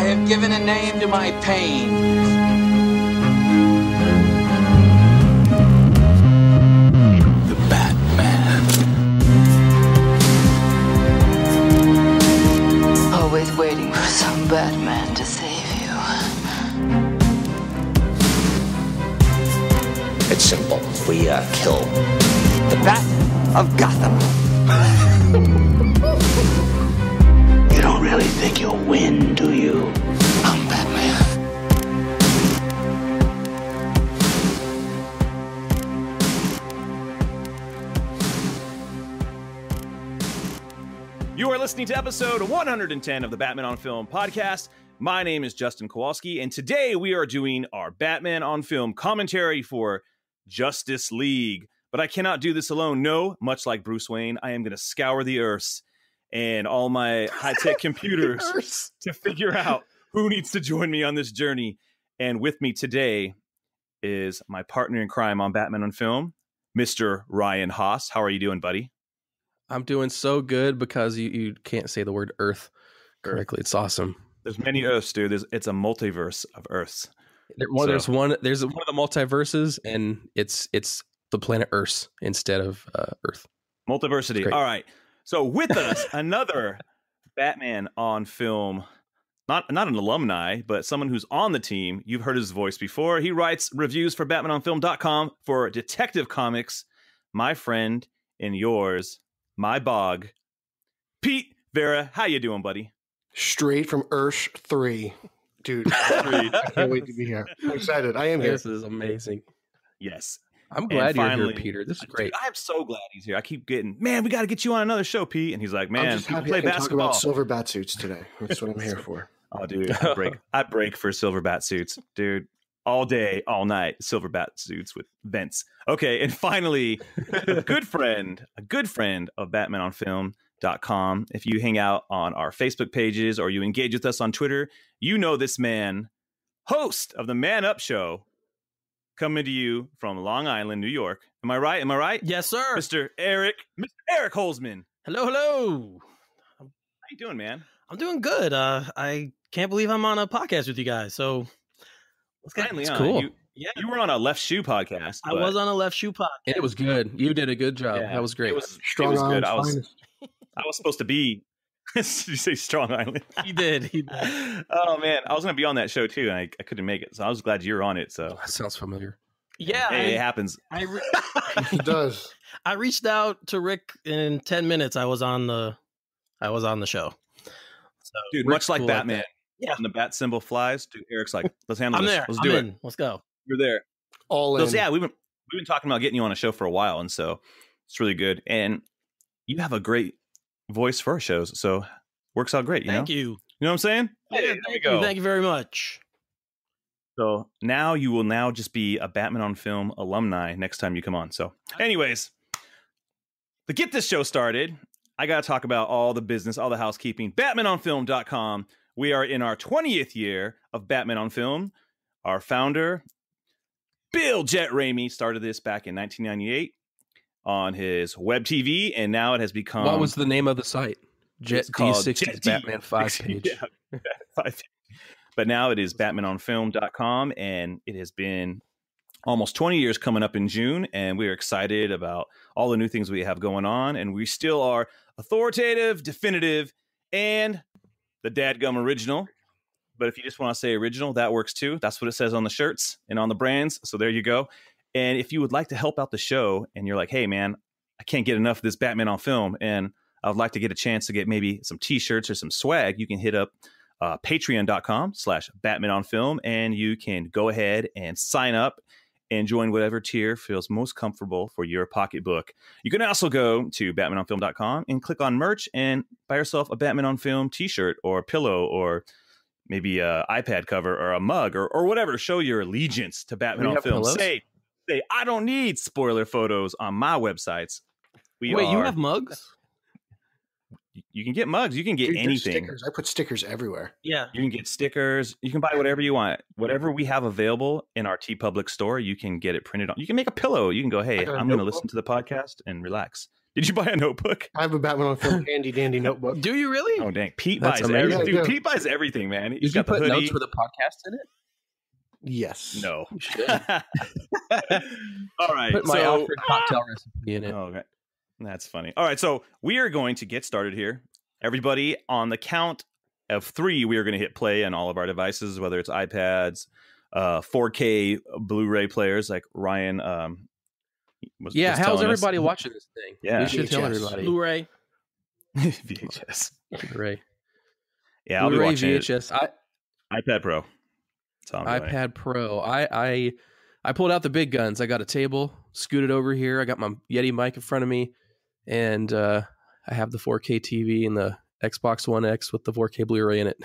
I have given a name to my pain. The Batman. Always waiting for some Batman to save you. It's simple. We kill the Bat of Gotham. You don't really think you'll win, do you? I'm Batman. You are listening to episode 110 of the Batman on Film podcast. My name is Justin Kowalski, and today we are doing our Batman on Film commentary for Justice League. But I cannot do this alone. No, much like Bruce Wayne, I am going to scour the earth and all my high-tech computers to figure out who needs to join me on this journey. And with me today is my partner in crime on Batman on Film, Mr. Ryan Haas. How are you doing, buddy? I'm doing so good because you can't say the word Earth correctly. It's awesome. There's many Earths, dude. It's a multiverse of Earths. There's one of the multiverses, and it's the planet Earth instead of Earth. Multiversity. All right. So with us, another Batman on Film, not an alumni, but someone who's on the team. You've heard his voice before. He writes reviews for BatmanOnFilm.com for Detective Comics. My friend and yours, my bog, Pete Vera. How you doing, buddy? Straight from Earth 3. Dude, I can't wait to be here. I'm excited. I am here. This is amazing. Yes. I'm glad you're finally, here, Peter. This is great. Dude, I'm so glad he's here. I keep getting, man, we got to get you on another show, Pete. And he's like, man, I'm just happy play I can basketball. talk about silver bat suits today. That's what I'm here for. Oh, dude, I break for silver bat suits, dude. All day, all night, silver bat suits with vents. Okay, and finally, a good friend of BatmanOnFilm.com. If you hang out on our Facebook pages or you engage with us on Twitter, you know this man, host of the Man Up Show, coming to you from Long Island, New York. Am I right? Am I right? Yes, sir. Mr. Eric Holzman. Hello, hello. How you doing, man? I'm doing good. I can't believe I'm on a podcast with you guys. So Finally, it's cool. You were on a Left Shoe podcast. I was on a Left Shoe podcast. And it was good. You did a good job. Yeah, that was great. It was Strong good. Island I was supposed to be. Did you say Strong Island? He did. Oh man, I was going to be on that show too, and I couldn't make it. So I was glad you were on it. So That sounds familiar. Yeah, hey, it happens. It does. I reached out to Rick in 10 minutes. I was on the show. So, Dude, Rick's much like cool Batman. that. Yeah. When the bat symbol flies, dude, Eric's like, let's handle I'm this. there. Let's I'm do in. it. Let's go. You're there. All in. So yeah, we've been talking about getting you on a show for a while, and so it's really good. And you have a great voice for our shows, so works out great. Thank you. You know what I'm saying? Yeah, Hey, there we go. Thank you very much. So now you will now just be a Batman on Film alumni next time you come on. So anyways, to get this show started, I got to talk about all the business, all the housekeeping. BatmanOnFilm.com. We are in our 20th year of Batman on Film. Our founder, Bill Jet Ramey, started this back in 1998 on his web TV, and now it has become... What was the name of the site? Jet D60's Batman 5 page. Yeah, 5. But now it is BatmanOnFilm.com, and it has been almost 20 years coming up in June, and we are excited about all the new things we have going on, and we still are authoritative, definitive, and the dadgum original. But if you just want to say original, that works too. That's what it says on the shirts and on the brands. So there you go. And if you would like to help out the show and you're like, hey, man, I can't get enough of this Batman on Film, and I would like to get a chance to get maybe some T-shirts or some swag, you can hit up patreon.com/Batman on Film, and you can go ahead and sign up and join whatever tier feels most comfortable for your pocketbook. You can also go to BatmanOnFilm.com and click on merch and buy yourself a Batman on Film T-shirt or a pillow or maybe a iPad cover or a mug or whatever. Show your allegiance to Batman on Film. Say, I don't need spoiler photos on my websites. Wait, you have mugs? You can get mugs. You can get anything. Stickers. I put stickers everywhere. Yeah. You can get stickers. You can buy whatever you want. Whatever we have available in our TeePublic store, you can get it printed on. You can make a pillow. You can go, hey, I'm going to listen to the podcast and relax. Did you buy a notebook? I have a Batman on film handy dandy notebook. Do you really? Oh dang, Pete That's buys amazing. everything. Yeah, Dude, yeah. Pete buys everything, man. He's Did you got the put hoodie. notes for the podcast in it? Yes. No. You should. All right. Put my Alfred cocktail recipe in it. Oh, okay. That's funny. All right, so we are going to get started here. Everybody, on the count of 3, we are going to hit play on all of our devices, whether it's iPads, 4K Blu-ray players, like Ryan. Was Yeah, how's telling us. everybody watching this thing? Yeah. You should tell VHS. everybody. Blu-ray. VHS. Blu-ray. Yeah, I'll be Blu-ray, watching VHS. iPad Pro. That's all I'm doing. iPad Pro. I pulled out the big guns. I got a table, scooted over here. I got my Yeti mic in front of me, and I have the 4K TV and the Xbox One X with the 4K Blu-ray in it.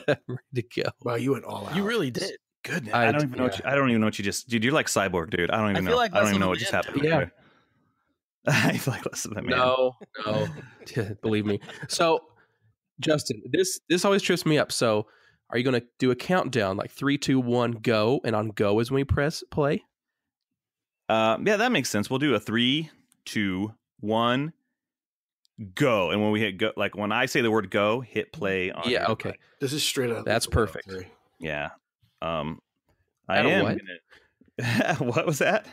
I'm ready to go. Wow, you went all out. You really did. Good. Man. I I don't even know. I don't even know what you just. Dude, you're like Cyborg, dude. I don't even I know. feel like I don't less even of know a what just man. happened. Yeah. I feel like less of a man. No, believe me. So, Justin, this always trips me up. So, are you going to do a countdown like 3, 2, 1, go? And on go is when we press play. Yeah, that makes sense. We'll do a 3, 2, 1, go. And when we hit go, like when I say the word go, hit play on. Yeah. your Okay. device. This is straight up. That's perfect. Yeah. I Out of am. what? What was that?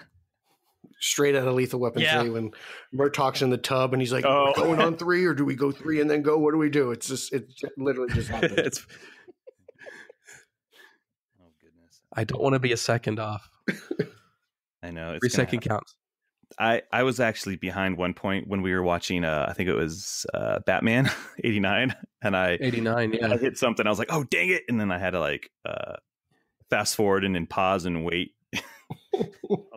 Straight out of Lethal Weapon Yeah. 3 when Murtaugh's in the tub and he's like, Oh. "We're going on 3 or do we go 3 and then go? What do we do?" It's literally just happened. It's, Oh goodness. I don't want to be a second off. I know. It's 3 gonna second happen. counts. I was actually behind one point when we were watching. I think it was Batman '89, and I 89. Yeah. hit something. I was like, "Oh dang it!" And then I had to like fast forward and then pause and wait.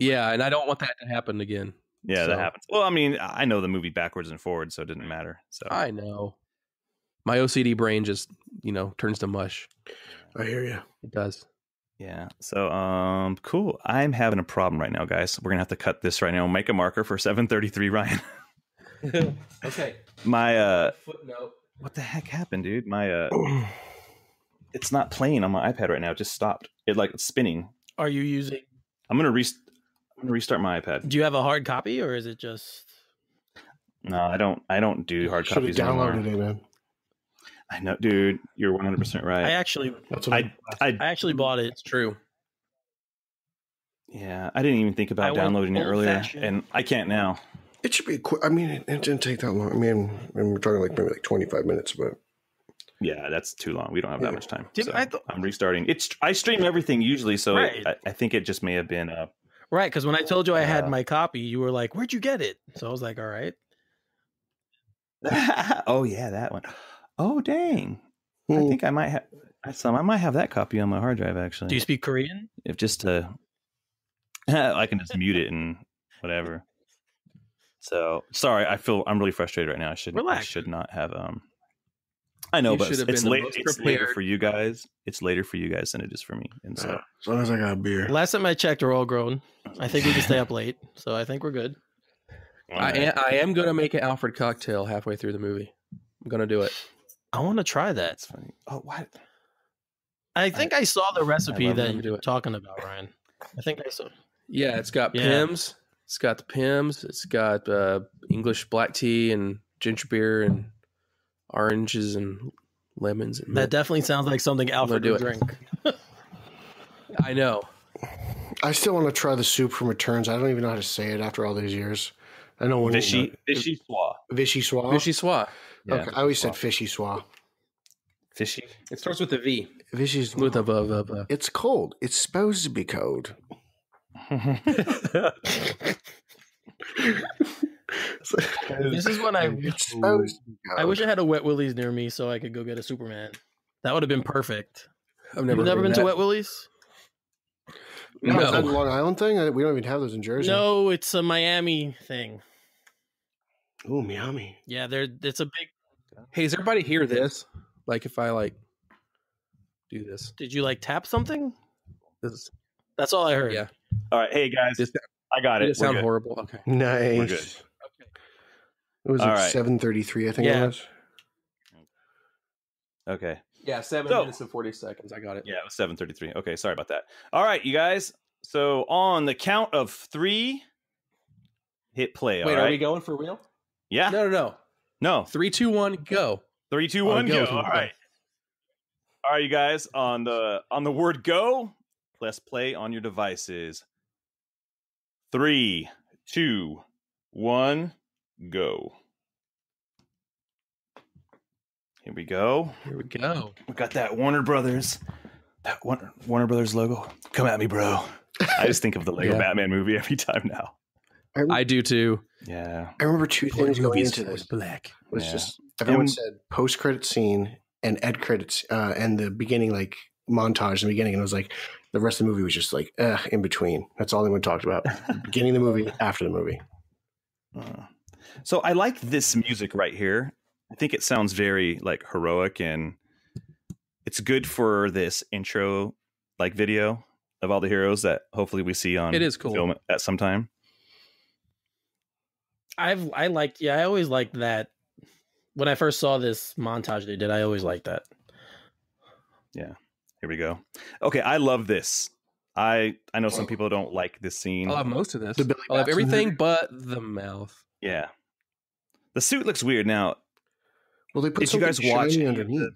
Yeah. And I don't want that to happen again. Yeah, So- that happens. Well, I mean, I know the movie backwards and forwards, so it didn't matter. So I know. My OCD brain just, turns to mush. I hear you. It does. yeah. So cool. I'm having a problem right now, guys. We're gonna have to cut this right now. Make a marker for 7:33, Ryan. Okay. My Footnote. what the heck happened, dude? My it's not playing on my iPad right now. It just stopped. It's spinning. Are you using? I'm gonna restart my iPad. Do you have a hard copy or is it just? No, I don't do hard Should have copies anymore. downloaded it, man. I know, dude. You're 100% right. I actually That's what I bought it. It's true. yeah. I didn't even think I about went downloading it earlier, old-fashioned. and I can't now. It should be quick. I mean, it didn't take that long. I mean, we're talking like maybe like 25 minutes, but Yeah, that's too long. We don't have that Yeah. much time. Did- So I thought- I'm restarting. I stream everything usually, so Right. I think it just may have been. Right, because when I told you I had Uh, my copy, you were like, "Where'd you get it?" So I was like, "All right." Oh yeah, that one. Oh dang! I Hmm. think I might have. I might have that copy on my hard drive actually. Do you speak Korean? If just I can just mute it and whatever. So sorry, I'm really frustrated right now. I Relax. should not have. I know, You but should have it's been the late. most It's later prepared. for you guys. It's later for you guys than it is for me. And so as long as I got a beer. Last time I checked, we're all grown. I think we can stay up late, so I think we're good. I am going to make an Alfred cocktail halfway through the movie. I'm going to do it. I want to try that. That's funny. Oh, what? I think I saw the recipe love that when you do you're it. talking about, Ryan. I think I saw. Yeah, it's got Yeah. Pimm's. It's got the Pimm's. It's got English black tea and ginger beer and oranges and lemons. And That milk. definitely sounds like something Alfred do would it. drink. I know. I still want to try the soup from Returns. I don't even know how to say it after all these years. I know when Fishy swa. Fishy Swa. Fishy Swa. Yeah, Okay, I always said Fishy Swa. fishy. It starts with a V. Fishy's With a It's cold. It's supposed to be cold. This is when It's supposed to be cold. I wish I had a Wet Willie's near me so I could go get a Superman. That would have been perfect. I've You've never been to Wet Willie's? No, is that a No. Long Island thing? We don't even have those in Jersey. No, it's a Miami thing. Ooh, Miami. Yeah, it's a big. Hey, does everybody hear this? Like if I do this. Did you tap something? This That's all I heard. yeah. All right, hey guys, This I got did it. it sound We're good. horrible? Okay. Nice. We're good. It was All like right. 7:33, I think Yeah. it was. Okay. Yeah, 7 So- minutes and 40 seconds. I got it. Yeah, it was 7:33. Okay, sorry about that. All right, you guys. So on the count of 3, hit play. Wait, all are right? we going for real? Yeah. No. No. 3, 2, 1, go. 3, 2, 1, go. go. All right. All right, you guys. On the word go, let's play on your devices. 3, 2, 1, go. Here we go. We got that Warner Brothers logo. Come at me, bro. I just think of the Lego Batman movie every time now. I do too. Yeah. I remember two things going into was this. black. It was just everyone said post-credit scene and end credits and the beginning like montage in the beginning, and it was like the rest of the movie was just like in between. That's all anyone talked about. Beginning of the movie, after the movie. So I like this music right here. I think it sounds very like heroic, and it's good for this intro like video of all the heroes that hopefully we see on film at some time. I always liked that. When I first saw this montage they did, I always liked that. Yeah. Here we go. Okay, I love this. I know some people don't like this scene. I love most of this. I love everything but the mouth. Yeah. The suit looks weird now. Well, they put did you guys watch it underneath?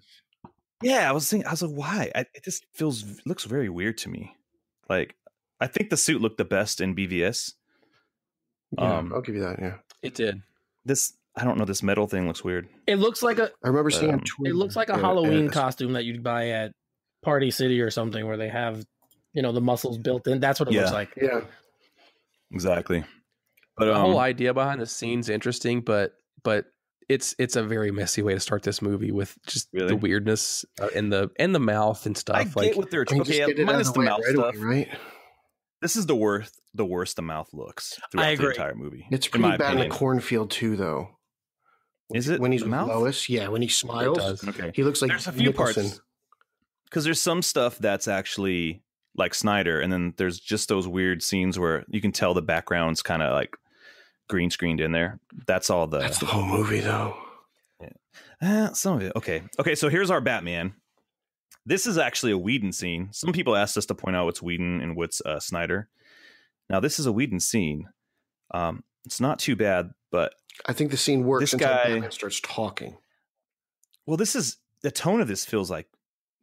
Yeah, I was like, why? It just looks very weird to me. Like, I think the suit looked the best in BVS. Yeah, I'll give you that. Yeah, it did. I don't know. This metal thing looks weird. It looks like I remember seeing a tweet. It looks like a Halloween costume that you'd buy at Party City or something, where they have, the muscles built in. That's what it looks like. Yeah, exactly. But the whole idea behind the scene's interesting, but it's a very messy way to start this movie with just the weirdness in the mouth and stuff. I get what they're minus the mouth stuff. Right? This is the worst the mouth looks throughout the entire movie. It's pretty bad in the cornfield too, though. Is it when he's with mouth? Lois? Yeah, when he smiles, okay. He looks like there's a few parts because there's some stuff that's actually like Snyder, and then there's just those weird scenes where you can tell the background's kind of like green screened in there. That's all that's the whole movie, though. Yeah. Some of it. Okay. So here's our Batman. This is actually a Whedon scene. Some people asked us to point out what's Whedon and what's Snyder. Now this is a Whedon scene. It's not too bad, but I think the scene works until Batman starts talking. Well, the tone of this feels like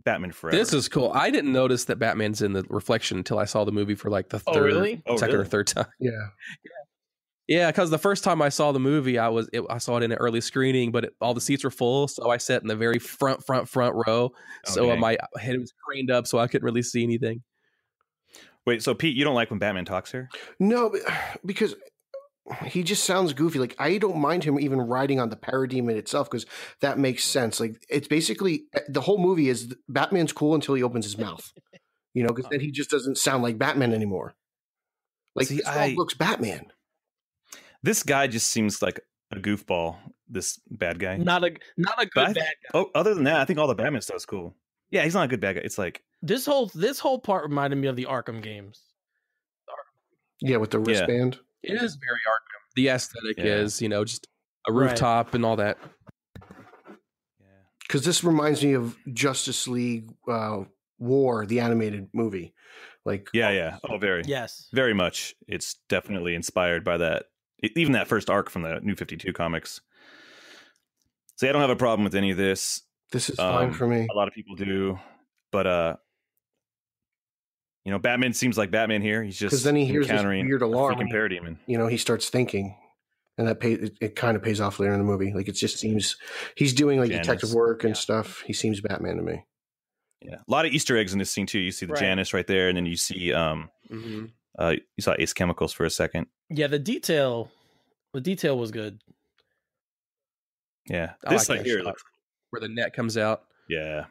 Batman Forever. This is cool. I didn't notice that Batman's in the reflection until I saw the movie for like the second or third time. Yeah, because the first time I saw the movie, I saw it in an early screening, but all the seats were full, so I sat in the very front row. So my head was craned up, so I couldn't really see anything. Wait, so Pete, you don't like when Batman talks here? No, because he just sounds goofy. Like, I don't mind him even riding on the parademon itself, because that makes sense. Like, it's basically the whole movie is Batman's cool until he opens his mouth, because then he just doesn't sound like Batman anymore. Like, this all looks Batman. This guy just seems like a goofball. This bad guy, not a good bad guy. Oh, other than that, I think all the Batman stuff is cool. Yeah, he's not a good bad guy. It's like this whole part reminded me of the Arkham games. Yeah, with the wristband. It is very Arkham. The aesthetic is, just a rooftop and all that. Yeah, because this reminds me of Justice League War, the animated movie. Like, very much. It's definitely inspired by that. Even that first arc from the New 52 comics. See, I don't have a problem with any of this. This is fine for me. A lot of people do, but Batman seems like Batman here. He's just because then he hears this weird alarm. Parademon. He starts thinking, and that it kind of pays off later in the movie. Like, it just seems he's doing like detective work and stuff. He seems Batman to me. Yeah, a lot of Easter eggs in this scene too. You see the Janice right there, and then you see you saw Ace Chemicals for a second. Yeah, the detail was good. Yeah, this like here where the net comes out. Yeah,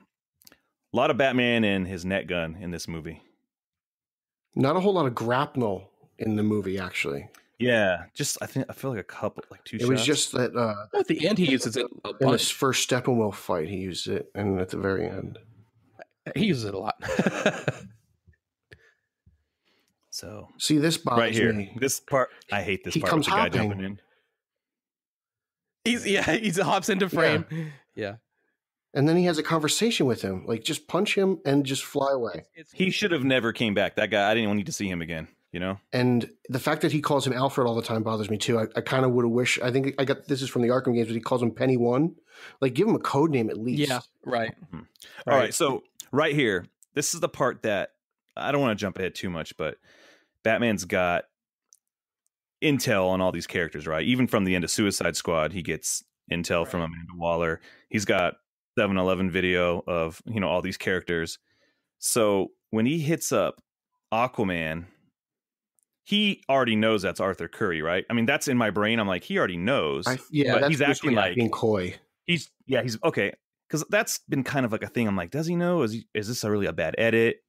a lot of Batman and his net gun in this movie. Not a whole lot of grapnel in the movie, actually. Yeah, just I feel like a couple, like two. It was just that at the end he uses it in his first Steppenwolf fight. He used it, and at the very end, he uses it a lot. So see this bothers right here. me. This part, I hate this he part. Comes with the guy jumping in. He hops into frame. Yeah. And then he has a conversation with him. Like, just punch him and just fly away. He should have never came back. That guy, I didn't need to see him again. you know? And the fact that he calls him Alfred all the time bothers me too. I kind of would have wished, I think I got, this is from the Arkham games, but he calls him Penny One. Like, give him a code name at least. Yeah, right. All right. So right here, this is the part that I don't want to jump ahead too much, but Batman's got intel on all these characters, right? Even from the end of Suicide Squad, he gets intel from Amanda Waller. He's got 7-Eleven video of, you know, all these characters. So when he hits up Aquaman, he already knows that's Arthur Curry, right? I mean, that's in my brain. I'm like, he already knows. But that's he's acting like being coy. He's okay. Because that's been kind of like a thing. I'm like, does he know? Is this really a bad edit?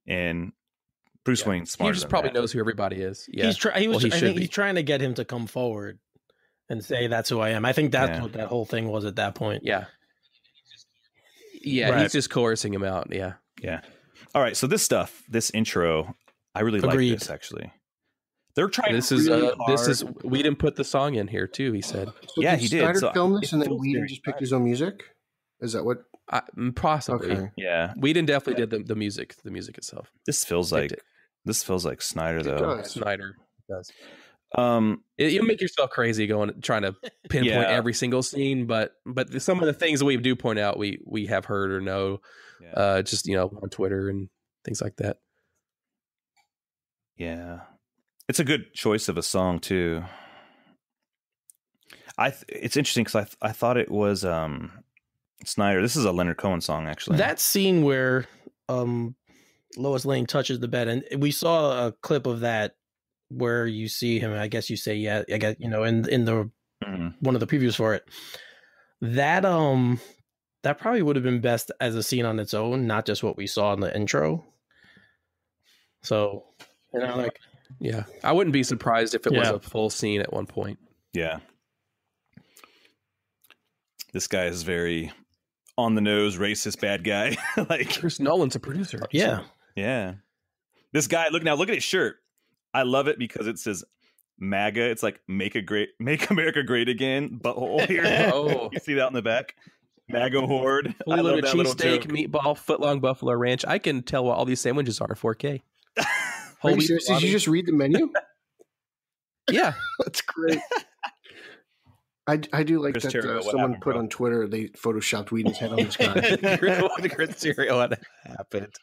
And Bruce Wayne's smart. He just probably knows who everybody is. Yeah, I think he's trying to get him to come forward and say, "That's who I am." I think that's what that whole thing was at that point. Yeah, he's just coercing him out. Yeah. All right, so this intro, I really like this actually. They're trying. This is Whedon put the song in here too. He said, So yeah, he did. Snyder film this, and then Whedon just picked his own music. Is that what? Possibly. Okay. Yeah, Whedon definitely did the music itself. This feels like Snyder though. Snyder does. You make yourself crazy trying to pinpoint every single scene, but some of the things that we do point out, we have heard or know, just on Twitter and things like that. Yeah, it's a good choice of a song too. It's interesting because I thought it was Snyder. This is a Leonard Cohen song actually. That scene where Lois Lane touches the bed, and we saw a clip of that where you see him. I guess you say, I guess in the one of the previews for it. That probably would have been best as a scene on its own, not just what we saw in the intro. So, I wouldn't be surprised if it was a full scene at one point. Yeah, this guy is very on the nose, racist, bad guy. Like Chris Nolan's a producer. Yeah. This guy, look at his shirt. I love it because it says MAGA. It's like Make America Great Again. Butthole here. Oh, you see that on the back? MAGA horde. I love that cheesesteak, meatball, footlong buffalo ranch. I can tell what all these sandwiches are in 4K. Holy seriously, did you just read the menu? Yeah, that's great. I do like that someone put on Twitter, they photoshopped Whedon's head on the sky. Chris Terrio, what happened?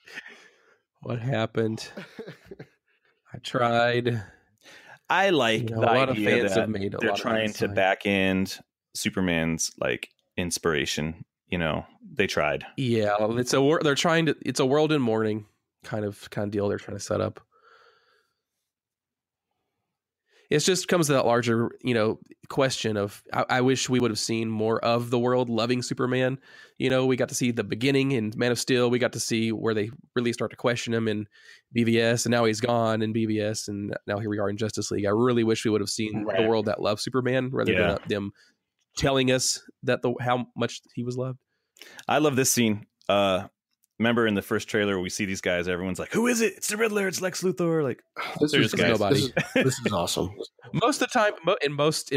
What happened? I tried. I like the a lot of idea fans that have made they're trying to back end Superman's like inspiration. They tried. Yeah, they're trying to. It's a world in mourning kind of deal they're trying to set up. It just comes to that larger, question of I wish we would have seen more of the world loving Superman. We got to see the beginning in Man of Steel. We got to see where they really start to question him in BVS, and now he's gone in BVS, and now here we are in Justice League. I really wish we would have seen the world that loves Superman rather than them telling us that how much he was loved. I love this scene. Remember in the first trailer we see these guys, everyone's like, who is it? It's the Riddler, it's Lex Luthor. Like, this is nobody. This is awesome. Most of the time, in most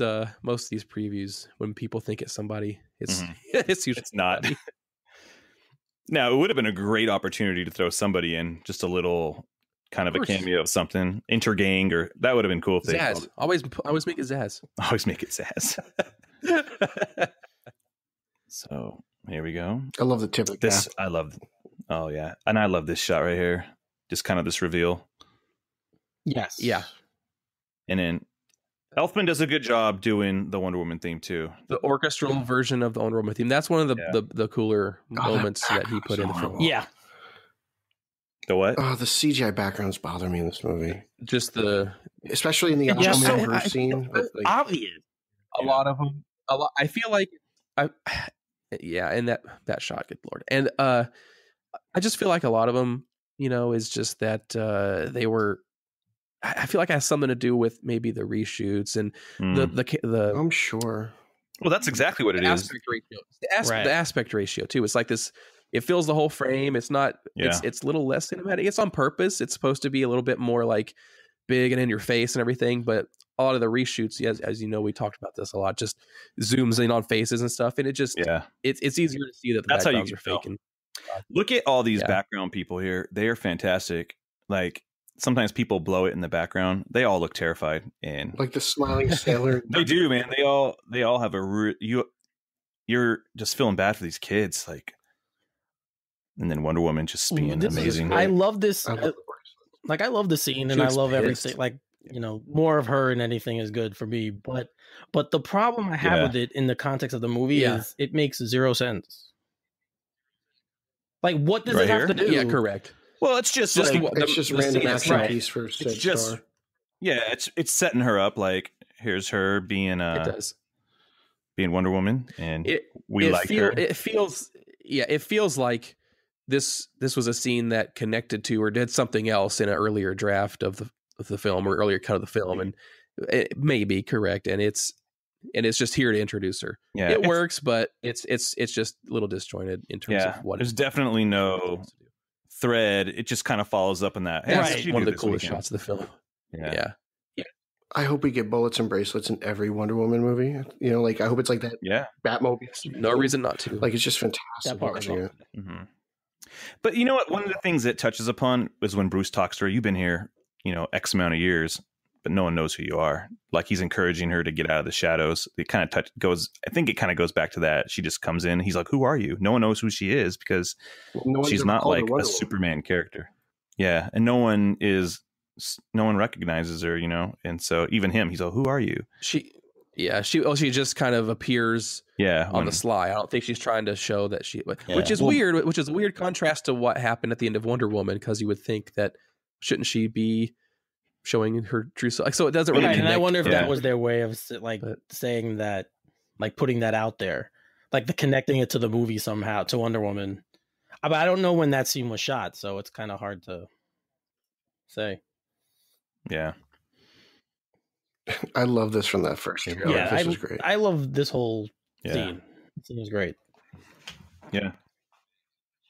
of these previews, when people think it's somebody, it's usually not. Now, it would have been a great opportunity to throw somebody in, just a little kind of a cameo of something, intergang, or that would have been cool if they Zaz. Always make it Zaz. Always make it Zaz. So here we go. I love the tip of this. I love. Oh yeah, and I love this shot right here. Just kind of this reveal. Yes. Yeah. And then Elfman does a good job doing the Wonder Woman theme too. The orchestral version of the Wonder Woman theme. That's one of the cooler moments that he put in the film. Yeah. The what? Oh, the CGI backgrounds bother me in this movie. Just especially in the Aquaman scene. Obvious. A lot of them. I feel like and that shot, good Lord. And I just feel like a lot of them, is just that they were. I feel like it has something to do with maybe the reshoots and the. I'm sure. Well, that's exactly what it is. The aspect ratio too. It's like this. It fills the whole frame. It's not. It's a little less cinematic. It's on purpose. It's supposed to be a little bit more like big and in your face and everything. But a lot of the reshoots, as you know, we talked about this a lot. Just zooms in on faces and stuff, and it just it's easier to see that the backgrounds are fake. Look at all these background people here. They are fantastic. Like sometimes people blow it in the background. They all look terrified, and Like the smiling sailor. they do, man. They all have you're just feeling bad for these kids, like, and then Wonder Woman just being amazing. I love this. I love Like I love the scene, and I love everything. Like, you know, more of her and anything is good for me. But the problem I have with it in the context of the movie is it makes zero sense. Like, what does it have to do? Yeah, correct. Well, it's just random action piece for said star. Yeah, it's setting her up. Like, here's her being being Wonder Woman, and we like her. It feels like this was a scene that connected to or did something else in an earlier draft of the film or earlier cut of the film, and it may be correct. And it's just here to introduce her. Yeah, it works, but it's just a little disjointed in terms of what. There's definitely no thread. It just kind of follows up in that. Hey, right. One of the coolest shots of the film. Yeah. I hope we get bullets and bracelets in every Wonder Woman movie. You know, like I hope it's like that. Yeah, Batmobile. No reason not to. Like it's just fantastic watching it. Mm-hmm. But you know what? One of the things it touches upon is when Bruce talks to her. You've been here, you know, X amount of years, but no one knows who you are. Like he's encouraging her to get out of the shadows. It kind of I think it kind of goes back to that. She just comes in. He's like, "Who are you?" No one knows who she is because she's not like a Superman character. Yeah, and no one recognizes her, you know. And so even him, he's like, "Who are you?" She just kind of appears on the sly. I don't think she's trying to show that which is weird, which is a weird contrast to what happened at the end of Wonder Woman, because you would think that shouldn't she be showing her true self? So it doesn't really connect. And I wonder if that was their way of like saying that, like putting that out there, like connecting it to the movie somehow, to Wonder Woman. But I don't know when that scene was shot, so it's kind of hard to say. Yeah. I love this from that first trailer. Yeah, this was great. I love this whole scene. The scene was great. Yeah.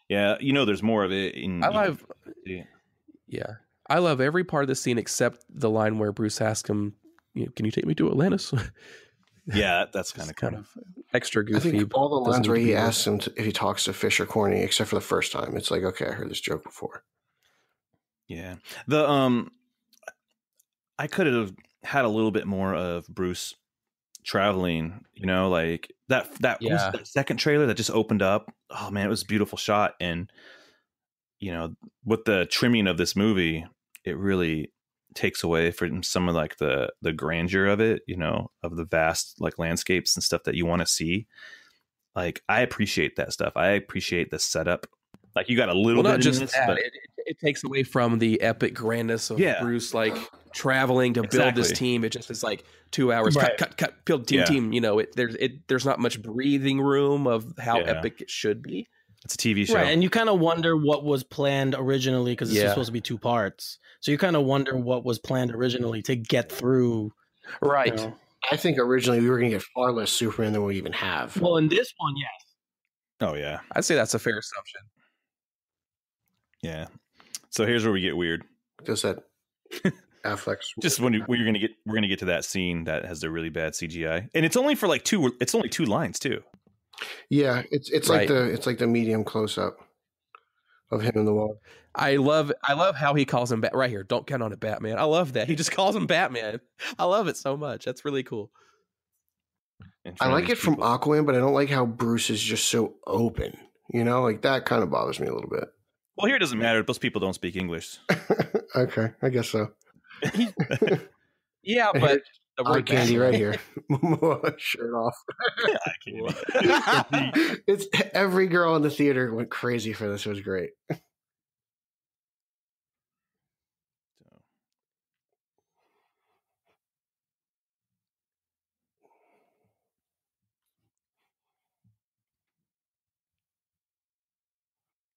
Yeah, you know, there's more of it in. I love every part of the scene except the line where Bruce asks him, "Can you take me to Atlantis?" Yeah, that's kind of extra goofy. I think all the lines where he asks him if he talks to fish are corny, except for the first time. It's like, okay, I heard this joke before. Yeah, I could have had a little bit more of Bruce traveling, you know, like that was the second trailer that just opened up. Oh man, it was a beautiful shot. And you know, with the trimming of this movie, it really takes away from some of like the grandeur of it, you know, of the vast like landscapes and stuff that you want to see. Like I appreciate that stuff. I appreciate the setup. Like you got a little bit just in this, that. but it takes away from the epic grandness of Bruce like traveling to build this team. It just is like 2 hours cut build team. You know, there's not much breathing room of how epic it should be. It's a TV show, right? And you kind of wonder what was planned originally, because it's supposed to be 2 parts. So you kind of wonder what was planned originally to get through, right? You know? I think originally we were going to get far less Superman than we even have. Well, in this one, yes. Oh yeah, I'd say that's a fair assumption. Yeah. So here's where we get weird. Does that Affleck's just when we're gonna get to that scene that has the really bad CGI, and it's only for like 2 lines too. Yeah, it's like the medium close up of him in the wall. I love how he calls him right here. Don't count on it, Batman. I love that he just calls him Batman. I love it so much. That's really cool. I like it from Aquaman, but I don't like how Bruce is just so open. You know, like that kind of bothers me a little bit. Well, here it doesn't matter. Those people don't speak English. Okay, I guess so. Yeah, but the word candy right here. Shirt off. It's every girl in the theater went crazy for this. It was great.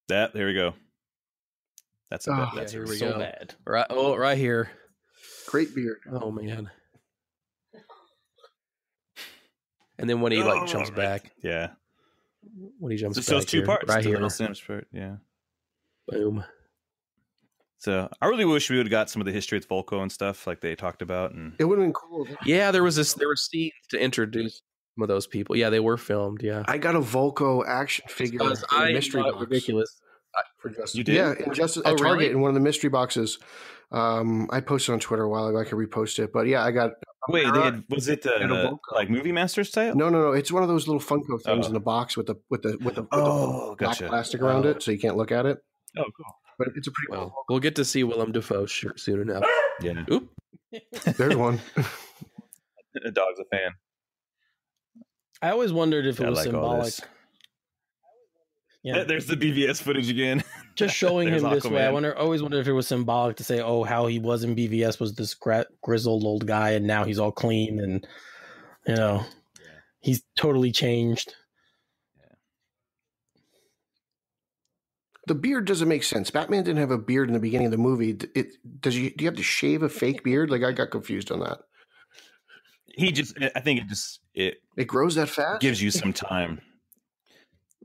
There we go. That's here we so go. Bad. Right here. Great beard. Oh man. And then when he jumps back. Yeah. When he jumps back. So it's 2 parts. Right here. Part, yeah. Boom. So I really wish we would have got some of the history of Volko and stuff like they talked about, and it would have been cool. Yeah, there were scenes to introduce some of those people. Yeah, they were filmed. Yeah. I got a Volko action figure. I mystery box. Ridiculous. for Justice. You did? Yeah, in Justice at Target in one of the mystery boxes. I posted on Twitter a while ago. I could repost it, but yeah, I got. Wait, was it like Movie Master style? No. It's one of those little Funko things in the box with the black plastic around it, so you can't look at it. Oh, cool. But it's a pretty Well, we'll get to see Willem Dafoe's shirt soon enough. Yeah. Oop. There's one. The dog's a fan. I always wondered if it was like symbolic. Yeah, There's the BVS footage again. just showing him this way. Aquaman. Always wondered if it was symbolic to say, "Oh, how he was in BVS was this grizzled old guy, and now he's all clean, and he's totally changed." The beard doesn't make sense. Batman didn't have a beard in the beginning of the movie. Do you have to shave a fake beard? Like, I got confused on that. I think it grows that fast? gives you some time.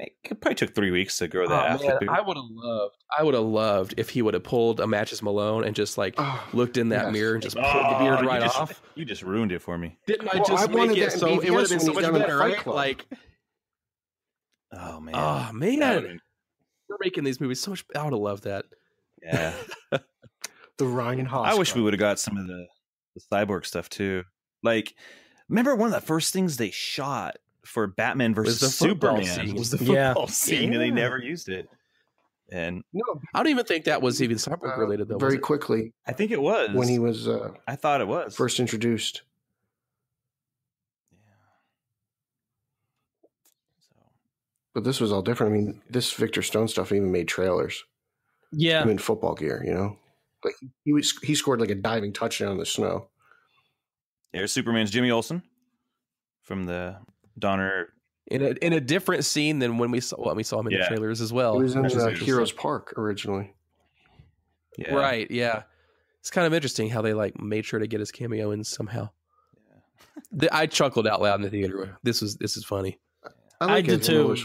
It probably took 3 weeks to grow that. Man, I would have loved if he would have pulled a Matches Malone and just looked in that mirror and just pulled the beard right off. You just ruined it for me. Didn't I just make it so it would have been so much better, right? Like, oh man, you're making these movies so much. I would have loved that. Yeah. The Ryan Haas. I wish we would have got some of the Cyborg stuff too. Like, remember one of the first things they shot for Batman versus Superman was the football scene, and they never used it. And no, I don't even think that was even Cyborg related though. Very quickly, I think it was when he was. I thought it was first introduced. But this was all different. I mean, this Victor Stone stuff even made trailers. Yeah, in football gear, like he scored like a diving touchdown in the snow. There's Superman's Jimmy Olsen from the Donner in a different scene than when we saw him in the trailers as well. He was in Heroes Park originally. Yeah. Right? Yeah, it's kind of interesting how they made sure to get his cameo in somehow. Yeah. I chuckled out loud in the theater. This is funny. I did too.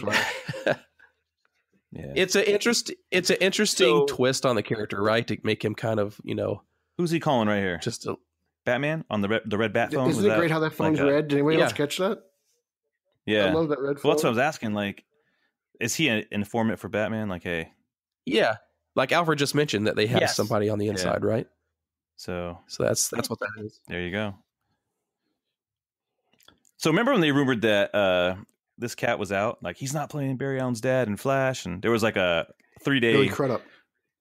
Yeah. It's an interesting twist on the character, right? To make him kind of, who's he calling right here? Just Batman on the red bat phone. Isn't it great how that phone's red? Did anybody else catch that? Yeah, I love that red phone. Well, that's what I was asking. Like, is he an informant for Batman? Like, hey, yeah, like Alfred just mentioned that they have somebody on the inside, right? So that's what that is. There you go. So remember when they rumored that this cat was out? Like, he's not playing Barry Allen's dad in Flash, and there was like a 3-day Billy Crudup.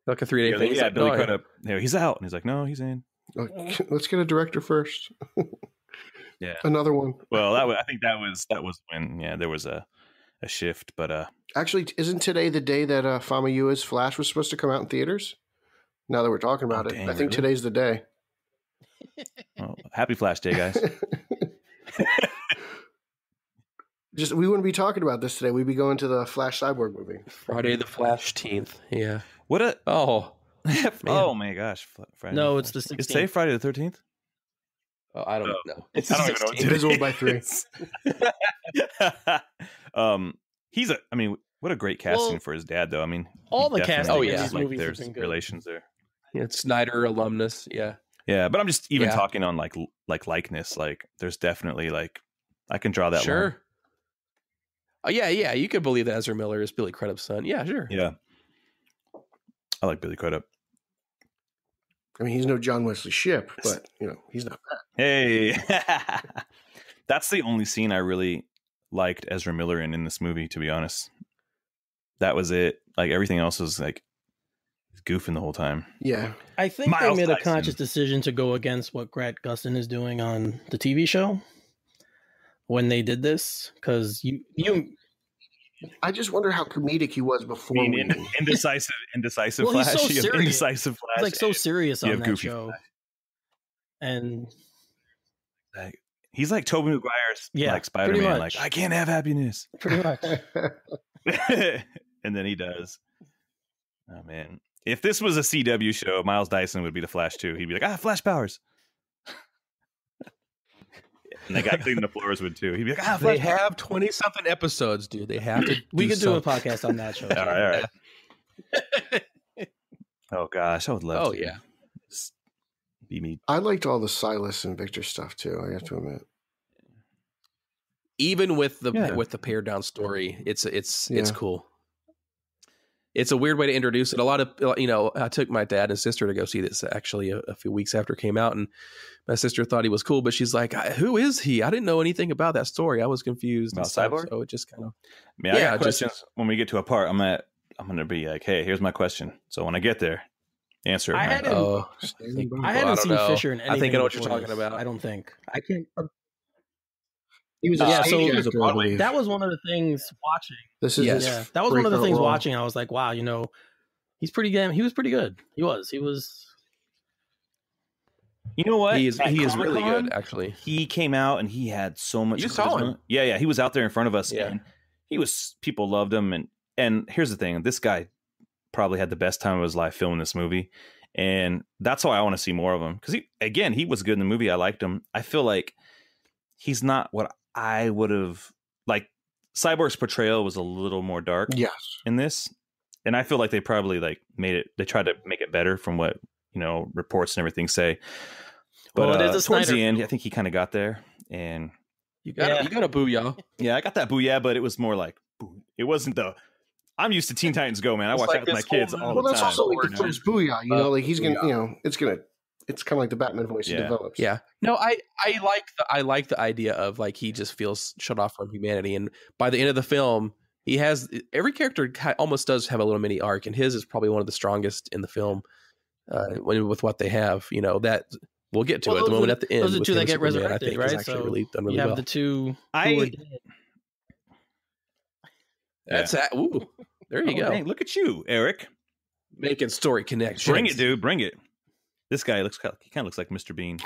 Like a 3-day thing. Yeah, Billy Crudup. Yeah, he's out, and he's like, no, he's in. Let's get a director first. Yeah, another one. Well, I think that was when there was a shift, but actually, isn't today the day that Famuyiwa's Flash was supposed to come out in theaters? Now that we're talking about it, I think today's the day. Well, happy Flash Day, guys. We wouldn't be talking about this today. We'd be going to the Flash Cyborg movie. Friday the 15th. Yeah. What a oh my gosh! Friday no, it's the 16th. It's today Friday the 13th. Oh, I don't know. It's the 16th. Divisible by 3. What a great casting for his dad, though. I mean, all the casting. These movies there's have been good. Relations there. Yeah, it's Snyder alumnus. Yeah. Yeah, but I'm just even talking on like likeness. Like, there's definitely I can draw that. Sure. line. Oh yeah. You could believe that Ezra Miller is Billy Crudup's son. Yeah, sure. Yeah. I like Billy Crudup. I mean, he's no John Wesley Shipp, but he's not bad. Hey, that's the only scene I really liked Ezra Miller in this movie. To be honest, that was it. Like, everything else was like goofing the whole time. Yeah, I think they made a conscious decision to go against what Grant Gustin is doing on the TV show when they did this, because you. I just wonder how comedic he was before. Indecisive well, Flash. He's so serious. Indecisive Flash. He's so serious on that show. Flash. And he's like Tobey Maguire's like Spider-Man. Like, I can't have happiness. Pretty much. And then he does. Oh man. If this was a CW show, Miles Dyson would be the Flash too. He'd be like, Flash powers. And the guy cleaning the floors would too. He'd be like, they have 20-something episodes, dude. They have to. We could do a podcast on that show. All right. Oh gosh, I would love to. Oh yeah. Just be me. I liked all the Silas and Victor stuff too. I have to admit. Even with the pared down story, it's cool. it's a weird way to introduce it. A lot of, I took my dad and sister to go see this actually a few weeks after it came out, and my sister thought he was cool, but she's like, "Who is he? I didn't know anything about that story. I was confused About Cyborg." So it just kind of, I got questions. When we get to a part, I'm gonna be like, "Hey, here's my question." So when I get there, answer it. I man. hadn't seen Fisher in anything. I think I know what you're before talking this. about. I don't think I can't. He was a stage actor, I believe. That was one of the things watching. This is his that was one of the things role. watching. I was like, wow, he's pretty good. He was pretty good. He was. You know what? He is really Comic-Con, good, actually. He came out and he had so much. You saw him. Yeah. He was out there in front of us. Yeah. And people loved him. And here's the thing: this guy probably had the best time of his life filming this movie, and that's why I want to see more of him. Because he was good in the movie. I liked him. I feel like he's not what I would have like. Cyborg's portrayal was a little more dark. Yes. In this, and I feel like they probably made it. They tried to make it better from what reports and everything say. But Well, it is a towards Snyder the end, film. I think he kind of got there, and You got a booyah. yeah, I got that booyah, but it was more like it wasn't the. I'm used to Teen Titans Go, man. I It's watch like that with my this whole kids all Well, the that's time. also like the first booyah. Like he's gonna, it's kind of like the Batman voice he Yeah. develops. Yeah. No, I like the idea of like he just feels shut off from humanity, and by the end of the film, he has every character almost does have a little mini arc, and his is probably one of the strongest in the film. With what they have, that we'll get to Well, at the those moment are- at the end. those are with two him that and get Superman, resurrected, I think, right? is actually So really done really you have well. the two. That's ooh, there you go. Dang, look at you, Eric. Making story connections. Bring it, dude. Bring it. This guy he kind of looks like Mr. Bean.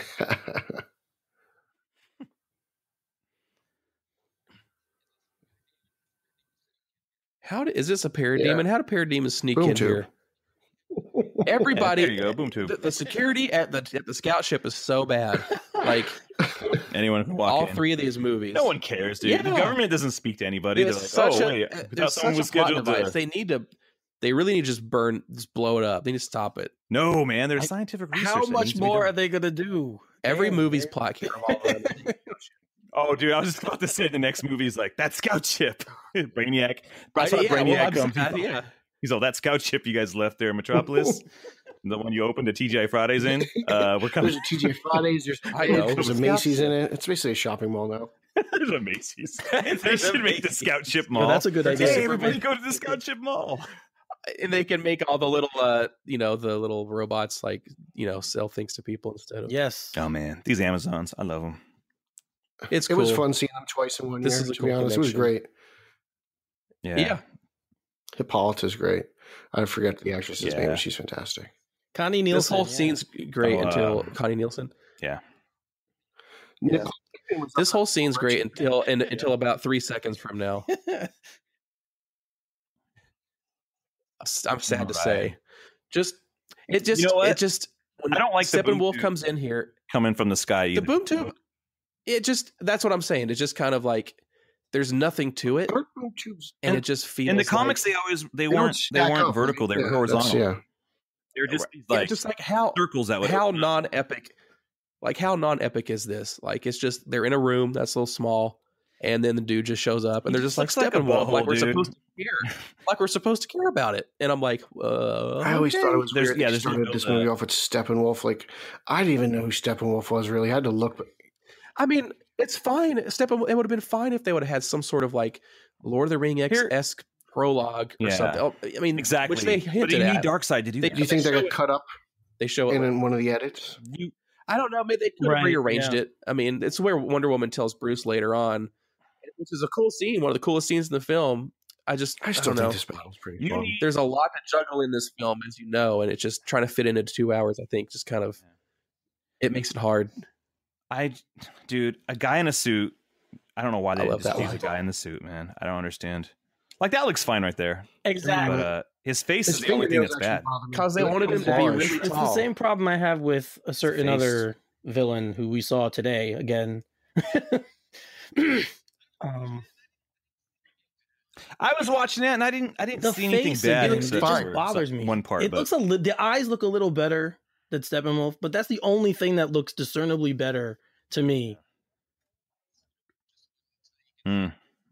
Is this a parademon? How do parademons sneak Boom in tube. here? Everybody, there you go. Boom tube. the security at the scout ship is so bad. Like Anyone can walk all in. three of these movies. No one cares, dude. Yeah. The government doesn't speak to anybody. They're like, It's such oh, a- wait. there's Without someone such was a plot scheduled device. to... They really need to just blow it up. They need to stop it. No, man. There's scientific research. How that much needs to be more done. are they gonna do? Every Damn, movie's man. plot can't revolve around it. Oh, dude, I was just about to say the next movie is like that scout ship. Brainiac. That's how Yeah, Brainiac well, comes. yeah. He's all that scout ship you guys left there in Metropolis. The one you opened the TGI Fridays in. We're coming. There's a TJ Fridays. I know. There's a Macy's in it. It's basically a shopping mall now. There's a Macy's. They should make the Scout Ship Mall. No, that's a good idea. Hey, everybody, go to the Scout Ship Mall. And they can make all the little, the little robots sell things to people instead of. Yes. Oh man, these Amazons, I love them. It's It cool. was fun seeing them twice in one This year. is a To cool be honest, it was connection. great. Yeah. Hippolyta's great. I forget the actress's Yeah. name, but she's fantastic. Connie This Nielsen. whole yeah. scene's great Oh, until Connie Nielsen. Yeah. Nicole Kidman was This up whole there. scene's great until about 3 seconds from now. I'm sad to say. You know what? when I don't like the boom Steppenwolf tube comes in here. coming from the sky. The Either. boom tube, that's what I'm saying. It's just kind of like there's nothing to it, Her boom tubes. and it just feels In the like, comics, they They don't weren't stack up, vertical. They right? were Yeah, horizontal. that's- They were just these, yeah, like just like how circles that would how open up. non-epic, how non-epic is this? Like it's just they're in a room that's a little small, and then the dude just shows up, and they're just like looks like a Steppenwolf, like butthole, we're dude. supposed to care, like we're supposed to care about it. And I'm like, I always okay. thought it was There's- weird. yeah, They there's no started this build-up. movie off with Steppenwolf. Like, I didn't even know who Steppenwolf was. Really, I had to look. But I mean, it's fine. Steppenwolf. It would have been fine if they would have had some sort of like Lord of the Ring esque prologue or Yeah. something. Oh, I mean, Exactly. which they but hinted you need at. Darkseid to do They- that. do you think they that show got it. cut up They show it. in one of the edits? I don't know. Maybe they could have Right, rearranged yeah. it. I mean, it's where Wonder Woman tells Bruce later on, which is a cool scene, one of the coolest scenes in the film. I still I still don't know. think this battle's pretty You fun. need- There's a lot to juggle in this film, as you know, and it's just trying to fit into 2 hours. I think just kind of it makes it hard. Dude, a guy in a suit. I don't know why they love just that use line. a guy in the suit, man. I don't understand. Like that looks fine right there, Exactly. but his face His is the only thing fingernails that's actually bad. bother me. Because they They're wanted him to be large. really It's tall. the same problem I have with a certain Face. other villain who we saw today again. I was watching that and I didn't The see anything face bad. again, it except just for bothers me. One part, It but looks the eyes look a little better than Steppenwolf, but that's the only thing that looks discernibly better to me.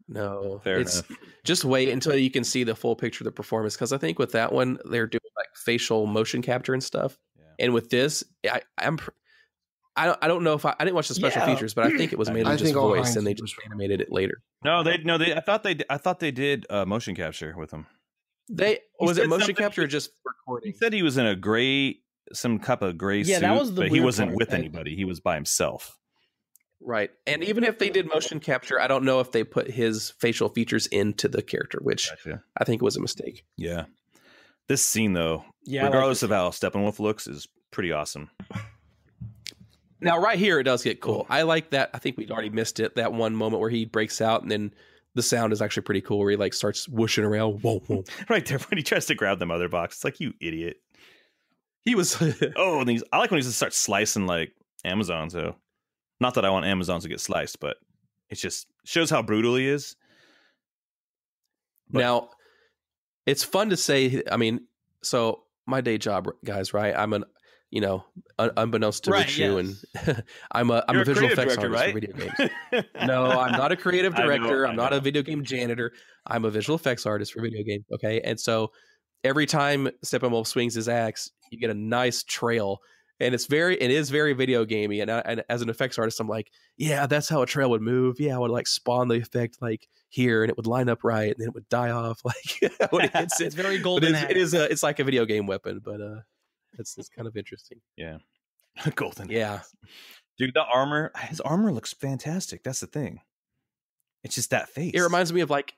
No, Fair it's enough. just wait until you can see the full picture of the performance. Because I think with that one, they're doing like facial motion capture and stuff. Yeah. And with this, I don't know if I didn't watch the special Yeah. features, but I think it was mainly I just think all voice, Heinz and they did just was- animated it later. No, I thought they did motion capture with him. Was it said motion something- capture or just He recording? said he was in some cup of gray Yeah, suit, that was the but he weird wasn't part. with anybody. He was by himself. Right. And even if they did motion capture, I don't know if they put his facial features into the character, which Gotcha. I think was a mistake. Yeah. This scene, though, Yeah, I like regardless this. of how Steppenwolf looks, is pretty awesome. Now, right here, it does get cool. I like that. I think we'd already missed it. That one moment where he breaks out, and then the sound is actually pretty cool, where he like starts whooshing around. Whoa, whoa. Right there when he tries to grab the mother box. It's like, you idiot. He was. Oh, and I like when he just starts slicing like Amazon. So, not that I want Amazons to get sliced, but it just shows how brutal he is. But- Now, it's fun to say. I mean, so my day job, guys, right? I'm unbeknownst to Right, Rich you, yes. and I'm a You're a visual creative effects director, artist right? for video games. No, I'm not a creative I know, director. I I'm not know. a video game janitor. I'm a visual effects artist for video games. Okay, and so every time Steppenwolf swings his axe, you get a nice trail, and it is very video gamey. And as an effects artist, I'm like, yeah, that's how a trail would move. Yeah, I would like spawn the effect like here, and it would line up right, and then it would die off like when it hits it. It's very But golden. it's like a video game weapon, but it's kind of interesting. Yeah. Golden. Yeah. Dude, his armor looks fantastic. That's the thing. It's just that face. It reminds me of like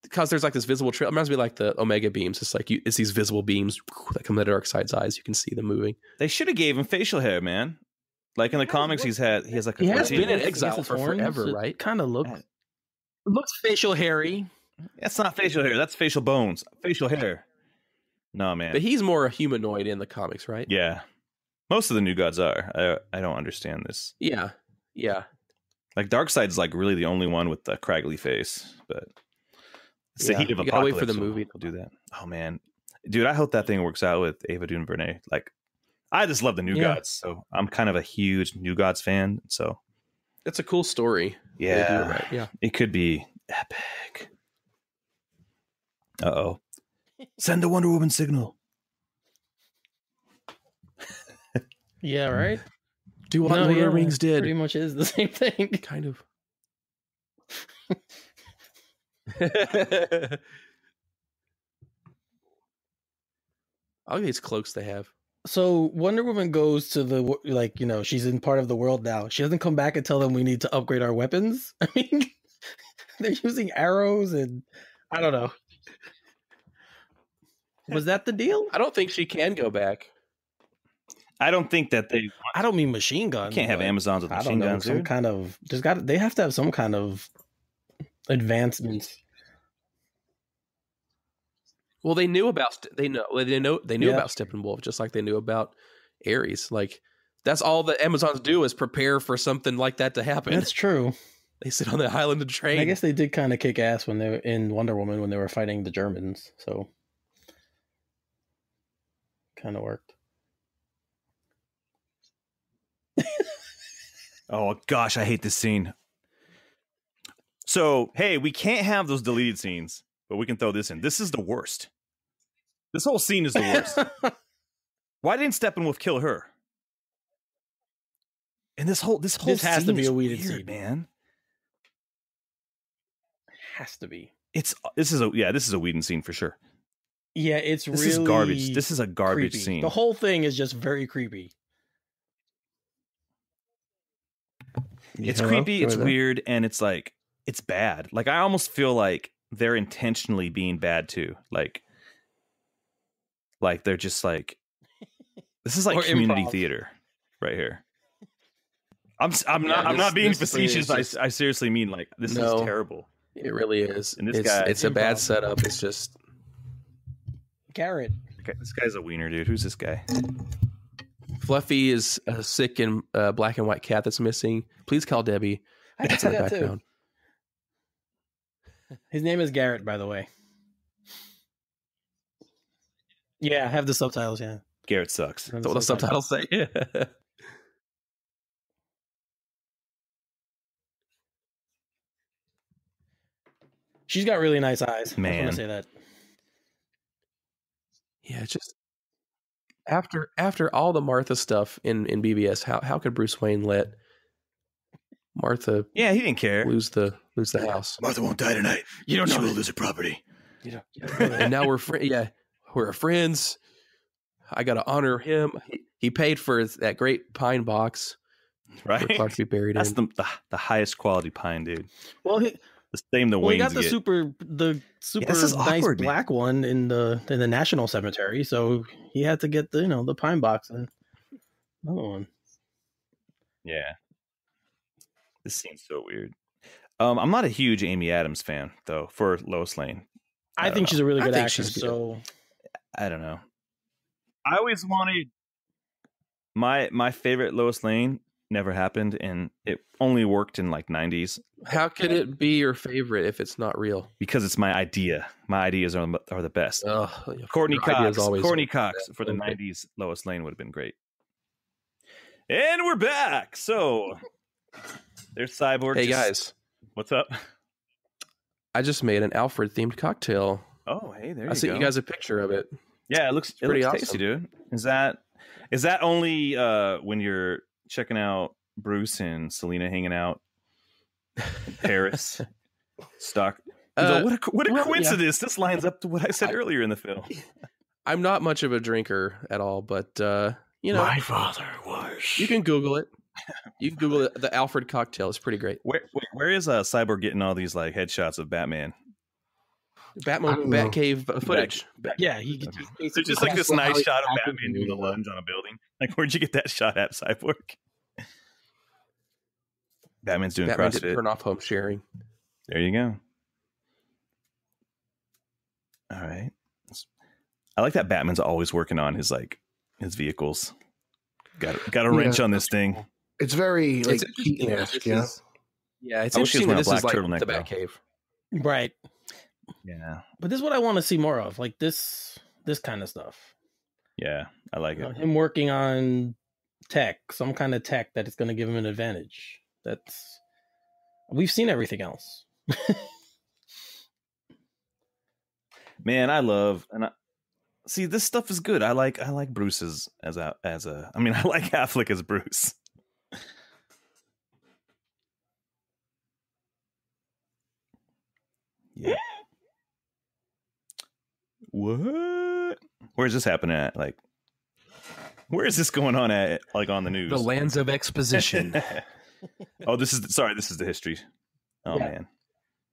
because there's like this visible trail. It reminds me of like the Omega beams. It's like it's these visible beams that come out of Darkseid's eyes. You can see them moving. They should have gave him facial hair, man. Like in the comics, he has like a He has 14 been in I guess exile it's for horns. forever, It right? kind of looks facial hairy. That's not facial hair. That's facial bones. Facial hair. No, man. But he's more a humanoid in the comics, right? Yeah. Most of the new gods are. I don't understand this. Yeah. Yeah. Like Darkseid's like really the only one with the craggly face, but it's the Yeah. heat of You gotta wait for the apocalypse movie. will do that. Oh man, dude, I hope that thing works out with Ava DuVernay. Like, I just love the new Yeah. gods, so I'm kind of a huge new gods fan. So It's a cool story. They do it yeah, right. Yeah. it could be epic. Uh-oh. Send the Wonder Woman signal. Yeah, right. Do what No, Lord of yeah, the Rings did. Pretty much is the same thing. Kind of. I like these cloaks they have. So Wonder Woman goes to the she's in part of the world now. She doesn't come back and tell them we need to upgrade our weapons. I mean, they're using arrows and I don't know. Was that the deal? I don't think she can go back. I don't think that they I don't mean machine guns. can't have but Amazons with I machine don't know, guns, some dude. kind of they have to have some kind of advancements. Well, they knew about they knew Yeah. about Steppenwolf just like they knew about Ares. Like that's all the Amazons do is prepare for something like that to happen. That's true. They sit on the island and train. I guess they did kind of kick ass when they were in Wonder Woman when they were fighting the Germans. So kind of worked. Oh gosh, I hate this scene. So, hey, we can't have those deleted scenes, but we can throw this in. This is the worst. This whole scene is the worst. Why didn't Steppenwolf kill her? And this whole This has scene to be is a weeded weird, scene. man. Has to be. This is a Whedon scene for sure. Yeah, it's This really is garbage. This is a garbage creepy. scene. The whole thing is just very creepy. It's Hello? creepy, it's Over there? weird, and it's like it's bad. Like I almost feel like they're intentionally being bad too. Like they're just like this is like Or community improv. theater right here. I'm Yeah, not being this thing is facetious. just- I seriously mean like this No. is terrible. It really is. And this it's guy- it's a bad Improv. setup. It's just Garrett. Okay, this guy's a wiener, dude. Who's this guy? Fluffy is a sick and black and white cat that's missing. Please call Debbie. I can That's see in the that too. background. His name is Garrett, by the way. Yeah, I have the subtitles. Yeah, Garrett sucks. I have That's what the subtitles say. Yeah. She's got really nice eyes. I Man. want to say that. Yeah, it's just after all the Martha stuff in BBS, how could Bruce Wayne let Martha Yeah, he didn't care. lose the house? Martha won't die tonight. You don't She know. will lose her property. And now we're we're friends. I got to honor him. He paid for that great pine box for Right? Clark to be buried That's in. the highest quality pine, dude. Well, he The same the Waynes got the get. super this is nice awkward, man. black one in the National Cemetery, so he had to get the pine box and another one. Yeah. This seems so weird. I'm not a huge Amy Adams fan though for Lois Lane. I think she's a really I good think actress. she's good. So I don't know. I always wanted my favorite Lois Lane never happened, and it only worked in like 90s How could it be your favorite if it's not real? because it's my idea. My ideas are the best. Oh, Courtney your idea is Cox. always- Courtney Cox for the Okay. 90s Lois Lane would have been great. And we're back. So there's Cyborg. Hey just- guys, what's up? I just made an Alfred themed cocktail. Oh, hey, there you I sent go. you guys a picture of it. Yeah, it looks pretty pretty awesome. tasty, dude. Is that only when you're checking out Bruce and Selena hanging out in Paris? Stock. What a well, coincidence! This lines up to what I said earlier in the film. I'm not much of a drinker at all, but My father was. you can Google it. You can Google it. The Alfred cocktail is pretty great. Where is Cyborg getting all these like headshots of Batman? I don't know. Batcave footage. yeah, he It's just like this That's nice how he shot of acted Batman in doing a the- lunge on a building. Like, where'd you get that shot at, Cyborg? Batman's doing Batman CrossFit. didn't turn off home sharing. There you go. All right. I like that Batman's always working on his vehicles. Got a wrench on this thing. It's very like It's interesting that Keaton-esque, this yeah. is- Yeah, it's I wish he was interesting that wearing a this is black like turtleneck, the though. Batcave. right. Yeah. But this is what I want to see more of, like this kind of stuff. Yeah. I like You know, it. him working on tech, some kind of tech that is going to give him an advantage. We've seen everything else. Man, see, this stuff is good. I like Bruce I like Affleck as Bruce. Yeah. What? Where's this happening at? Like, where is this going on at? Like on the news? The lands of exposition. Oh, this is the history. Oh Yeah. man.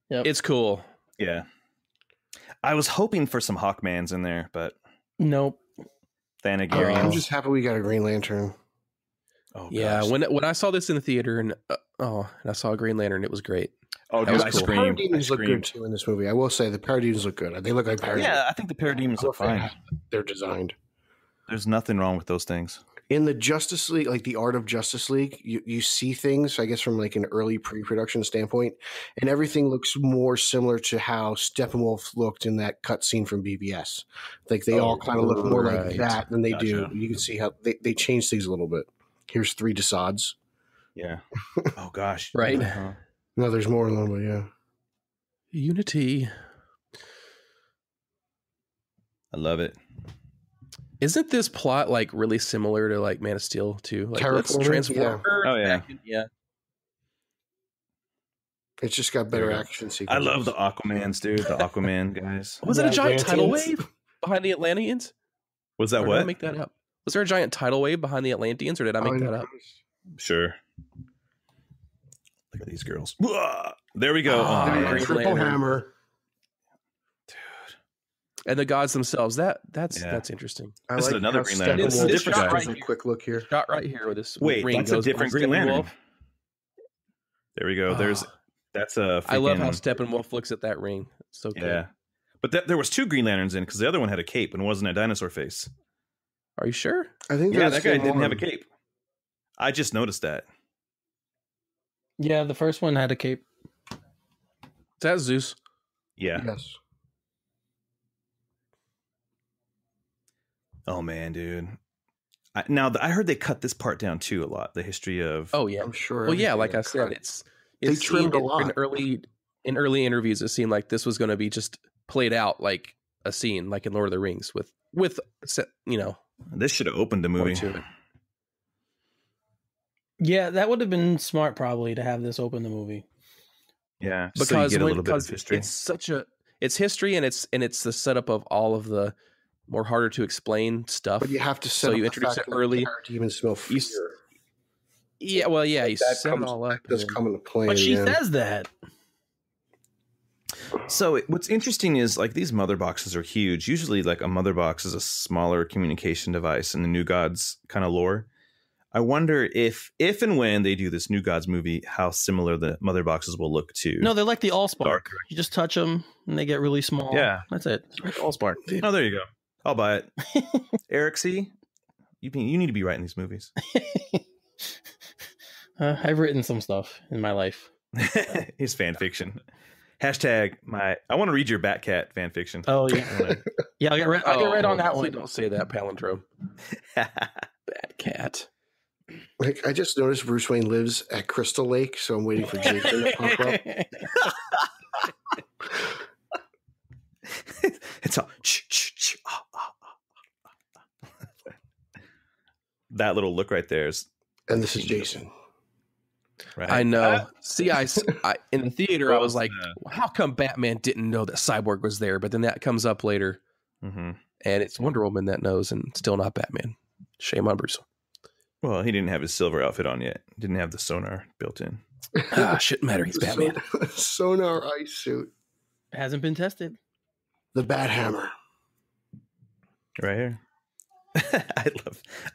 Yep. It's cool. Yeah. I was hoping for some Hawkmans in there, but Nope. Thanagarian. I'm just happy we got a Green Lantern. Oh, Yeah, gosh. when I saw this in the theater and I saw a Green Lantern, it was great. Oh, That dude, was I cool. screamed. Parademons I look good screamed. too in this movie. I will say the Parademons look good. They look like Parademons. Yeah, I think the Parademons look fine. They're designed. There's nothing wrong with those things. In the Justice League, like the Art of Justice League, you see things, I guess, from like an early pre-production standpoint, and everything looks more similar to how Steppenwolf looked in that cutscene from BBS. Like they all kind of look more like right. that than they do. Gotcha. You can see how they change things a little bit. Here's 3 Desads. Yeah. Oh gosh. Right. Uh-huh. No, there's more than one, but yeah. Unity. I love it. Isn't this plot like really similar to like Man of Steel too? Like let's Terraforming? transform Yeah. Earth Oh, yeah. back in- yeah. It's just got better There we go. action I sequences. love the Aquamans, dude. The Aquaman guys. Was it a giant tidal Atlanteans? wave behind the Atlanteans? Was Or that did I what? make that up? Was there a giant tidal wave behind the Atlanteans, or did I make that up? Sure. Look at these girls. Whoa! There we go. Oh, Oh, man. man. Green Triple Lantern. Hammer. And the gods themselves. That's Yeah. interesting. I This is like another how Green Lantern. This is Steppenwolf a just different does guy. a quick look here. Shot right here where this Wait, ring that's a goes different behind Green Lantern. Steppenwolf. There we go. There's Oh, that's a. I love how freaking- Steppenwolf looks at that ring. So good. Yeah, but there was 2 Green Lanterns in because the other one had a cape and wasn't a dinosaur face. Are you sure? I think Yeah, that's that guy the didn't have a one. cape. I just noticed that. Yeah, the first one had a cape. Is that Zeus? Yeah. Yes. Oh man, dude. I heard they cut this part down too a lot. The history of. Oh yeah. I'm sure. Well, yeah. everything Like I got said, cut. it's They trimmed a in lot. early in early interviews, it seemed like this was going to be just played out like a scene, like in Lord of the Rings, with This should have opened the movie. to it. Yeah, that would have been smart probably to have this open the movie. Yeah, Because so you get a little bit of history. It's history, and it's the setup of all of the more harder to explain stuff. But you have to set So up you the introduce fact it that early. Parademons smell fear. Yeah, well, yeah, you That set it all up. that does come into play. But she yeah. says that. So what's interesting is like these mother boxes are huge. Usually like a mother box is a smaller communication device in the New Gods kind of lore. I wonder if and when they do this New Gods movie, how similar the mother boxes will look to. No, they're like the Allspark. Dark. You just touch them and they get really small. Yeah. That's it. Allspark. Oh, there you go. I'll buy it. Eric, see, you need to be writing these movies. I've written some stuff in my life. His fan fiction. Hashtag I want to read your Batcat fan fiction. Oh yeah, yeah. I'll get right on that one. Don't say that palindrome. Batcat. Like, I just noticed Bruce Wayne lives at Crystal Lake, so I'm waiting for Jason to pop up. It's all that little look right there is And this is Jason. right. I know. See, I in the theater, I was like, Yeah. how come Batman didn't know that Cyborg was there? But then that comes up later, Mm-hmm. and it's Wonder Woman that knows, and still not Batman. Shame on Bruce. Well, he didn't have his silver outfit on yet. Didn't have the sonar built in. Shouldn't matter. He's Batman. Sonar ice suit. Hasn't been tested. The Bat Hammer. Right here.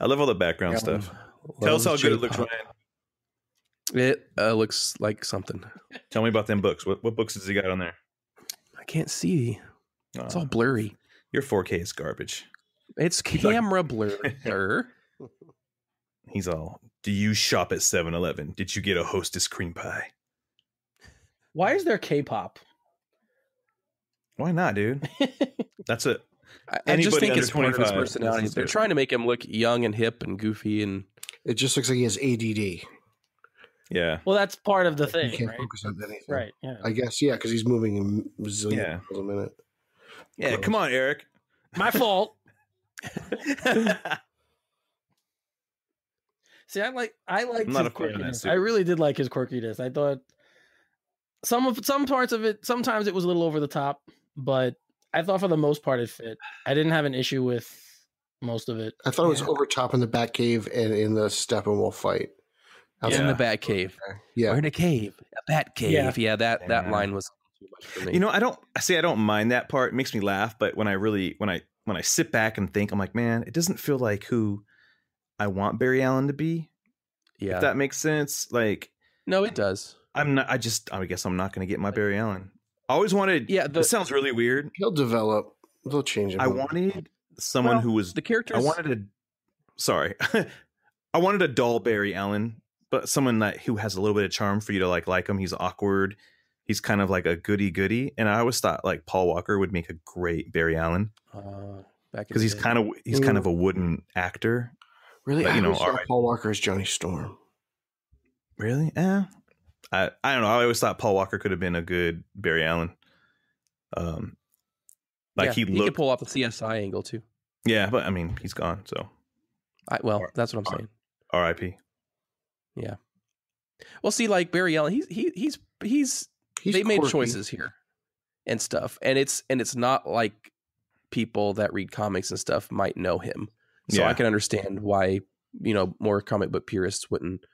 I love all the background stuff. Tell us how good it looks, Ryan. It looks like something. Tell me about them books. What books has he got on there? I can't see. It's Aw, all blurry. your 4K is garbage. It's camera blur. He's all, do you shop at 7-Eleven? Did you get a Hostess cream pie? Why is there K-pop? Why not, dude? That's it. I just think under it's part of his 25 personality. listens to They're it. trying to make him look young and hip and goofy, and It just looks like he has ADD. Yeah. Well, that's part of the He thing, can't right? focus on anything. Right. Yeah. I guess, yeah, because he's moving a zillion Yeah. miles a minute. Yeah, Gross. come on, Eric. My fault. See, I liked I'm not his a fan of that quirkiness. suit. I really did like his quirkiness. I thought some parts of it, sometimes it was a little over the top, but I thought for the most part it fit. I didn't have an issue with most of it. I thought it was over top in the Batcave and in the Steppenwolf fight. I was in like, the Bat Cave. yeah. We're in a cave, a Bat Cave. Yeah. Yeah, that Yeah. line was too much for me. You know, I don't mind that part. It makes me laugh, but when I sit back and think, I'm like, man, it doesn't feel like who I want Barry Allen to be. yeah, If that makes sense. Like, no, it does. I'm not. I guess I'm not going to get my Barry Allen. I always wanted. Yeah, This sounds really weird. He'll develop. They'll change him. I wanted someone Well, who was the characters. I wanted I wanted a dull Barry Allen, but someone who has a little bit of charm for you to like him. He's awkward. He's kind of like a goody, and I always thought like Paul Walker would make a great Barry Allen Back because he's kind of a wooden actor. Really, but, I you know, always saw all right. Paul Walker as Johnny Storm. Really? I don't know. I always thought Paul Walker could have been a good Barry Allen. He could looked. pull off the CSI angle too. Yeah, but I mean, he's gone. So That's what I'm saying. R.I.P. Yeah. Well, see, like Barry Allen, he's they made quirky. choices here and stuff, and it's not like people that read comics and stuff might know him. So Yeah. I can understand why more comic book purists wouldn't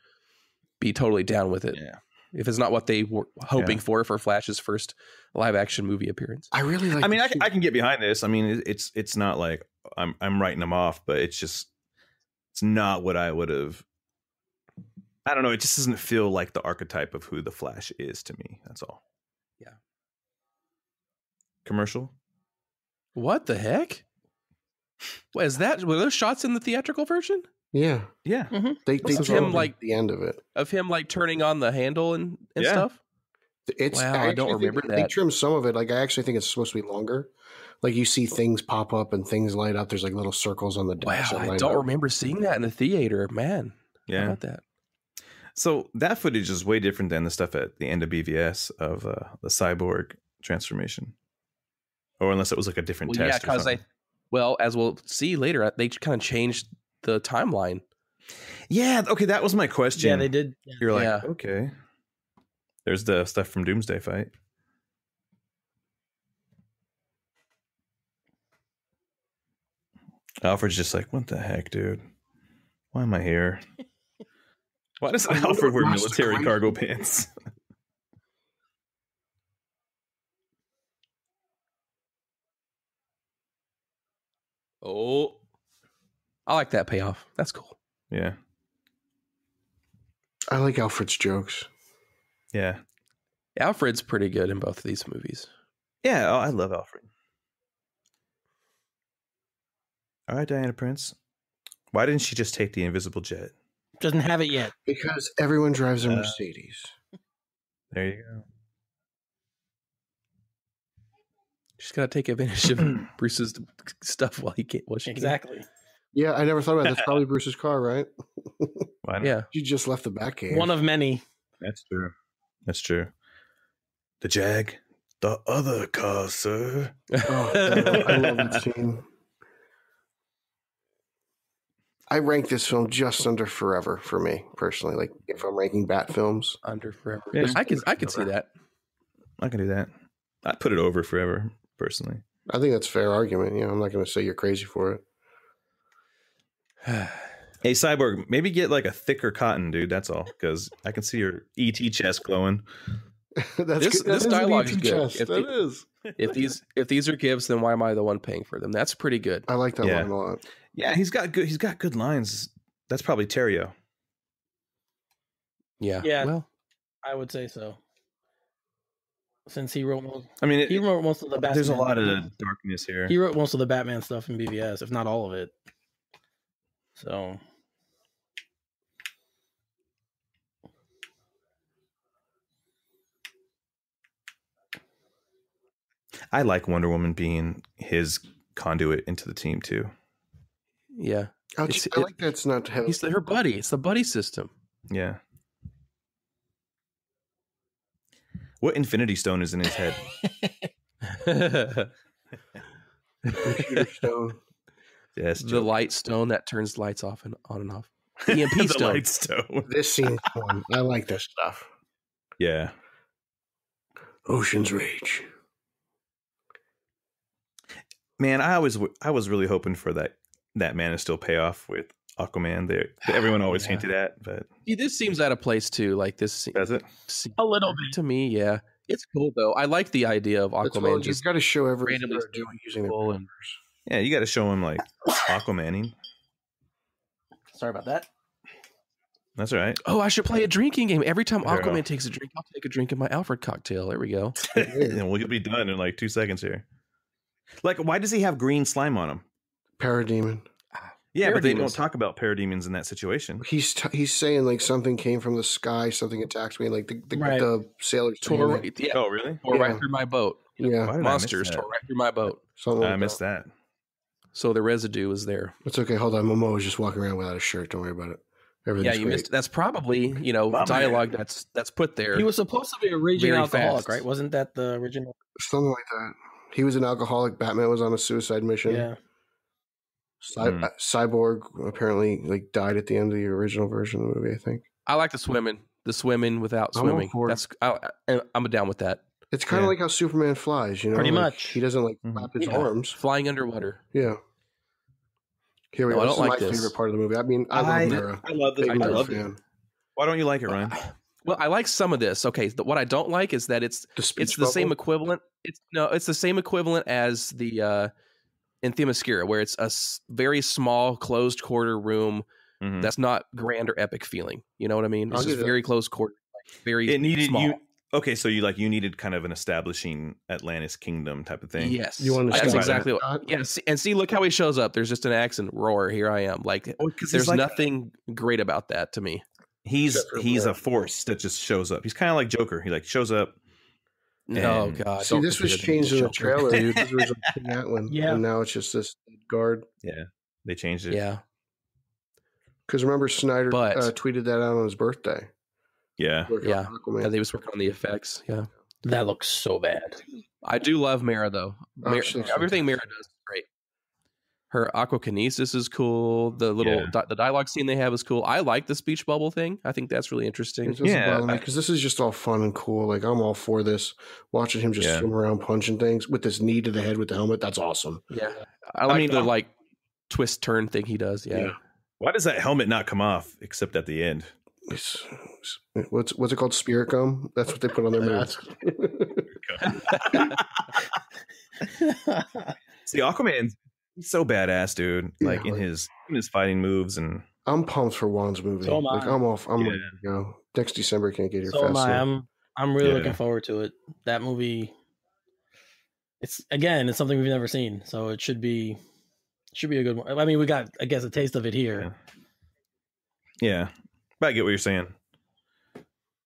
be totally down with it. Yeah. If it's not what they were hoping for Flash's first live action movie appearance. I really like. I mean, I can get behind this. I mean, it's not like I'm writing them off, but it's not what I would have. I don't know. It just doesn't feel like the archetype of who the Flash is to me. That's all. Yeah. Commercial. What the heck? What is that? Were those shots in the theatrical version Yeah, Yeah. they This is showed him, like- the end of it. of him like turning on the handle and Yeah. stuff? It's Wow, I don't actually think remember They that. trimmed some of it. Like, I actually think it's supposed to be longer. Like, you see things pop up and things light up. There's like little circles on the Wow, dash. that I light don't up. remember seeing that in the theater. Man, how Yeah. about that? So that footage is way different than the stuff at the end of BVS of the cyborg transformation, or unless it was like a different Well, yeah, test. because as we'll see later, they kind of changed the timeline. Yeah. Okay, that was my question. Yeah, they did. Yeah. You're like, Yeah. okay. There's the stuff from Doomsday Fight. Alfred's just like, what the heck, dude? Why am I here? Why does Alfred wear military cargo pants? Oh, I like that payoff. That's cool. Yeah. I like Alfred's jokes. Yeah. Alfred's pretty good in both of these movies. Yeah, I love Alfred. All right, Diana Prince. Why didn't she just take the invisible jet? Doesn't have it yet. Because everyone drives a Mercedes. There you go. She's got to take advantage of Bruce's stuff while he can't. Exactly. Yeah, I never thought about that. That's probably Bruce's car, right? Why not? Yeah. You just left the Batcave. One of many. That's true. That's true. The Jag. The other car, sir. Oh, I love that scene. I rank this film just under Forever for me, personally. Like, if I'm ranking Bat films. Under Forever. Yeah. I could see that. I can do that. I'd put it over Forever, personally. I think that's a fair argument. You know, I'm not going to say you're crazy for it. Hey, Cyborg, maybe get like a thicker cotton, dude. That's all. Because I can see your ET chest glowing. This dialogue is good. If these are Gibbs, then why am I the one paying for them? That's pretty good. I like that line a lot. Yeah, he's got good lines. That's probably Terrio. Yeah. Yeah. Well, I would say so. Since he wrote most, he wrote most of the Batman. There's a lot of darkness here. He wrote most of the Batman stuff in BVS, if not all of it. So I like Wonder Woman being his conduit into the team too. yeah. I like that's not heavy. He's her buddy. It's the buddy system. Yeah. What Infinity Stone is in his head? Computer stone. Yes, The light stone that turns lights off and on and off. EMP the stone. light stone. This scene's fun. I like this stuff. Yeah. Ocean's Rage. Man, I was really hoping for that Man of Steel payoff with Aquaman. Everyone always hinted at, but See, this seems out of place too. Like this does it? a little bit. To me, yeah. It's cool though. I like the idea of Aquaman You've just got to show everything randomly they're doing using their people and Yeah, you got to show him like Aquamaning. Sorry about that. That's all right. oh, I should play a drinking game. Every time There you Aquaman go. takes a drink, I'll take a drink of my Alfred cocktail. There we go. And we'll be done in like 2 seconds here. Like, why does he have green slime on him? Parademon. Yeah, but they don't Parademons. talk about parademons in that situation. He's saying like something came from the sky, something attacked me, like the Right. sailors. Tore right, yeah, Oh, really? tore Yeah. right through my boat. Yeah, Why did Monsters I miss tore right through my boat. something that? like I missed that. So the residue was there. It's okay. Hold on. Momo was just walking around without a shirt. Don't worry about it. Everything's Yeah, you great. missed. That's probably My dialogue man. that's put there. He was supposed to be a raging Very alcoholic, fast. right? Wasn't that the original? Something like that. He was an alcoholic. Batman was on a suicide mission. Yeah. Cyborg apparently like died at the end of the original version of the movie. I think I like the swimming without I'm all swimming. for it. I'm down with that. it's kind of Yeah. like how Superman flies. You know, Pretty Like, much. He doesn't like Mhm. flap his Yeah. arms. Flying underwater. Yeah. Here we No, go. I This don't is like my this. favorite part of the movie. I mean, I love Mara. I love this. Big I Mara love it. fan. Why don't you like it, Ryan? Well, I like some of this. Okay, what I don't like is that it's speech the same bubble? equivalent. It's the same equivalent as the in Themyscira, where it's a very small closed quarter room Mhm. that's not grand or epic feeling. You know what I mean? I'll It's just give it- very close quarter, like very It needed small. you. Okay, so you needed kind of an establishing Atlantis kingdom type of thing. Yes, You want to that's see exactly what. that? Yeah, see, look how he shows up. There's just an accent roar. Here I am. Like, because there's nothing great about that to me. He's Except for a Mara. force that just shows up. He's kind of like Joker. He like shows up. Oh And- God! See, don't this was consider changed in the Joker. trailer, dude. This was like King Atlan, Yeah. and now it's just this guard. Yeah, they changed it. Yeah, Because remember, Snyder But- tweeted that out on his birthday. Yeah. working on Yeah. Aquaman. Yeah, they was working on the effects. Yeah. That looks so bad. I do love Mara though. Oh, she looks Everything Mara fantastic. does is great. Her aquakinesis is cool. The little the dialogue scene they have is cool. I like the speech bubble thing. I think that's really interesting. It doesn't bother me because this is just all fun and cool. Like I'm all for this. Watching him just swim around punching things with this knee to the head with the helmet. That's awesome. Yeah, I like the like twist turn thing he does. Yeah. Why does that helmet not come off except at the end? What's it called? Spirit gum. That's what they put on their mask. See, Aquaman's so badass, dude. Like in his fighting moves, and I'm pumped for Juan's movie. So am I. Like I'm off. I'm ready to go. Next December can't get here So fast am I. enough. I'm really looking forward to it. That movie. It's something we've never seen, so it should be a good one. I mean, we got, I guess, a taste of it here. Yeah, but I get what you're saying.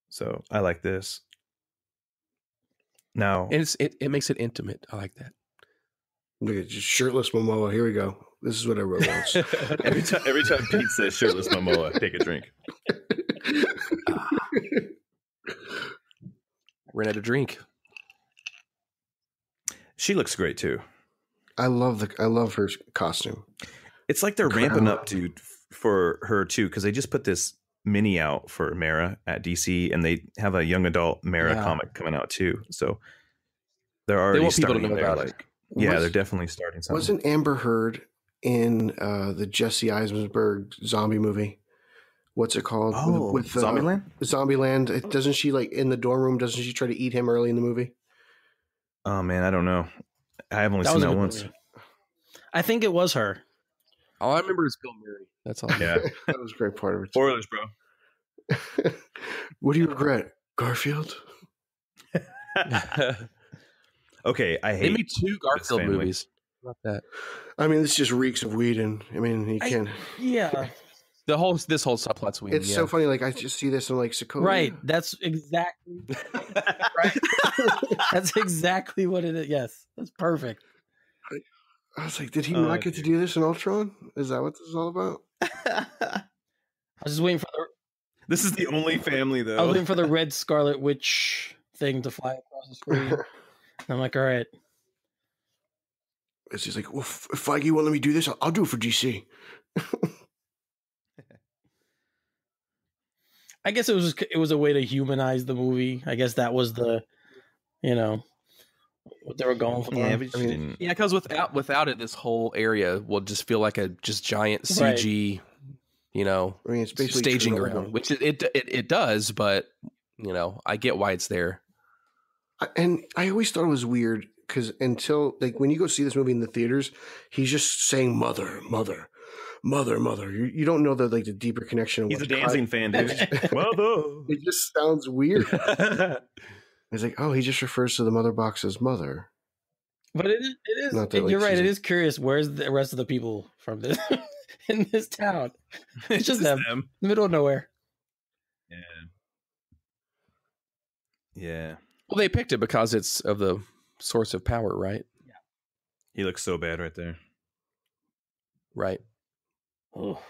So I like this. Now it makes it intimate. I like that. Look at just shirtless Momoa. Here we go. This is what everyone wants. every time Pete says shirtless Momoa, take a drink. Ran out of drink. She looks great too. I love her costume. It's like they're ramping up, dude, for her too, because they just put this mini out for Mara at DC, and they have a young adult Mara comic coming out too. So they're already want people to starting know there. about it. They're definitely starting something. Wasn't Amber Heard in the Jesse Eisenberg zombie movie? What's it called? Oh, with Zombieland? Zombieland. Doesn't she, like, in the dorm room, doesn't she try to eat him early in the movie? Oh man, I don't know. I have only seen that once. Movie. I think it was her. All I remember is Bill Murray. That's all. Yeah, that was a great part of it. Spoilers, bro. What do you regret, Garfield? Okay, I hate. Give me 2 Garfield movies. About that. I mean, this just reeks of Whedon. I mean, he can. Yeah. This whole subplot's weird. It's so funny. Like I just see this and I'm like, Sokovia. Right. That's exactly right. That's exactly what it is. Yes, that's perfect. I was like, did he not get to do this in Ultron? Is that what this is all about? I was just waiting for This is the only family though. I was waiting for the red Scarlet Witch thing to fly across the screen. And I'm like, all right. It's just like, well, if Feige won't let me do this, I'll do it for DC. I guess it was a way to humanize the movie. I guess that was the, what they were going for. Yeah, but because without it, this whole area will just feel like a just giant CG, I mean, it's basically staging Chernobyl. ground, which it does, but I get why it's there. And I always thought it was weird because until, like, when you go see this movie in the theaters, he's just saying mother, mother, mother, mother. You don't know the deeper connection. He's a dancing fan, dude. Mother. It just sounds weird. It's like, oh, he just refers to the mother box as mother. But it is. Not that, You're right. she's It is curious. Where's the rest of the people from this in this town? It's just them. In the middle of nowhere. Yeah. Well, they picked it because it's of the source of power, right? Yeah. He looks so bad right there. Right. Oh.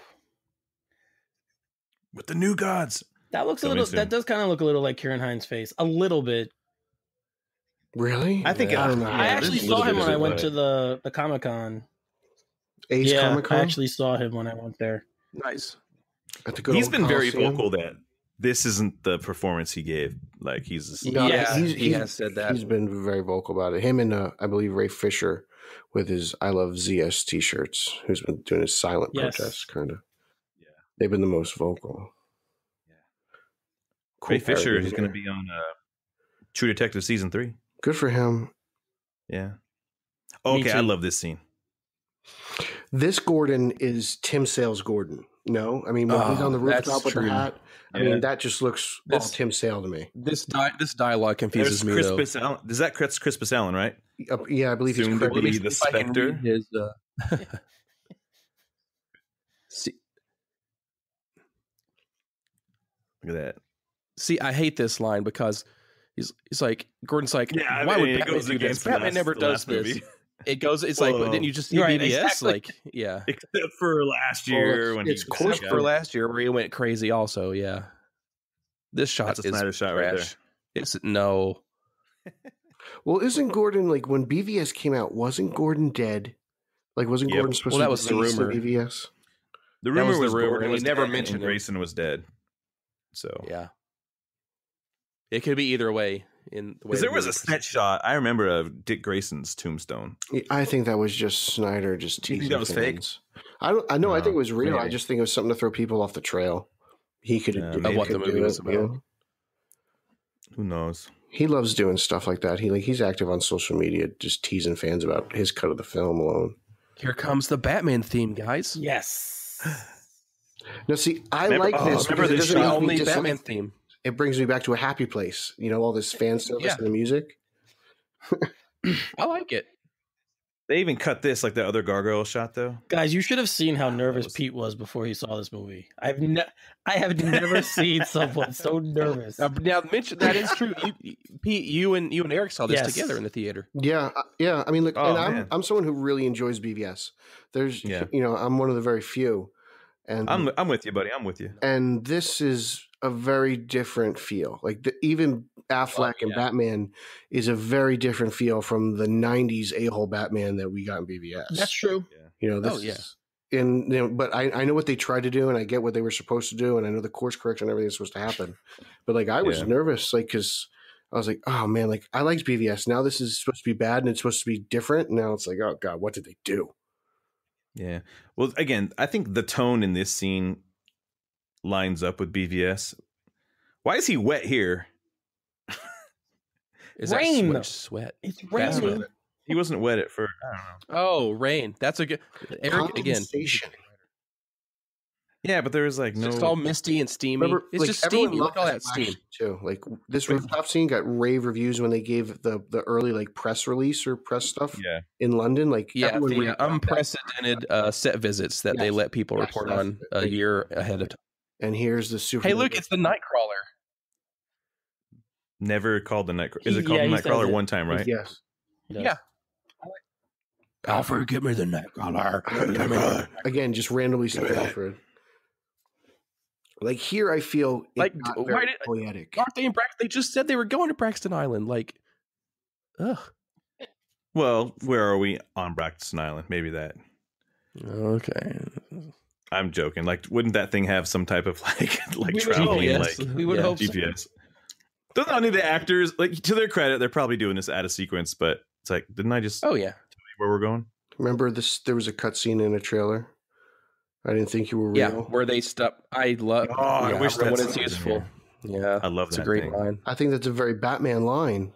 With the new gods. That looks a little. That does kind of look a little like Kieran Hines' face, a little bit. Really? I think I don't know. I actually saw him when I went to the Comic-Con. Ace Comic-Con? I actually saw him when I went there. Nice. He's been very vocal that this isn't the performance he gave. Like he has said that. He's been very vocal about it. Him and I believe Ray Fisher with his "I Love ZS" t-shirts, who's been doing his silent protest kind of. Yeah, they've been the most vocal. Yeah, Ray Fisher is going to be on True Detective season 3. Good for him. Yeah. Okay, I love this scene. This Gordon is Tim Sale's Gordon. No, I mean when he's on the rooftop with the hat. I mean that just looks all Tim Sale to me. This dialogue confuses me though. Allen. Is that Crispus Allen, right? Yeah, I believe he's soon to be the Spectre. His, See, look at that. See, I hate this line because he's like Gordon's like, why would Batman do this? Batman never does this. It goes. It's like, didn't you just see BBS? Exactly. Like, yeah. Except for last year when for last year where he went crazy. Also, yeah. This shot That's a is Snyder shot right trash. It's no. Well, isn't Gordon like when BVS came out? Wasn't Gordon dead? Like, wasn't Yep. Gordon supposed Well, to that be was the deceased in rumor. BVS? The That rumor was the was rumor, Gordon and was he never dead mentioned and him. Grayson was dead. So Yeah. It could be either way. In the way because there the was a movie set shot, I remember of Dick Grayson's tombstone. I think that was just Snyder just Do you teasing think that was fake? fans. I don't. I know. I think it was real. I maybe. just think it was something to throw people off the trail. He could Yeah, do maybe. Of what could the do movie was it, you about. know? Who knows? He loves doing stuff like that. He's active on social media, just teasing fans about his cut of the film alone. Here comes the Batman theme, guys. Yes. Now, see, I Remember- like this remember because it this doesn't The make me only dislike- Batman theme. It brings me back to a happy place. You know, all this fan service Yeah. and the music. I like it. They even cut this like the other gargoyle shot though. Guys, you should have seen how nervous was- Pete was before he saw this movie. I have never seen someone so nervous. Now, mention that is true. Pete, you and Eric saw this Yes. together in the theater. Yeah, yeah. I mean, look, Oh, and man. I'm someone who really enjoys BVS. There's, Yeah. you know, I'm one of the very few, and I'm with you, buddy. I'm with you. and this is a very different feel. Like even Affleck and Batman is a very different feel from the '90s a-hole Batman that we got in BVS. That's true. You know, this Oh, yeah. is, and you know, but I know what they tried to do, and I get what they were supposed to do, and I know the course correction and everything that's supposed to happen. But like, I was Yeah. nervous, like, because I was like, oh man, like I liked BVS. Now this is supposed to be bad, and it's supposed to be different. And now it's like, oh god, what did they do? Yeah. Well, again, I think the tone in this scene lines up with BVS. Why is he wet here? Is Rain. that sweat? It's That's raining. what- He wasn't wet at first. I don't know. Oh, rain. That's a good. Eric again. Condensation. Yeah, but there was like It's no. just all misty and steamy. Remember, It's like, just everyone steamy. Look loved at all this that steam. flash too. Like this rooftop scene got rave reviews when they gave the early like press release or press stuff Yeah. in London. Like Yeah, everyone the raved about that. unprecedented set visits that they Yes. let people Yes, report that's on it. a year ahead of time. And here's the super. Hey, look, it's the Nightcrawler. Never called the Nightcrawler. Is it called Yeah, the he says Nightcrawler it. one time, right? Yes. Yeah. Alfred, give me the Nightcrawler. Again, just randomly said Alfred. Like here, I feel it Like, got why very did- poetic. Aren't they in Braxton? They just said they were going to Braxton Island. Like, ugh. Well, where are we on Braxton Island? Maybe that. Okay. I'm joking. Like, wouldn't that thing have some type of like We would traveling hope, yes. like We would Yeah, hope so. GPS? Doesn't any of the actors like to their credit? They're probably doing this out of sequence, but it's like, didn't I just Oh yeah. where we're going? Remember this? There was a cutscene in a trailer. I didn't think you were real. Yeah, where they stop. I love. Oh, I yeah, wish when that's it's in useful. here. Yeah, I love it's that a great thing. line. I think that's a very Batman line.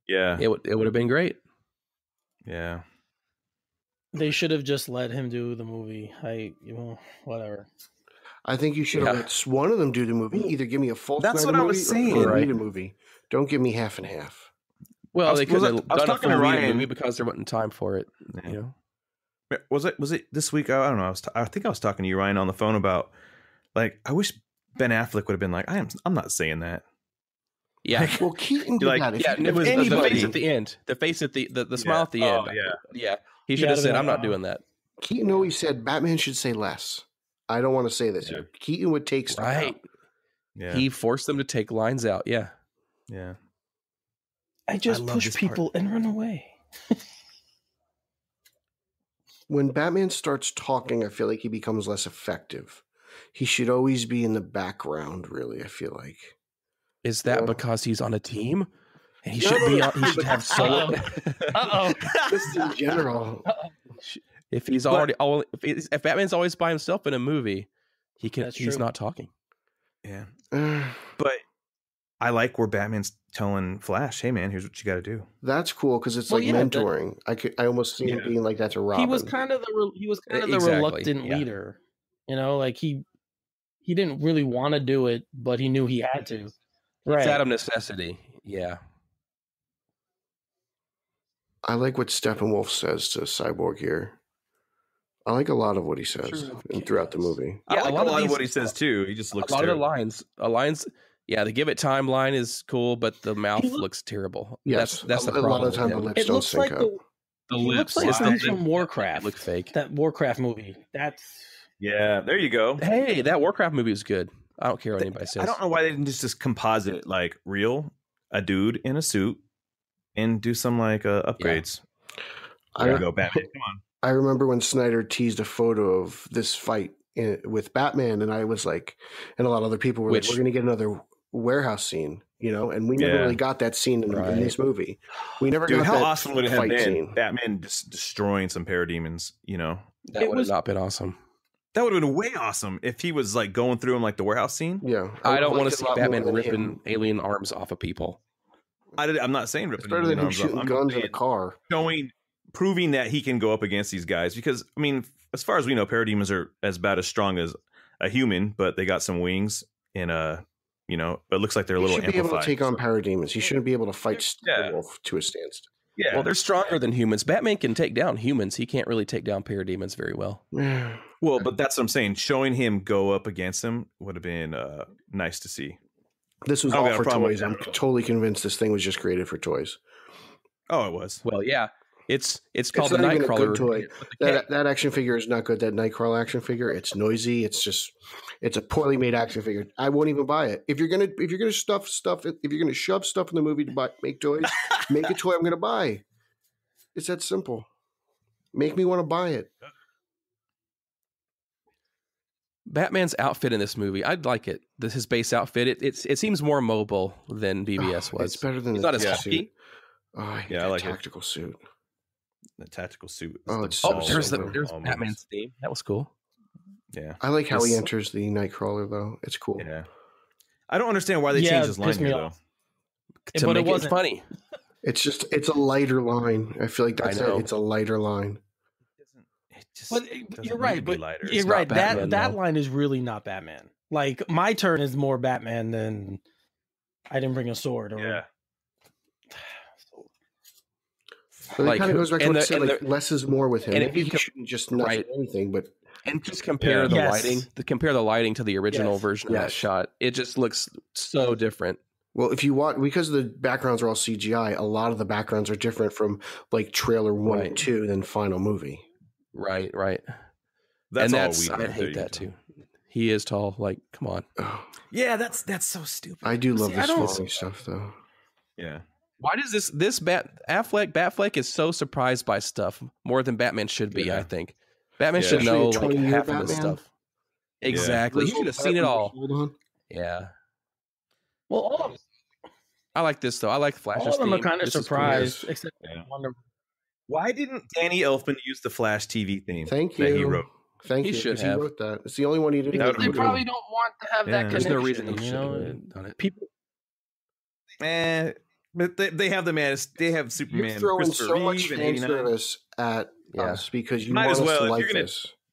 Yeah, It would have been great. yeah. They should have just let him do the movie. Whatever. I think you should have Yeah. let one of them do the movie. Either give me a full That's Snyder what I was movie saying. or Right. need a movie. Don't give me half and half. Well, I was- they could was have it- I was done a talking to full Ryan- movie because there wasn't time for it. Yeah. You know. Was it this week? I don't know. I think I was talking to you, Ryan, on the phone about like I wish Ben Affleck would have been like, I'm not saying that. Yeah. Well, Keaton did Like, that. If Yeah, you- it was the anybody- face at the end. The face at the smile at the Oh, end. yeah. Yeah. He should have Yeah, said, yeah. "I'm not doing that." Keaton always said Batman should say less. I don't want to say this Yeah. here. Keaton would take stuff Right. out. Yeah, He forced them to take lines out. Yeah. yeah. I just love push this people and run away. When Batman starts talking, I feel like he becomes less effective. He should always be in the background, really, I feel like. Is that Yeah. because he's on a team? And he No, should no, be no. on, he should have solo. Uh-oh. Just in general. If he's already if Batman's always by himself in a movie, he's That's true. not talking. Yeah. Uh, But I like where Batman's telling Flash, "Hey, man, here's what you got to do." that's cool because it's Well, like yeah, that- mentoring. I almost see him Yeah. being like that to Robin. He was kind of the Exactly, reluctant yeah. leader. You know, like he didn't really want to do it, but he knew he had to. Right. It's out of necessity. Yeah. I like what Steppenwolf says to Cyborg here. I like a lot of what he says throughout the movie. I Yeah, like a lot of of these- what he says too. He just looks a lot of the terrible. lines. Yeah, the give it time line is cool, but the mouth He look- looks terrible. Yes, That's the a problem. lot of the time with the him. lips It don't looks sync like up. The he looks lips, like it's the something lip- from Warcraft. look fake. That Warcraft movie. That's Yeah, there you go. Hey, that Warcraft movie was good. I don't care what anybody says. I don't know why they didn't just composite like a dude in a suit and do some like upgrades. I go Batman. Come on. I remember when Snyder teased a photo of this fight with Batman, and I was like, and a lot of other people were like, we're going to get another warehouse scene, and we never really got that scene in this movie. We never got how that awesome would it have been? Scene. Batman destroying some parademons, That would have not been awesome. That would have been way awesome if he was like going through him like the warehouse scene. Yeah. I don't want to see Batman ripping alien arms off of people. I'm not saying ripping. It's better than him shooting guns in a car. Proving that he can go up against these guys, because I mean, as far as we know, parademons are as bad as strong as a human, but they got some wings and but it looks like they're a little amplified. He should be able to take on parademons. He shouldn't be able to fight Steppenwolf to a standstill. Yeah. Well, they're stronger than humans. Batman can take down humans. He can't really take down parademons very well. Well, but that's what I'm saying. Showing him go up against them would have been nice to see. This was all for toys. I'm totally convinced this thing was just created for toys. Oh, it was. Well, yeah. It's called the Nightcrawler toy. That action figure is not good. That Nightcrawler action figure, it's noisy. It's a poorly made action figure. I won't even buy it. If you're gonna shove stuff in the movie to make toys, make a toy I'm gonna buy. It's that simple. Make me want to buy it. Batman's outfit in this movie, I'd like it. His base outfit, it seems more mobile than BBS was. It's better than He's not as hulky. Oh, I hate that tactical suit. The tactical suit. There's Batman's theme. That was cool. Yeah, I like how he enters the Nightcrawler though. It's cool. Yeah, I don't understand why they changed his line here though. To make it funny. It's a lighter line. I feel like that's it. It's a lighter line. But you're right. But you're right. That line is really not Batman. Like my turn is more Batman than I didn't bring a sword. Or, But it kind of goes back to what I said, less is more with him. And maybe he shouldn't just not say anything, but just compare the lighting. Compare the lighting to the original version of that shot. It just looks so different. Well, if you watch, because the backgrounds are all CGI, a lot of the backgrounds are different from like trailer 1 and 2 than final movie. Right. I hate that too. He is tall. Like, come on. Yeah, that's so stupid. I do love the smalling stuff though. Yeah. Why does this Batfleck is so surprised by stuff more than Batman should be? I think Batman should know like half of this stuff. Exactly, he should have seen it all. Yeah. Well, I like this though. I like Flash's all of them theme. are kind of surprised, except Wonder. Why didn't Danny Elfman use the Flash TV theme? Thank you. That he wrote. Thank you. Should have. He wrote that. It's the only one he didn't. They probably don't want to have that connection. There's no reason he should have done it. People. But they have the man. They have Superman. You're throwing so much fan service at us because you might want as well. us to like If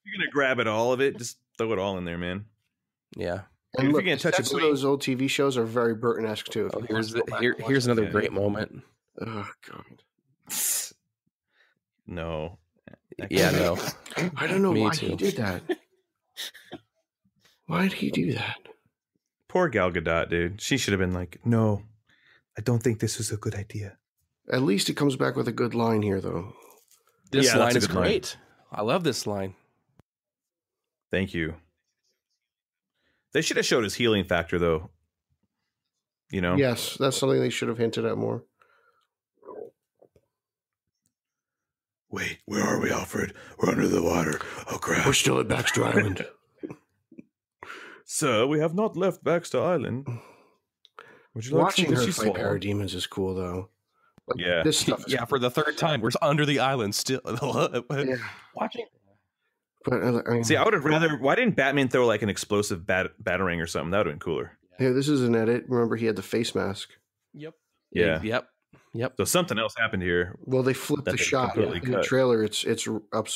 you're gonna grab at all of it, just throw it all in there, man. Yeah. And if look, you're gonna touch sets of those old TV shows are very Burton-esque too. Here's another great moment. Oh God. No. Yeah, no. I don't know why too. he did that. Why did he do that? Poor Gal Gadot, dude. She should have been like, no, I don't think this was a good idea. At least it comes back with a good line here, though. This line is great. I love this line. Thank you. They should have showed his healing factor, though. Yes, that's something they should have hinted at more. Wait, where are we, Alfred? We're under the water. Oh, crap. We're still at Baxter Island. Sir, we have not left Baxter Island. Would you like Watching her fight swallowed? parademons is cool, though. Like, Yeah. This stuff is For the third time, we're under the island still. Watching. But I mean, See, I would have rather. Why didn't Batman throw like an explosive batarang or something? That would have been cooler. hey, this is an edit. Remember, he had the face mask. Yep. Yeah. Yep. So something else happened here. Well, they flipped That the they shot. completely In the cut. trailer, it's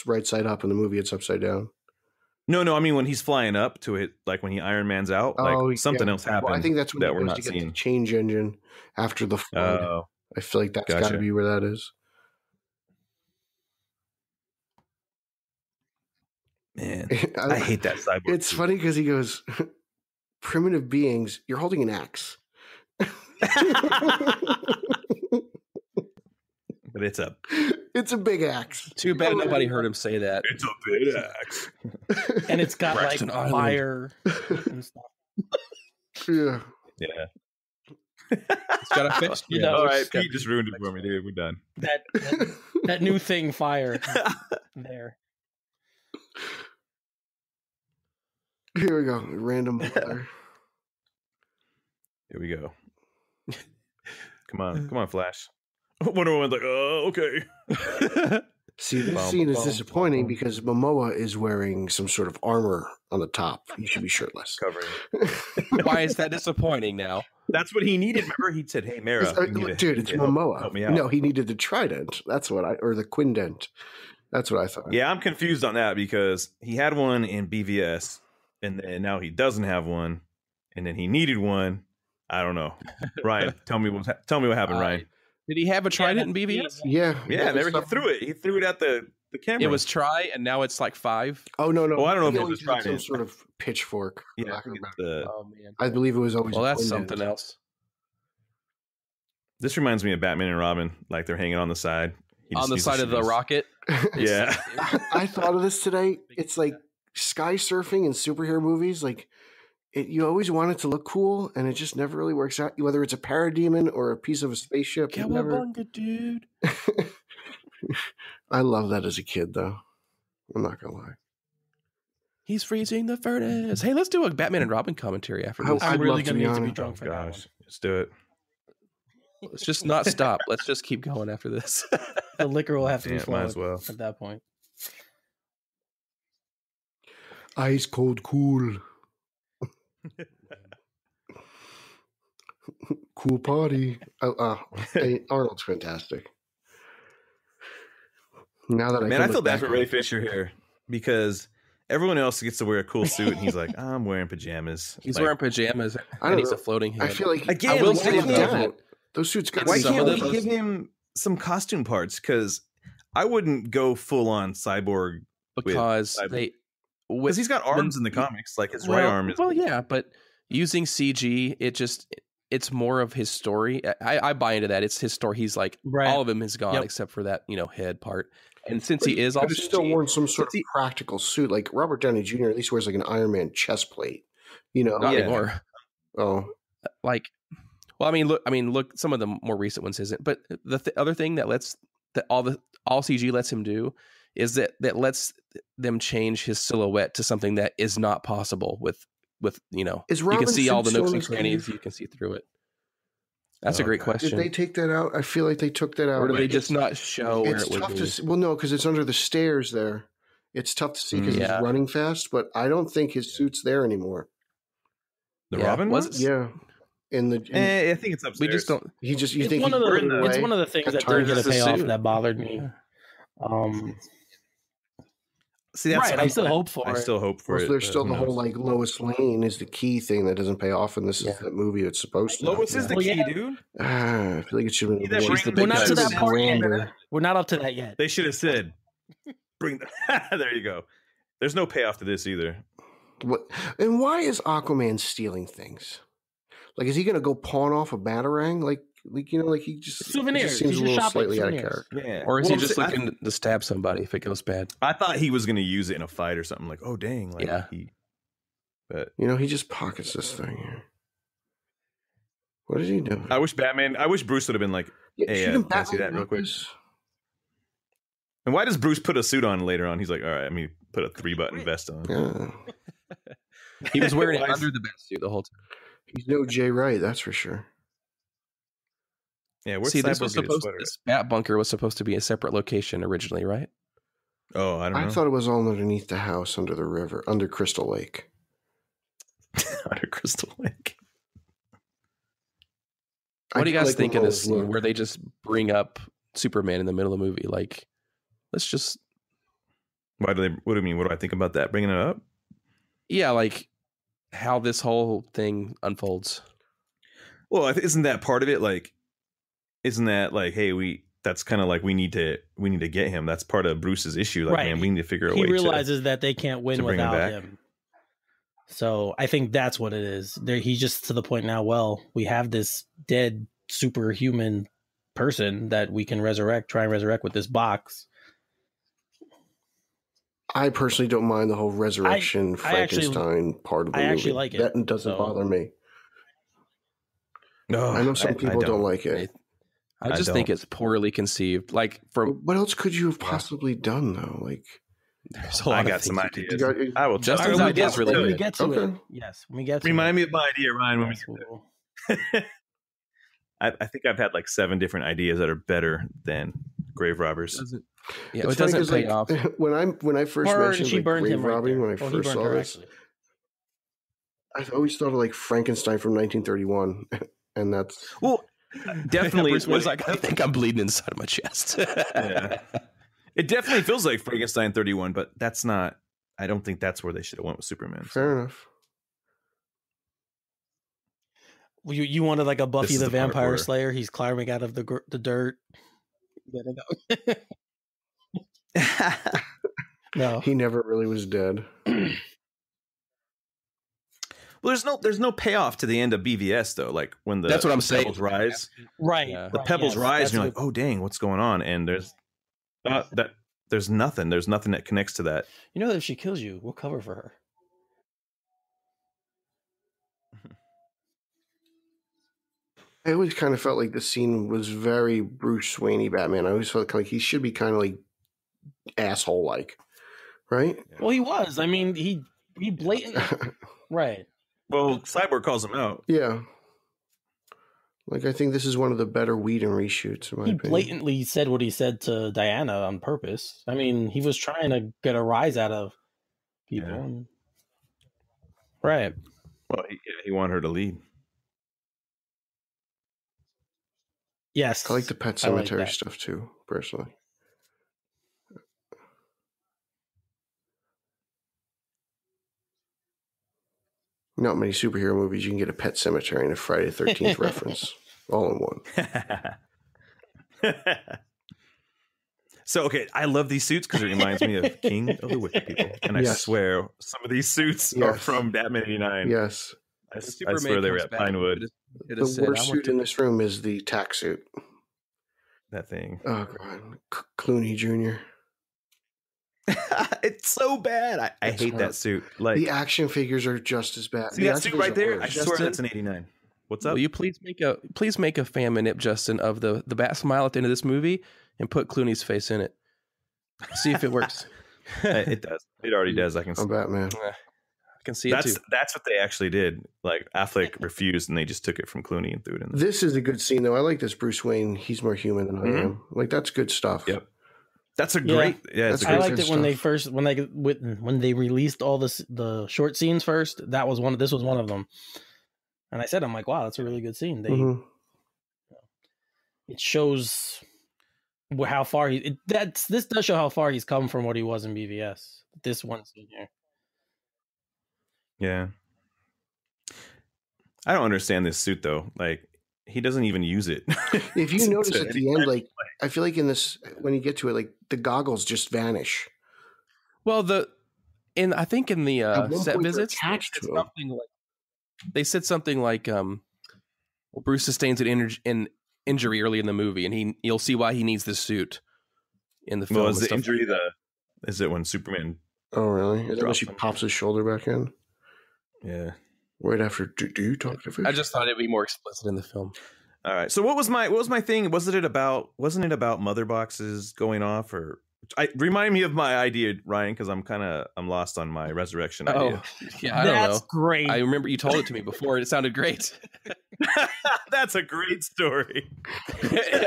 right side up. In the movie, it's upside down. No, I mean when he's flying up to it, like when he Iron Man's out, like something else happened. Well, I think that's when that he we're goes not to get seeing. the change engine after the flood. Oh, I feel like that's got gotcha. to be where that is. man, I hate that cyborg. It's suit. funny because he goes, "Primitive beings, you're holding an axe." But it's a It's a big axe. Too bad nobody heard him say that. big axe. And it's got like Braxton Island. fire and stuff. Yeah. Yeah. It's got a fix. You know, All right, Pete just ruined it for me, dude. We're done. That new thing fire there. Here we go. Random mother. Here we go. Come on, Flash. Wonder Woman's like, oh, okay. See, this scene is disappointing because Momoa is wearing some sort of armor on the top. He should be shirtless. Covering. Why is that disappointing now? That's what he needed. Remember, he said, "Hey, Mara, Dude, it's Momoa. Help me out." No, he needed the trident. That's what or the quindent. That's what I thought. Yeah, I'm confused on that because he had one in BVS, and then now he doesn't have one, and then he needed one. I don't know. Ryan, tell me what happened, Ryan. Did he have a trident in BVS? Yeah. There he threw it. He threw it at the camera. It was try, and now it's like 5. Oh no! Well, I don't know if it was some trident. sort of pitchfork. Yeah, Oh man, I believe it was always. Well, that's something else. This reminds me of Batman and Robin, like they're hanging on the side. On the side of the rocket. Yeah. I thought of this today. It's like sky surfing in superhero movies. Like you always want it to look cool, and it just never really works out. Whether it's a parademon or a piece of a spaceship. Cowabunga, dude. I love that as a kid, though. I'm not gonna lie. He's freezing the furnace. Hey, let's do a Batman and Robin commentary after this. I'm really gonna need to be honest. drunk for that one. Let's do it. Let's just not stop. Let's just keep going after this. The liquor will have to be Might flowing as well. at that point. Ice cold cool. Cool party. Hey, Arnold's fantastic. Now that I feel bad for Ray Fisher here because everyone else gets to wear a cool suit, and he's like, I'm wearing pajamas. He's like, wearing pajamas, and he's a floating head. I feel like Again, I will why say don't that. Those suits got why some can't of we give him some costume parts? Because I wouldn't go full on cyborg because because he's got arms in the comics, like his right arm is. Well, yeah, but using CG, it's more of his story. I buy into that. It's his story. He's like all of him is gone except for that head part. And since he is also still worn some sort of practical suit, like Robert Downey Jr. at least wears like an Iron Man chest plate. Not anymore. Oh, like, well, I mean, look. Some of the more recent ones isn't, but the other thing that all CG lets him do is that lets them change his silhouette to something that is not possible with you can see all the nooks and crannies. You can see through it. That's a great question. Did they take that out? I feel like they took that out. Or did they just not show where it would be? Well, no, because it's under the stairs there. It's tough to see because he's running fast, but I don't think his suit's there anymore. The Robin was? Yeah. I think it's upstairs. We just don't. It's one of the things that didn't get a payoff that bothered me. See, that's right. I still hope for it. I still hope for it. There's still the whole like Lois Lane is the key thing that doesn't pay off, and this is that movie it's supposed to. Lois is the key, dude. I feel like it should have been. We're not to that part yet. We're not up to that yet. They should have said, "Bring the." There you go. There's no payoff to this either. What? And why is Aquaman stealing things? Like, is he going to go pawn off a Batarang? Like he just souvenirs. Seems a little slightly out of character. Yeah. Or is he just looking to stab somebody if it goes bad? I thought he was going to use it in a fight or something. Like, oh dang, like but he just pockets this thing here. What is he doing? I wish Bruce would have been like, hey, can I see that real quick? And why does Bruce put a suit on later on? He's like, all right, let me put a 3-button vest on. Yeah. He was wearing it under the vest suit the whole time. He's no Jay Wright, that's for sure. Yeah, this Bat Bunker was supposed to be a separate location originally, right? Oh, I don't know. I thought it was all underneath the house, under the river, under Crystal Lake. Under Crystal Lake. What do you guys think of this scene where they just bring up Superman in the middle of the movie? Like, let's just. What do you mean? What do I think about that? Bringing it up? Yeah, like how this whole thing unfolds. Well, isn't that part of it? Like, isn't that like, hey, that's kind of like we need to get him. That's part of Bruce's issue. Like, man, we need to figure out a way. He realizes that they can't win without him. So I think that's what it is. He's just to the point now. Well, we have this dead superhuman person that we can try and resurrect with this box. I personally don't mind the whole resurrection Frankenstein part of the movie. I actually like it. That doesn't bother me. No, I know some people don't like it. I just think it's poorly conceived. Like, what else could you have possibly done though? Like, there's a lot of some ideas. I will. Justin's idea is really good. When we get to it, yes. When we get to Remind me of my idea, Ryan. When we I think I've had like 7 different ideas that are better than grave robbers. Yeah, it doesn't pay off. When I first mentioned like grave robbing, when I first saw this, I always thought of like Frankenstein from 1931, and that's definitely. Bruce was like, I think I'm bleeding inside of my chest. Yeah. It definitely feels like Frankenstein 31, but that's not. I don't think that's where they should have went with Superman. Fair enough. You wanted like a Buffy the Vampire Slayer. He's climbing out of the dirt. No, he never really was dead. Well, there's no payoff to the end of BVS though. Like when that's what I'm saying. Pebbles rise, right? Yeah. The pebbles rise, and you're like, oh dang, what's going on? And there's nothing. There's nothing that connects to that. You know that if she kills you, we'll cover for her. I always kind of felt like the scene was very Bruce Wayne-y Batman. I always felt like he should be kind of like asshole-like, right? Well, he was. I mean, he blatantly right. Well, Cyborg calls him out. Yeah. Like, I think this is one of the better Whedon reshoots, in my opinion. He blatantly said what he said to Diana on purpose. I mean, he was trying to get a rise out of people. Yeah. Right. Well, he wanted her to lead. Yes. I like the Pet Cemetery stuff, too, personally. Not many superhero movies you can get a Pet Cemetery and a Friday the 13th reference all in one. So, okay, I love these suits because it reminds me of King of the Wicked People. And I swear some of these suits are from Batman 89. Yes. I swear they were at Pinewood. The worst suit in this room is the tack suit. That thing. Oh, God. Clooney Jr. It's so bad. I hate that suit. Like the action figures are just as bad. See that suit right there? I swear that's an 89. What's up? Will you please make a fan manip, Justin, of the bat smile at the end of this movie and put Clooney's face in it? See if it works. It does. It already does. I can see. I'm Batman. I can see it too. That's what they actually did. Like Affleck refused, and they just took it from Clooney and threw it in. This is a good scene, though. I like this Bruce Wayne. He's more human than I am. Like that's good stuff. Yep. That's a great. Yeah, I liked it when when they released all the short scenes first. This was one of them, and I said, I'm like, wow, that's a really good scene. It shows how far this does show how far he's come from what he was in BVS. This one scene here. Yeah. I don't understand this suit though. Like he doesn't even use it. If you notice at the end, like I feel like in this, when you get to it, like the goggles just vanish. Well, I think in the set visits, they said something like, Bruce sustains an injury early in the movie, and you'll see why he needs this suit in the film. Well, is the injury is it when Superman? Oh, really? Is that when she pops his shoulder back in? Yeah. Right after, do you talk to fish? I just thought it'd be more explicit in the film. All right. So what was my thing? Wasn't it about mother boxes going off, or remind me of my idea, Ryan, because I'm lost on my resurrection idea. Yeah, I don't know. That's great. I remember you told it to me before. It sounded great. That's a great story.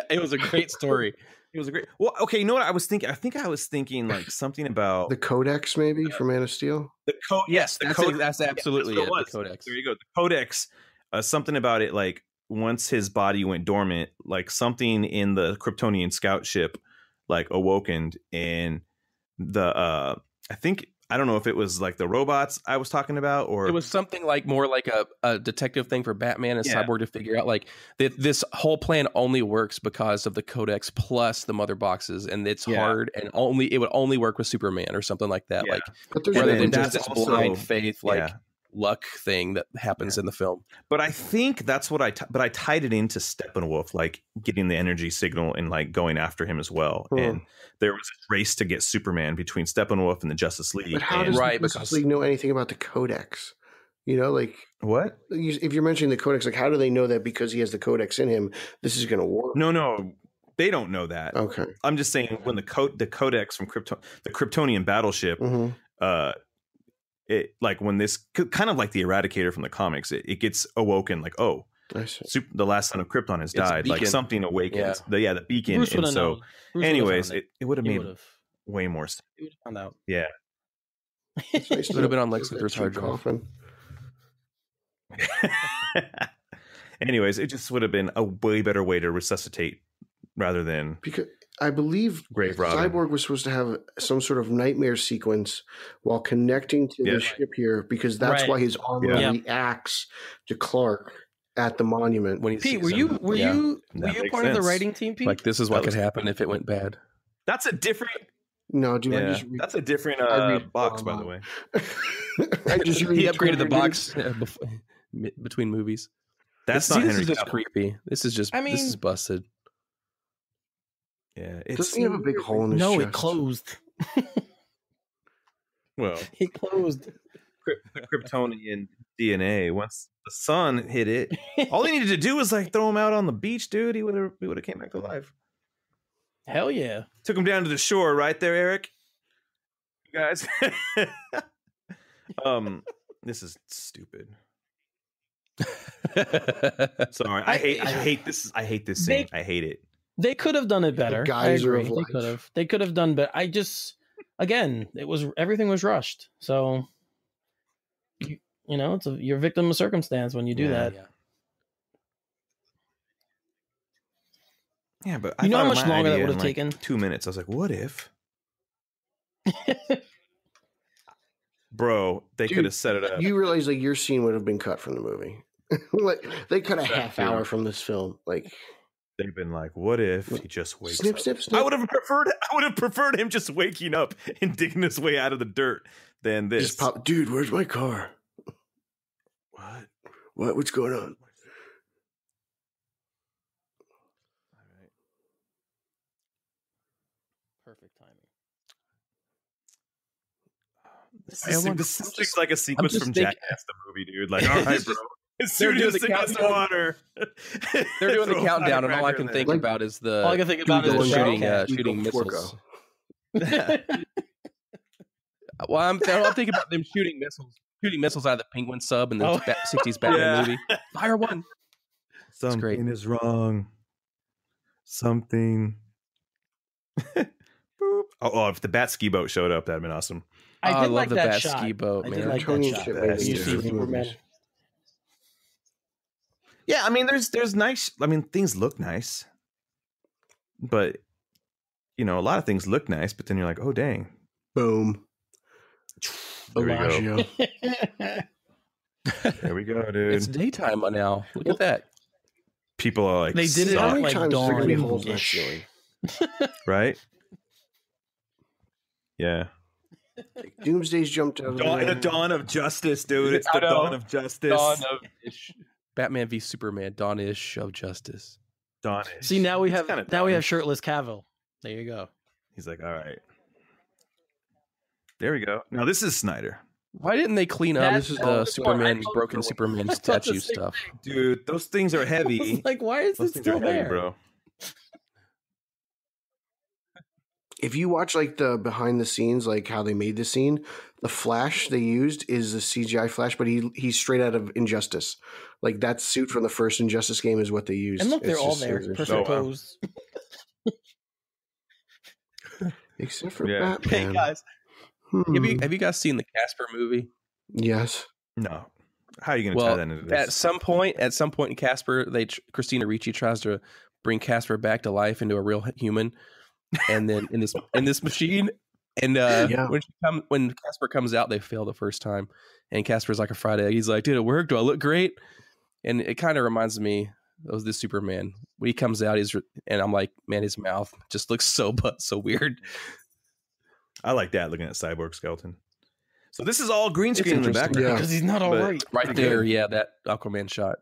It was a great story. It was a great. Well, okay. You know what I was thinking? I think I was thinking like something about the Codex, maybe from Man of Steel. Yes, that's absolutely it. The Codex. There you go. The Codex. Something about it, like once his body went dormant, like something in the Kryptonian scout ship, like awokened, and I don't know if it was like the robots I was talking about, or it was something like more like a detective thing for Batman and Cyborg to figure out like this whole plan only works because of the Codex plus the mother boxes, and it's hard, and it would only work with Superman or something like that. Like but rather than just blind faith, like luck thing that happens in the film. But I think that's what I tied it into Steppenwolf, like getting the energy signal and like going after him as well. And there was a race to get Superman between Steppenwolf and the Justice League. But how does the Justice League know anything about the Codex? You know, like what? If you're mentioning the Codex, like how do they know that because he has the Codex in him, this is going to work? No. They don't know that. Okay. I'm just saying when the Codex from the Kryptonian battleship, it like when this kind of like the Eradicator from the comics, it gets awoken like, oh, the last son of Krypton has died. Like something awakens. Yeah. The beacon. Bruce and so, anyways, it would have made way more sense. He would have found out. Yeah. It would have been on Lex Luthor's hard drive. Anyways, it just would have been a way better way to resuscitate rather than because I believe Cyborg was supposed to have some sort of nightmare sequence while connecting to the ship here because that's why his armor reacts to Clark at the monument. When Pete, were you part of the writing team, Pete? Like this is what could happen if it went bad. That's a different. No, dude, that's a different box, by the way. He upgraded the box between movies. This is just creepy. This is just. This is busted. Yeah, doesn't he have a big hole in his chest? No, it closed. Well, he closed. The Kryptonian DNA. Once the sun hit it, all he needed to do was like throw him out on the beach, dude. He would have came back to life. Hell yeah! Took him down to the shore, right there, Eric. You guys. This is stupid. Sorry, I hate this. I hate this scene. I hate it. They could have done it better. I agree. They They could have done better. I just, again, everything was rushed. So, you know, you're a victim of circumstance when you do that. Yeah, but you know how much longer that would have taken? 2 minutes. I was like, what if? Bro, they could have set it up. You realize like your scene would have been cut from the movie. Like they cut a half hour from this film. Like they've been like, what if he just wakes snip, up? snip, snip. I would have preferred him just waking up and digging his way out of the dirt than this. Just pop, dude, where's my car? What? What's going on? Perfect timing. This is like a sequence from Jackass the movie, dude. Like, all right, bro. As soon as it gets the water, they're doing the countdown, and all I can think about is shooting missiles. Well, I'm thinking about them shooting missiles out of the Penguin sub in the 60s Batman movie. Fire one. Something is wrong. Something. Boop. Oh, if the Bat ski boat showed up, that'd been awesome. I love the Bat ski boat, man. Yeah, I mean, there's nice. I mean, things look nice, but you know, a lot of things look nice. But then you're like, oh dang, boom. There we go. There we go, dude. It's daytime now. Look at that. People are like, they did it at like dawn, right? Yeah. Doomsday's jumped out. The dawn of justice, dude. It's the dawn of justice. Batman v Superman. Dawn-ish of justice. Dawn-ish. See, now we have shirtless Cavill. There you go. He's like, all right. There we go. Now this is Snyder. Why didn't they clean up Superman broken Superman statue stuff? Dude, those things are heavy. Like, why is this still there, heavy, bro? If you watch like the behind the scenes, like how they made the scene, the Flash they used is a CGI Flash, but he's straight out of Injustice. Like that suit from the first Injustice game is what they used. And look, they're all there, perfect pose. Except for Batman. Hey guys, have you guys seen the Casper movie? Yes. No. How are you going to tie that into this? At some point in Casper, Christina Ricci tries to bring Casper back to life into a real human. And then in this machine, and when Casper comes out, they fail the first time, and Casper's like a fried egg. He's like, "Did it work? Do I look great?" And it kind of reminds me of this Superman when he comes out. And I'm like, man, his mouth just looks so weird. I like that looking at Cyborg skeleton. So this is all green screen in the background. Yeah. Because he's not all right. Right there, yeah, that Aquaman shot.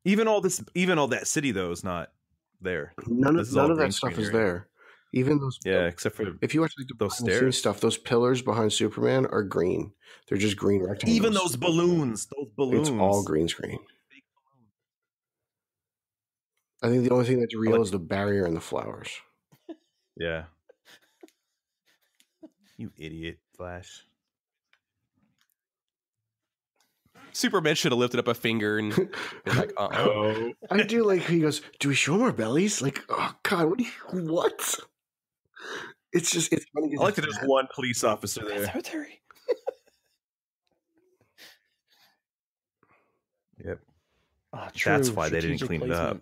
Even all that city though is not there. None This is of all that green stuff screen is area. there. Even those, Except for if you watch like those behind the scenes stairs. stuff, those pillars behind Superman are green. They're just green rectangles. Even those balloons. It's all green screen. I think the only thing that's real is the barrier and the flowers. Yeah. You idiot, Flash. Superman should have lifted up a finger and been like, I do like he goes, do we show him our bellies? Like, oh God, what? It's funny. I like that there's one police officer there. Cemetery. Yep. Ah, That's true. why they didn't Strategic clean it up.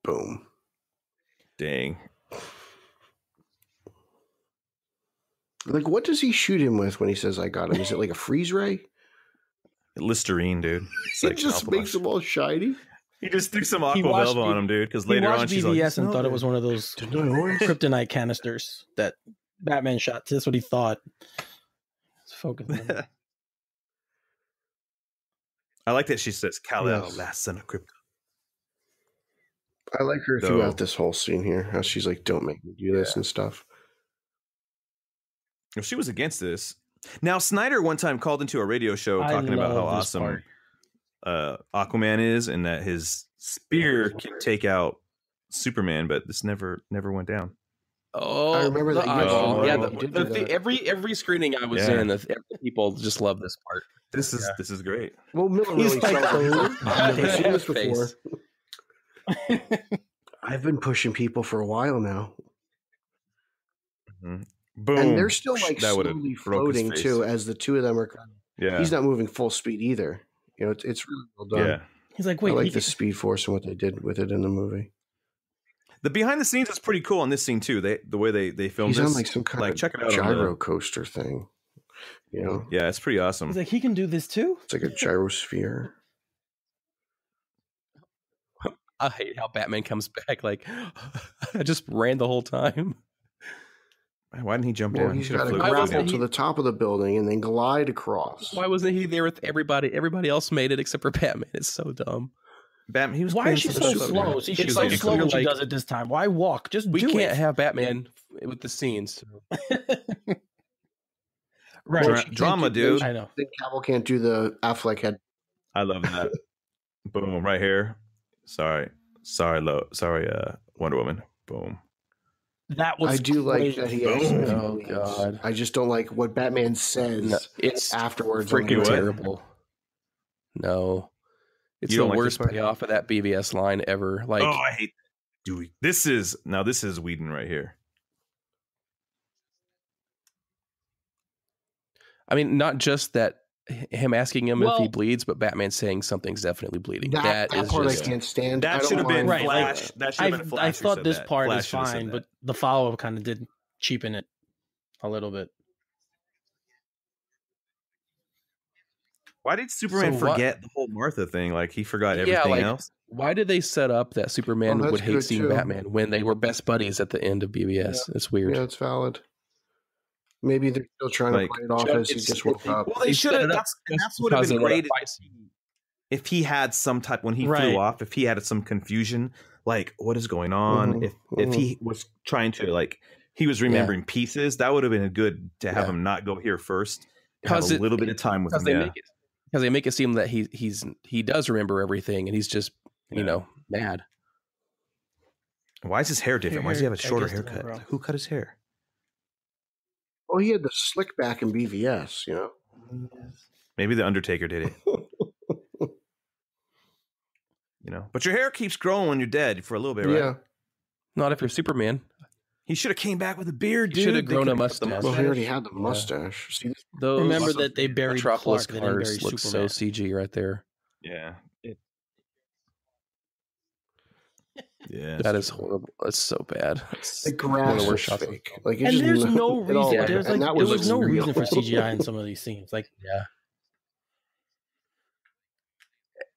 Boom. Dang. Like, what does he shoot him with when he says, I got him? Is it like a freeze ray? Listerine, dude. It's It like just Aqua makes Velva. them all shiny. He just threw some Aqua watched Velva on B- him, dude. Because He later on, watched she's BVS like, and thought it was one of those Didn't I always? kryptonite canisters that Batman shot. That's what he thought. Let's focus on it. I like that she says, Kal-El, Yes. last son of Krypton. I like her Though- throughout this whole scene here. How she's like, don't make me do this and stuff. If she was against this. Now, Snyder one time called into a radio show I talking about how love this awesome part. Aquaman is and that his spear can take out Superman, but this never went down. oh, I remember the that you eyeball. mentioned Yeah, that. You did do that. every screening I was Yeah. in, the people just love this part. This is great. Well, Miller He's really like, sells it. I've never seen this Face. before. I've been pushing people for a while now. Mhm. Boom. And they're still like That would've slowly broke his floating face. too, as the two of them are kind of, Yeah. he's not moving full speed either. You know, it's really well done. Yeah. He's like, I wait, like he- the Speed Force and what they did with it in the movie. The behind the scenes is pretty cool on this scene too. The way they filmed He's this. on like some kind of check it out on gyro the- coaster thing. You know, Yeah, it's pretty awesome. he's like, he can do this too. it's like a gyrosphere. I hate how Batman comes back like, I just ran the whole time. Why didn't he jump Well, down? He he's should have got to Why floated. wasn't grapple he- to the top of the building and then glide across. Why wasn't he there with everybody? Everybody else made it except for Batman. It's so dumb. Batman, he was Why is playing she some so shit. slow? See, It's she's like so slow when you're she like- does it this time. Why walk? Just We do can't it. have Batman with the scenes. Right. Well, she can't Drama, do- dude. I know. Then Cavill can't do the Affleck head. I love that. Boom, right here. Sorry, Wonder Woman. Boom. That was I do like crazy. that he has. Boom. Oh, feelings. God. I just don't like what Batman says No, it's afterwards. on freaking the- terrible. No, it's You the don't like this worst part? payoff of that BVS line ever. Like, Oh, I hate Dewey. This is Whedon right here. I mean, not just that him asking him if he Well- bleeds, but Batman saying something's definitely bleeding. That is part just I can't stand. I That don't should have been mind- Right, Flash. That should have been Flash. I who thought said this that. part Flash is should have said fine, that. but the follow up kind of did cheapen it a little bit. Why did Superman So what- forget the whole Martha thing? Like he forgot Yeah, everything like- else. why did they set up that Superman Oh, that's would hate good, seeing too. Batman when they were best buddies at the end of BVS? It's weird. Yeah, it's valid. Maybe they're still trying Like, to play it off as he it's- just woke up. Well, they They should set have. it up That's would have because been they wanna great fight if he had some type when he Right. flew off. If he had some confusion, like what is going on? Mhm, If he was trying to like he was remembering Yeah. pieces, that would have been good to have Yeah. him not go here first. Have Because a little bit of time with because him. they make it seem that he does remember everything and he's just Yeah. mad. Why is his hair different? Why does he have a hair, I shorter guess, haircut? bro. Who cut his hair? Oh, he had the slick back in BVS, you know. Maybe the Undertaker did it. But your hair keeps growing when you're dead for a little bit, right? Yeah. Not if you're Superman. He should have came back with a beard, He dude. should have They grown a could've kept the mustache. Well, he already had the mustache. See, Those Remember that they buried Metropolis Clark, they didn't bury cars look so Superman. CG right there. Yeah. Yeah. That is horrible. That's so bad. It's the one of grass the was worst shots of fake. Like, it And just there's it no all reason. went- There's and like that there was no real. reason for CGI in some of these scenes. Like Yeah.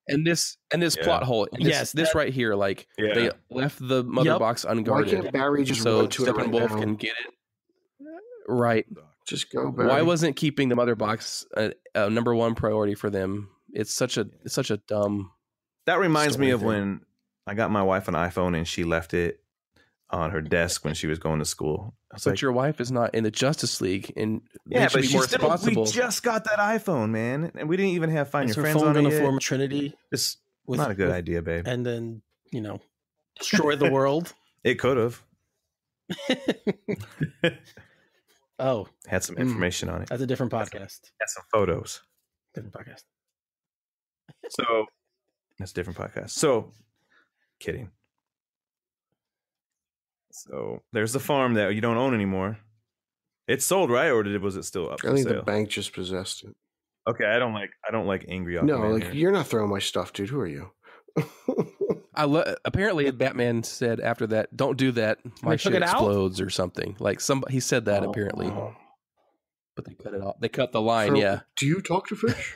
And this plot hole. This right here, like they left the mother box unguarded. Why can't Barry just so run to it right Steppenwolf now? can get it? Right. Just go, Barry. Why wasn't keeping the mother box a number one priority for them? It's such a dumb. That reminds me of thing. when I got my wife an iPhone and she left it on her desk when she was going to school. But your wife is not in the Justice League, and yeah, but she's more responsible. We just got that iPhone, man, and we didn't even have Find Your her Friends phone on it gonna yet. form a trinity? It's not a good idea, babe. And then destroy the world. It could have. Oh, had some information on it. That's a different podcast. Had some photos. Different podcast. So that's a different podcast. So, kidding. So there's the farm that you don't own anymore. It's sold, right? Or was it still up for I think sale? the bank just possessed it. Okay, I don't like angry. No, like you're not throwing my stuff, dude. Who are you? Apparently, Batman said after that, "Don't do that. My shit explodes or something." Like he said that apparently, but they cut it off. They cut the line. Do you talk to fish?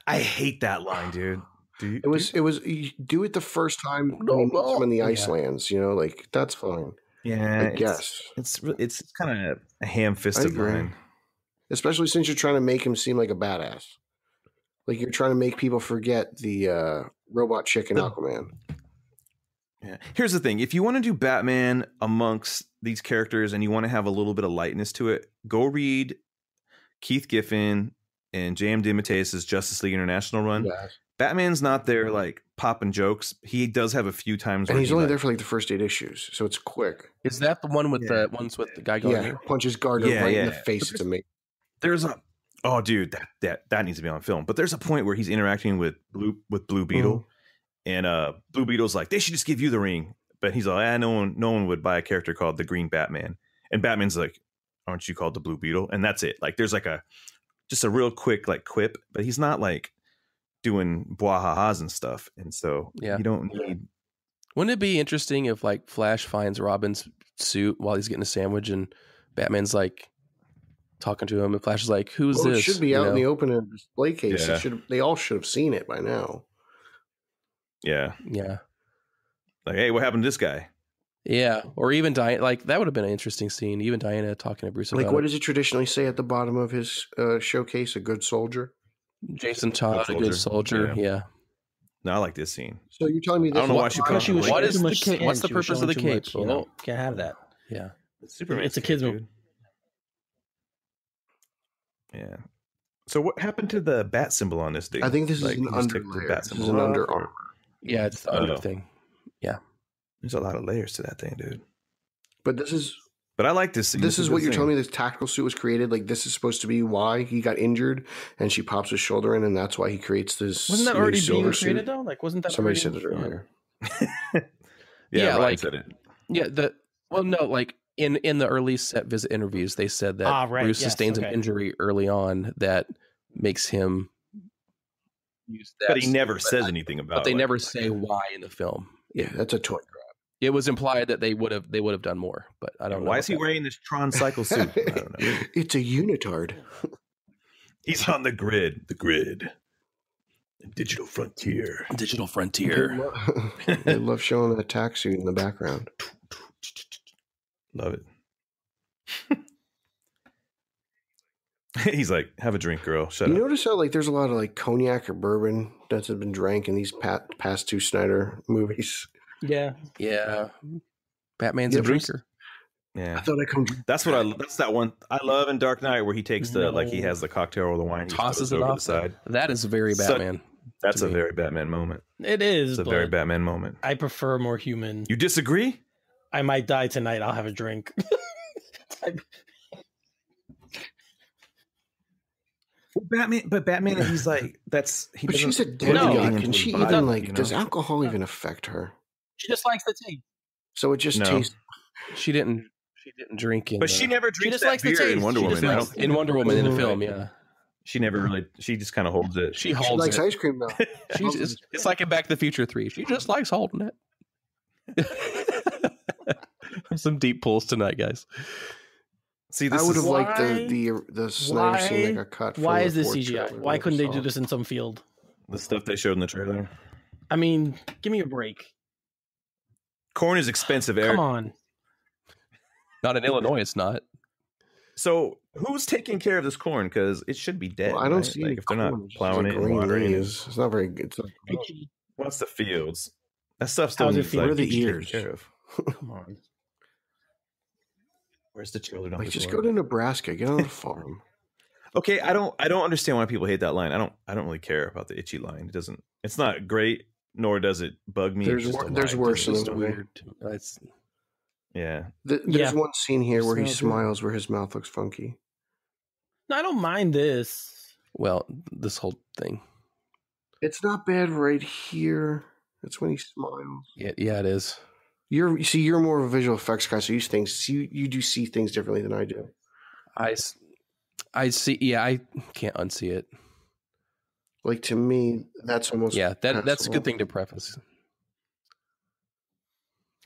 I hate that line, dude. It was you do it the first time when he meets him in the Icelands. Like that's fine. Yeah, I guess it's kind of a ham-fisted line, especially since you're trying to make him seem like a badass. Like you're trying to make people forget the robot chick in Aquaman. Yeah. Here's the thing: if you want to do Batman amongst these characters and you want to have a little bit of lightness to it, go read Keith Giffen and J.M. DeMatteis's Justice League International run. Yes. Batman's not there like popping jokes. He does have a few times, and he's only there for like the first 8 issues, so it's quick. Is that the one with the ones with the guy going? Yeah, punches Gardner right in the face. It's amazing. There's a dude, that needs to be on film. But there's a point where he's interacting with Blue Beetle, and Blue Beetle's like, they should just give you the ring. But he's like, no one would buy a character called the Green Batman. And Batman's like, aren't you called the Blue Beetle? And that's it. Like there's like just a real quick like quip, but he's not like doing blah-ha-has and stuff. And so you don't need. Wouldn't it be interesting if like Flash finds Robin's suit while he's getting a sandwich and Batman's like talking to him and Flash is like, who's this? It should be out in the open in a display case. Yeah. They all should have seen it by now. Yeah. Yeah. Like, hey, what happened to this guy? Yeah. Or even Diana, like that would have been an interesting scene. Even Diana talking to Bruce about what does it traditionally say at the bottom of his showcase? A good soldier? Jason Todd, a good soldier. Yeah. No, I like this scene. So you're telling me this? I don't know why she put she was what is the cape? What's the purpose of the cape? Can't have that. Yeah. It's a kid's movie. Yeah. So what happened to the bat symbol on this thing? I think this is an underlayer. This is an under armor. Yeah, it's the under thing. Yeah. There's a lot of layers to that thing, dude. But I like this scene. This is what you're telling me this tactical suit was created? Like this is supposed to be why he got injured and she pops his shoulder in and that's why he creates this. Wasn't that already being created though? Like wasn't that somebody said it earlier? Yeah, Ryan said it. Yeah, like in the early set visit interviews, they said that Bruce sustains an injury early on that makes him use that. But he never says anything about it. But they never say why in the film. Yeah, that's a toy grab. It was implied that they would have done more, but I don't know. Why is he wearing this Tron Cycle suit? I don't know. It's a unitard. He's on the grid. The grid. Digital frontier. Digital frontier. They love showing the attack suit in the background. Love it. He's like, have a drink, girl. Shut up. You notice how like there's a lot of like cognac or bourbon that's been drank in these past two Snyder movies. Yeah. Yeah. Batman's a drinker. Yeah. I thought I come. That's that one I love in Dark Knight where he takes he has the cocktail or the wine, he tosses it over off the side. That is very Batman. That's a very Batman moment. It is. It's a very Batman moment. I prefer more human. You disagree? I might die tonight. I'll have a drink. Batman, he's like, But she's a demigod. Can she even like? Does alcohol even affect her? She just likes the tea. So it just tastes. She didn't drink in. But she never drinks that beer in Wonder Woman. In Wonder Woman in the film, yeah. She never really. She just kind of holds it. She likes ice cream though. It's like in Back to the Future 3. She just likes holding it. Some deep pulls tonight, guys. See, I would have liked the Snyder scene that got cut. Why is this CGI? Why couldn't they do this in some field? The stuff they showed in the trailer. I mean, give me a break. Corn is expensive, Eric. Come on. Not in Illinois, it's not. So who's taking care of this corn? Because it should be dead. Well, I don't right? see like if they're not corn, plowing it and green watering it. leaves. It's not very good. What's the fields? That stuff still How's it needs feel? like Where are the taken ears? care of. Come on. Where's the children? Like, just go to Nebraska, get on a farm. Okay, I don't understand why people hate that line. I don't really care about the itchy line. It's not great, nor does it bug me. There's worse in It's the weird. It's Yeah. There's one scene here where he It's not good. smiles where his mouth looks funky. No, I don't mind this. well, this whole thing. It's not bad right here. It's when he smiles. Yeah, it is. You're more of a visual effects guy, so you do see things differently than I do. I see. Yeah, I can't unsee it. Like, to me, that's almost That's a good thing to preface.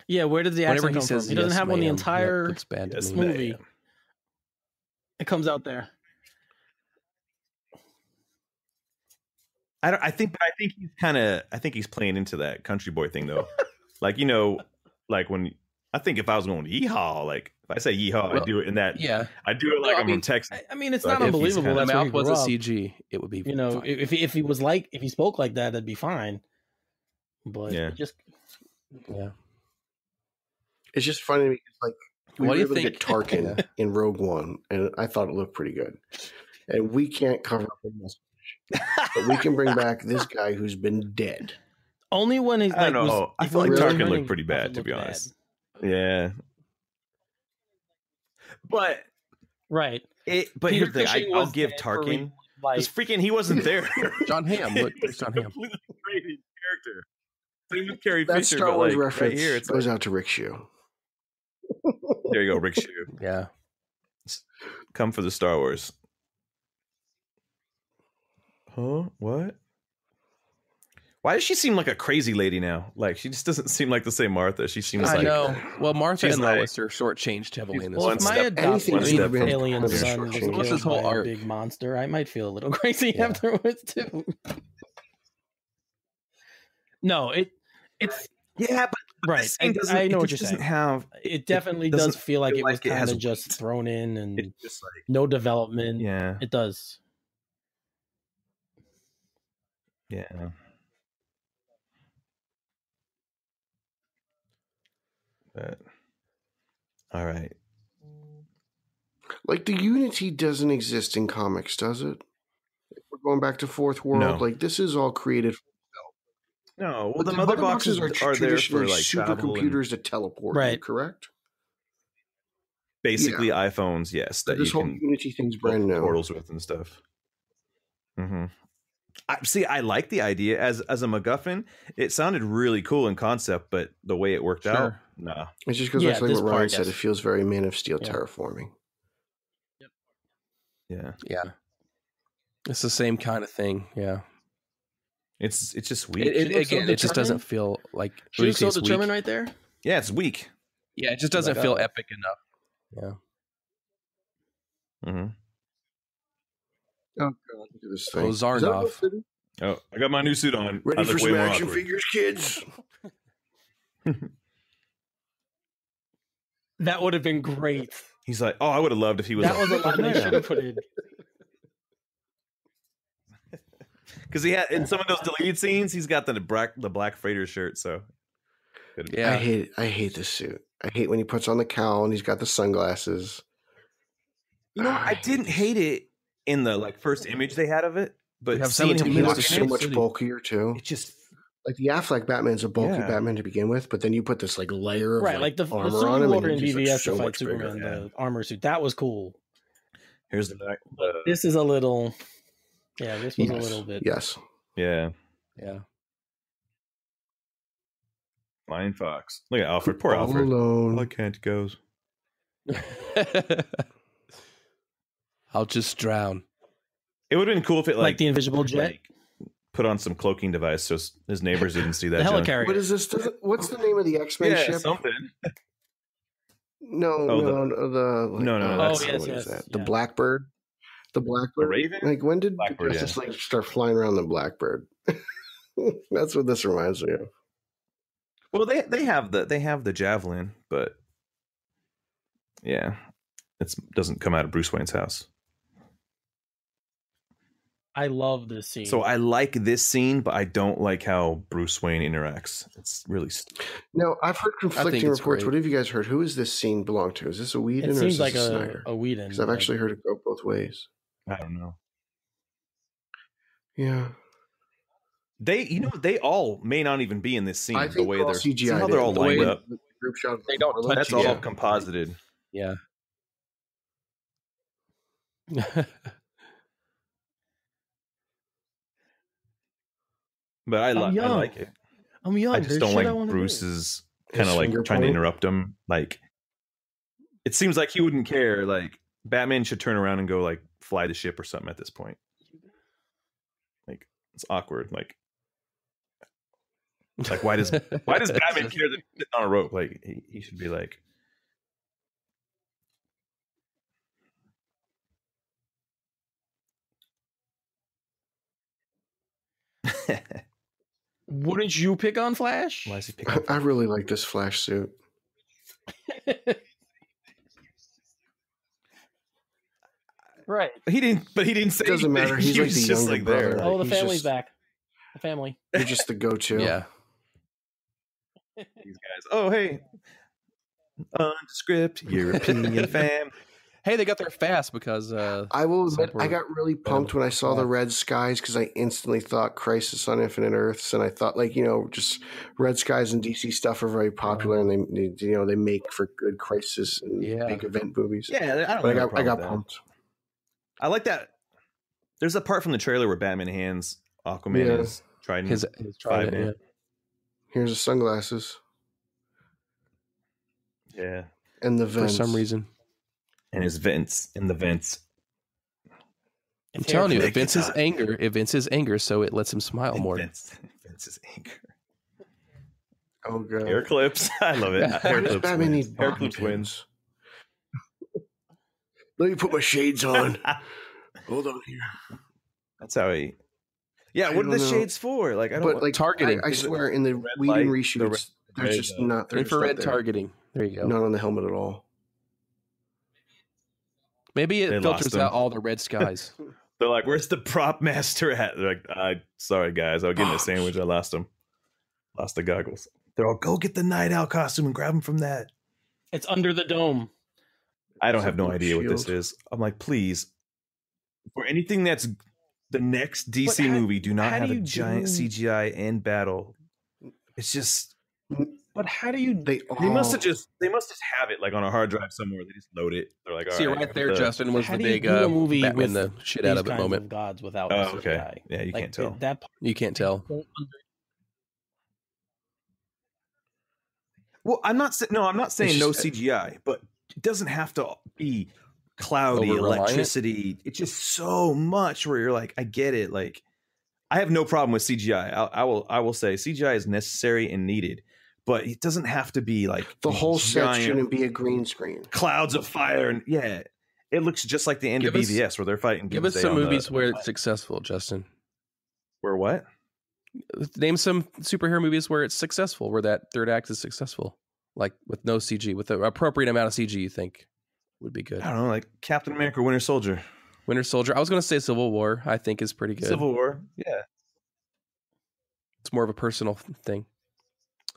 Yeah, where does the Whenever accent he come says from? He doesn't yes, have one the ma'am, entire that looks bad to Yes, me. movie. ma'am. It comes out there. I think he's playing into that country boy thing though. Like, like when I think if I was going to yeehaw, like if I say yeehaw, I do it in that. Yeah, I do it like No, I I'm mean, from Texas. I mean, it's So not if he's unbelievable. kinda- That's the where he mouth was grew a up. CG. It would be fine. if he spoke like that, that'd be fine. But Yeah. it just Yeah. It's just funny to me. Like, we What were do you able to get think? Tarkin in Rogue One, and I thought it looked pretty good. And we can't cover up the message, but we can bring back this guy who's been dead. only when he's I like. don't know. I if feel like he was Tarkin turning, looked pretty it bad, to looked be honest. Yeah. But Right. here's Peter the thing. Cushing I'll was give dead for Tarkin. like Because freaking he wasn't there. John Hamm. Look, there's John Hamm. Completely created character. Same with Carrie That Fisher, Star but Wars like, reference right here, it's goes like, out to Rick Shoe. there you go, Rick Shoe. Yeah. Come for the Star Wars. Huh? What? Why does she seem like a crazy lady now? Like, she just doesn't seem like the same Martha. She seems I like know. Well, Martha she's and like- Lois are shortchanged heavily in this. Well, one if my step- adopted one step from alien being son was shortchanged. What's killed his whole by a arc? big monster, I might feel a little crazy Yeah. afterwards too. No, it's yeah, but right. this scene doesn't- I know it what you're just saying. doesn't have. It definitely doesn't does feel like feel it was like it has kind of just weight. thrown in and It's just like no development. yeah, It does. yeah. But, all right. Like, the unity doesn't exist in comics, does it? If we're going back to Fourth World. No. Like, this is all created. No, well, But the mother boxes are there for traditionally like travel and supercomputers that teleport, you, Right. correct? basically iPhones. Yes, that This you whole can Unity thing's build brand new. portals with and stuff. Mm-hmm. I like the idea as a MacGuffin. It sounded really cool in concept, but the way it worked out, nah. It's just because Yeah, that's like this what Ryan part, said. yes. It feels very Man of Steel Yeah. terraforming. Yeah, Yeah. It's the same kind of thing. Yeah. it's just weak. It, She looks so again, it just doesn't determined. feel like She what do you was say, so it's weak? determined right there. Yeah, it's weak. Yeah, it just doesn't Like, feel oh. epic enough. Yeah. Mm-hmm. Oh, God, look at this Oh, thing. Is that what Zarnoff. it is? Oh, I got my new suit on. I Ready look for way some more action awkward. figures, kids? That would have been great. He's like, oh, I would have loved if he was. That was a line they should have put in. Because he had in some of those deleted scenes, he's got the black freighter shirt. So Yeah. I hate this suit. I hate when he puts on the cowl and he's got the sunglasses. you know, I didn't hate it in the like first image they had of it, but We have seeing him 17 He minutes walking looks to so in, much City. bulkier too. it just Like the Affleck Batman's a bulky Yeah. Batman to begin with, but then you put this like layer of Right, like the armor suit on he him, wore and in he's just, like, BVS so to fight much bigger. Superman, the armor suit. That was cool. here's the back. This is a little. Yeah, this was Yes. a little bit. Yes. Yeah, Yeah. Flying Fox. Look at Alfred. Poor All Alfred. alone. I can't goes. I'll just drown. It would have been cool if it Like the invisible jet, like, put on some cloaking device so his neighbors didn't see that. the junk. helicarrier. What is this? What's the name of the X-Men Yeah, ship? something. No, Oh, no, no, that's Oh, yes, what is yes, that? The yeah. Blackbird. The Blackbird? A raven? Like, when did Blackbird, Justice League start flying around the Blackbird? That's what this reminds me of. Well, they have the javelin, but yeah, it doesn't come out of Bruce Wayne's house. I love this scene. So I like this scene, but I don't like how Bruce Wayne interacts. It's really No, I've heard conflicting reports. Great. What have you guys heard? Who does this scene belong to? Is this a Whedon it or seems is this like a Snyder? a Whedon. Because I've actually heard it go both ways. I don't know. Yeah. They all may not even be in this scene. I think the way they're all they're CGI. see how they're all lined up. The group shot. They don't touch That's each all other. composited. Yeah. But I like it. I'm young. I just don't like Bruce's kind of like trying to interrupt him. Like, it seems like he wouldn't care. Like, Batman should turn around and go like fly the ship or something at this point. Like, it's awkward. Like why does Batman care that he's sitting on a rope? Like, he should be like. Wouldn't you pick on Flash? Why is he picking? I really like this Flash suit. Right. He didn't say. It doesn't matter. He's He like was the just younger like brother. there. Oh, the He's family's just- back. The family. You're just the go-to. Yeah. These guys. Oh, hey, nondescript European fam. Hey, they got there fast because I will admit, I got really pumped when I saw the Yeah. red skies because I instantly thought Crisis on Infinite Earths, and I thought, like, just red skies and DC stuff are very popular, and they make for good crisis and big event movies. Yeah, I got pumped. I like that. There's a part from the trailer where Batman hands Aquaman his trident. his trident. Yeah. Here's the sunglasses Yeah, and the For vents. some reason, and his vents in the vents. I'm telling you, Take it vents the his time. anger. It vents his anger, so it lets him smile more. Vince's anger. Oh god, Hair clips. I love it. Why Hair does clips. Batman wins. need Hair bottom clips wins. Let me put my shades on. Hold on here. That's how he. Yeah, I what are the don't know. shades for? Like, I don't. But like Targeting. I swear, in the red Whedon light, reshoots, the there's red, just not they're just not Infrared there. targeting. There you go. Not on the helmet at all. Maybe They it lost filters him. out all the red skies. They're like, "Where's the prop master at?" They're like, "Sorry guys, I was getting a sandwich. I lost him. Lost the goggles." They're all, "Go get the Night Owl costume and grab him from that." It's under the dome. I don't It's have a no blue idea what this shield. is. I'm like, please, for anything that's the next DC But how- movie, do not how have do a you giant do- CGI and battle. It's just But how do you? They must have it like on a hard drive somewhere. They just load it. They're like, all See, right, right there, put the- Justin, was How the do you big do a movie Batman with the shit out these of it kinds moment. of gods without Oh, the okay. CGI? Yeah, you Like, can't tell. that. You can't tell. Well, I'm not saying no just- CGI, but it doesn't have to be cloudy, Over-reliant? electricity. It's just so much where you're like, I get it. Like, I have no problem with CGI. I will say CGI is necessary and needed, but it doesn't have to be like the these whole set giant shouldn't be a green screen. clouds of fire. And yeah, it looks just like the end Give of us- BVS where they're fighting. Give us Doomsday some on movies the- where it's successful, Justin. Where what? Name some superhero movies where it's successful, where that third act is successful, like with no CG, with the appropriate amount of CG. You think would be good? I don't know, like Captain America, Winter Soldier, Winter Soldier. I was going to say Civil War. I think is pretty good. Civil War. Yeah, It's more of a personal thing.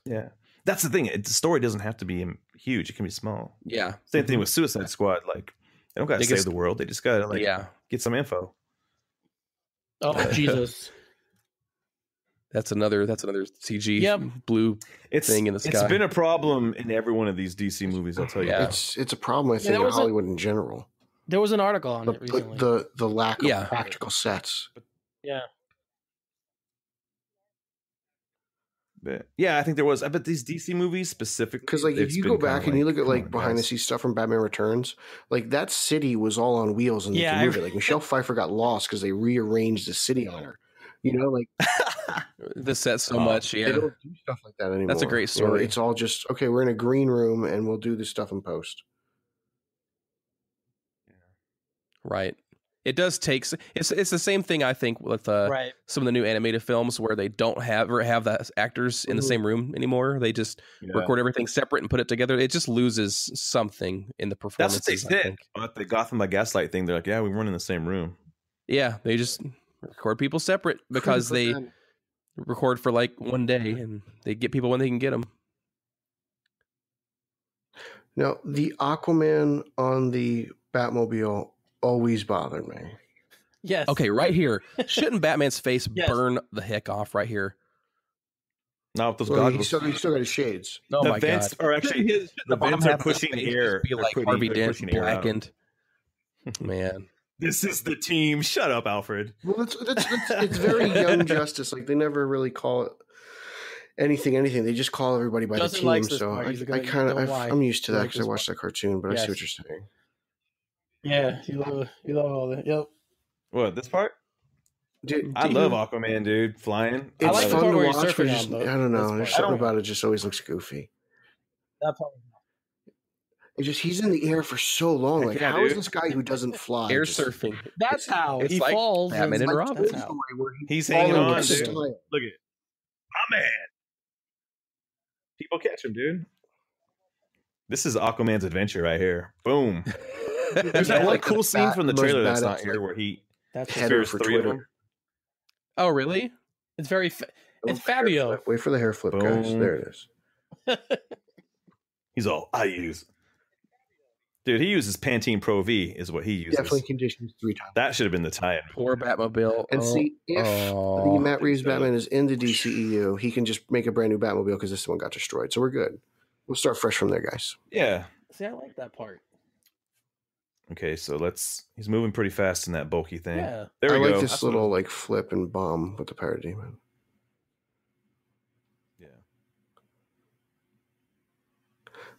yeah. That's the thing. The story doesn't have to be huge. It can be small. Yeah. Same thing with Suicide Squad. Like, they don't got to They save just- the world. They just got to like Yeah. get some info. Oh Jesus! That's another CG Yep. blue It's thing in the sky. It's been a problem in every one of these DC movies. I'll tell you. Yeah. that. It's a problem, I think, there in was a- Hollywood in general. There was an article on it recently. The lack of Yeah. practical sets. Yeah. But yeah, I think there was. I bet these DC movies specifically, Because like if it's you been go kinda back and you look at come like on, behind the guys. scenes stuff from Batman Returns, like that city was all on wheels in Yeah, the movie. Like Michelle Pfeiffer got lost because they rearranged the city on her. You know, like the set so much. they Yeah. don't do stuff like that anymore. That's a great You know, story. it's all just okay. We're in a green room and we'll do this stuff in post. Right. It does take. It's the same thing I think with Right. some of the new animated films where they don't have the actors in the same room anymore. They just record everything separate and put it together. It just loses something in the performance. That's what they said about the Gotham by Gaslight thing. They're like, yeah, we weren't in the same room. Yeah, they just record people separate because they record for like one day and they get people when they can get them. Now, the Aquaman on the Batmobile always bothered me. Yes. Okay, right here. Shouldn't Batman's face burn the heck off right here? Not with those Well, goggles. He still got his shades. Oh The my vents god! are actually the vents are pushing air. Be like Harvey Dent blackened. Man, this is the team. Shut up, Alfred. Well, it's very Young Justice. Like they never really call it anything. They just call everybody by the team. So I'm used to that because I watched that cartoon. But I see what you're saying. Yeah, you love all that. Yep. What, this part? Dude, I love Aquaman, dude. Flying. It's like the fun part to where he's watch, but surfing on I don't know. the- There's something about it just always looks goofy. That part. It's just he's in the air for so long. Like, Yeah, how is dude. this guy who doesn't fly air just- surfing. That's how It's he like falls. Batman and like Robin. Toy That's how. Story where He's falling hanging on, with dude. style. Look at my man. People catch him, dude. This is Aquaman's adventure right here. Boom. There's that one cool scene from the trailer that's not here where he That's Header spears for three of Twitter. them. Oh, really? it's very. It's Hair Fabio. flip. Wait for the hair flip, guys. Boom. There it is. He's all, I use. Dude, he uses Pantene Pro V is what he uses. Definitely conditions 3 times. That should have been the tie-in. Poor Batmobile. And see, if the Matt Reeves Batman is in the DCEU, he can just make a brand new Batmobile because this one got destroyed. So we're good. We'll start fresh from there, guys. Yeah. See, I like that part. Okay, so he's moving pretty fast in that bulky thing. Yeah. There we I go. like this That's little what- like flip and bomb with the Parademon. Yeah.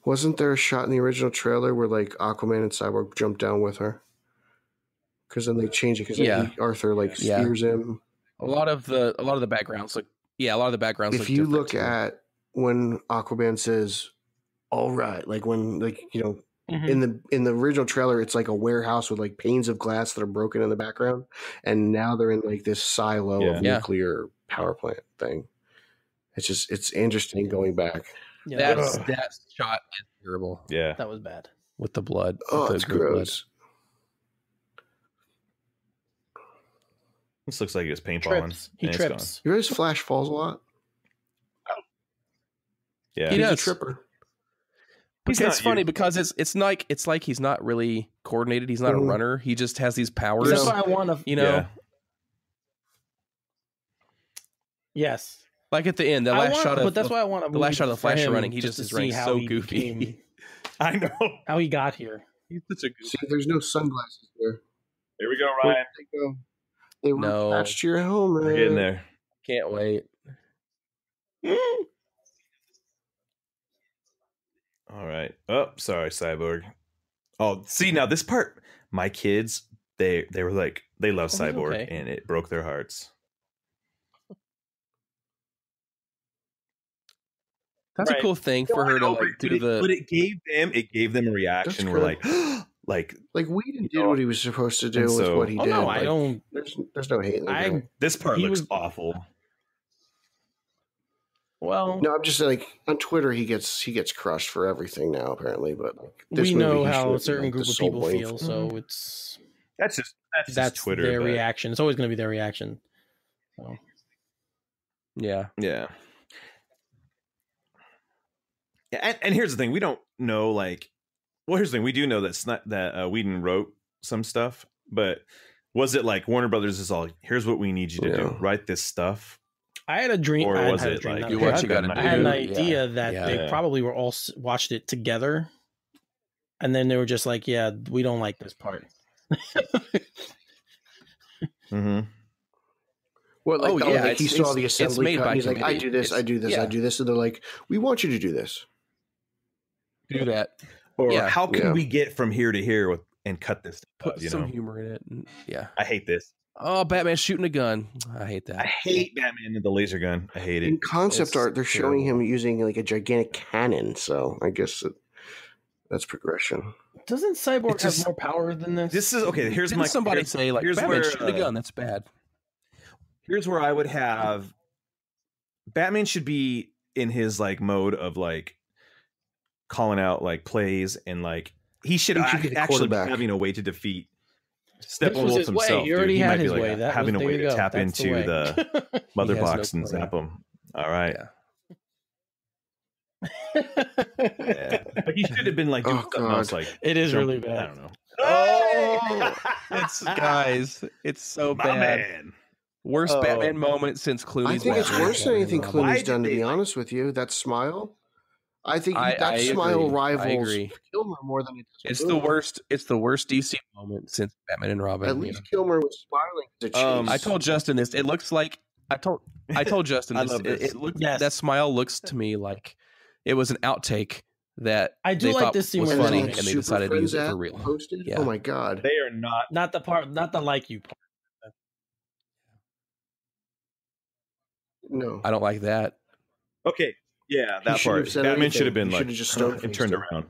Wasn't there a shot in the original trailer where like Aquaman and Cyborg jump down with her? Because then they change it because Arthur like spears him. A lot of the backgrounds look. Yeah, a lot of the backgrounds. If you look at when Aquaman says, "All right," like when in the original trailer, it's like a warehouse with like panes of glass that are broken in the background, and now they're in like this silo of nuclear power plant thing. It's interesting going back. Yeah, that shot is terrible. Yeah. that was bad. With the blood. Oh, with the it's good blood. gross. This looks like it's paintballing. Trips. He and it's trips. You realize Flash falls a lot? gone. Yeah. He He's a does. tripper. But He's it's not funny you. because it's like he's not really coordinated. He's not a runner. He just has these powers. That's why I want to. You know, Yeah. Yes. like at the end, the last shot of But that's why I want the last shot of the Flash running. He just is running so goofy. I know. How he got here. He's such a goofy. See, there's no sunglasses there. Here we go, Where'd Ryan. they go? They were No. attached to your helmet. We're getting there. Can't wait. All right. Oh, sorry, Cyborg. Oh, see now this part, my kids, they were like they love Cyborg, okay. and it broke their hearts. That's a cool thing for her to like do the. But it gave them a reaction. That's We're like, Like Whedon did what he was supposed to do And with so- what he Oh did. no, Like, I don't. There's no hate in the this part He looks was- awful. Well, No, I'm just like on Twitter he gets crushed for everything now apparently, but like, this we movie, know he how should a have certain been, like, group the of sole people blame feel, for- so it's That's just Twitter. their but- reaction. It's always going to be their reaction. So. Yeah. Yeah. Yeah, and here's the thing: we don't know. Like, well, here's the thing: we do know that Whedon wrote some stuff, but was it like Warner Brothers is all? Here's what we need you to do: write this stuff. I had a dream. Or I was had a it dream, like, not you a what dream. you gotta I had an do? idea that Yeah. they probably were all watched it together, and then they were just like, "Yeah, we don't like this part." Mm-hmm. Well, like, Oh, yeah, like he it's- saw the it's assembly made cut. by And he's like, I committee. do this, I do this, Yeah. I do this, and they're like, we want you to do this. Do that. Or Yeah. how can Yeah. we get from here to here and cut this? Put Out, you some know? humor in it. And- yeah. I hate this. Oh, Batman shooting a gun. I hate that. I hate Batman and the laser gun. I hate In it. concept It's art, they're showing terrible. him using like a gigantic cannon. So I guess That's progression. Doesn't Cyborg have more power than this? This is okay. Here's Didn't somebody say like Batman shoot a gun. That's bad. Here's where I would have Batman should be in his like mode of like calling out like plays and like he should actually be having a way to defeat Steppenwolf himself. He already had his way. Like having a way to tap into the mother box and zap him. All right. Yeah. But he should have been like doing something else. Like it is really bad. I don't know. Oh, it's so bad. Man. Worst Batman moment since Clooney's. I think it's worse than anything Clooney's done. To be honest with you, that smile. I think that smile rivals Kilmer more than it's the worst. It's the worst DC moment since Batman and Robin. At least Kilmer was smiling. I told Justin this. It looks like I told Justin this. It looked that smile looks to me like it was an outtake that I do like this scene was where funny, and they decided to use it for real. Posted? Yeah. Oh my god, they are not the like you part. No, I don't like that. Okay, yeah, that part. Batman should have been like just and turned around.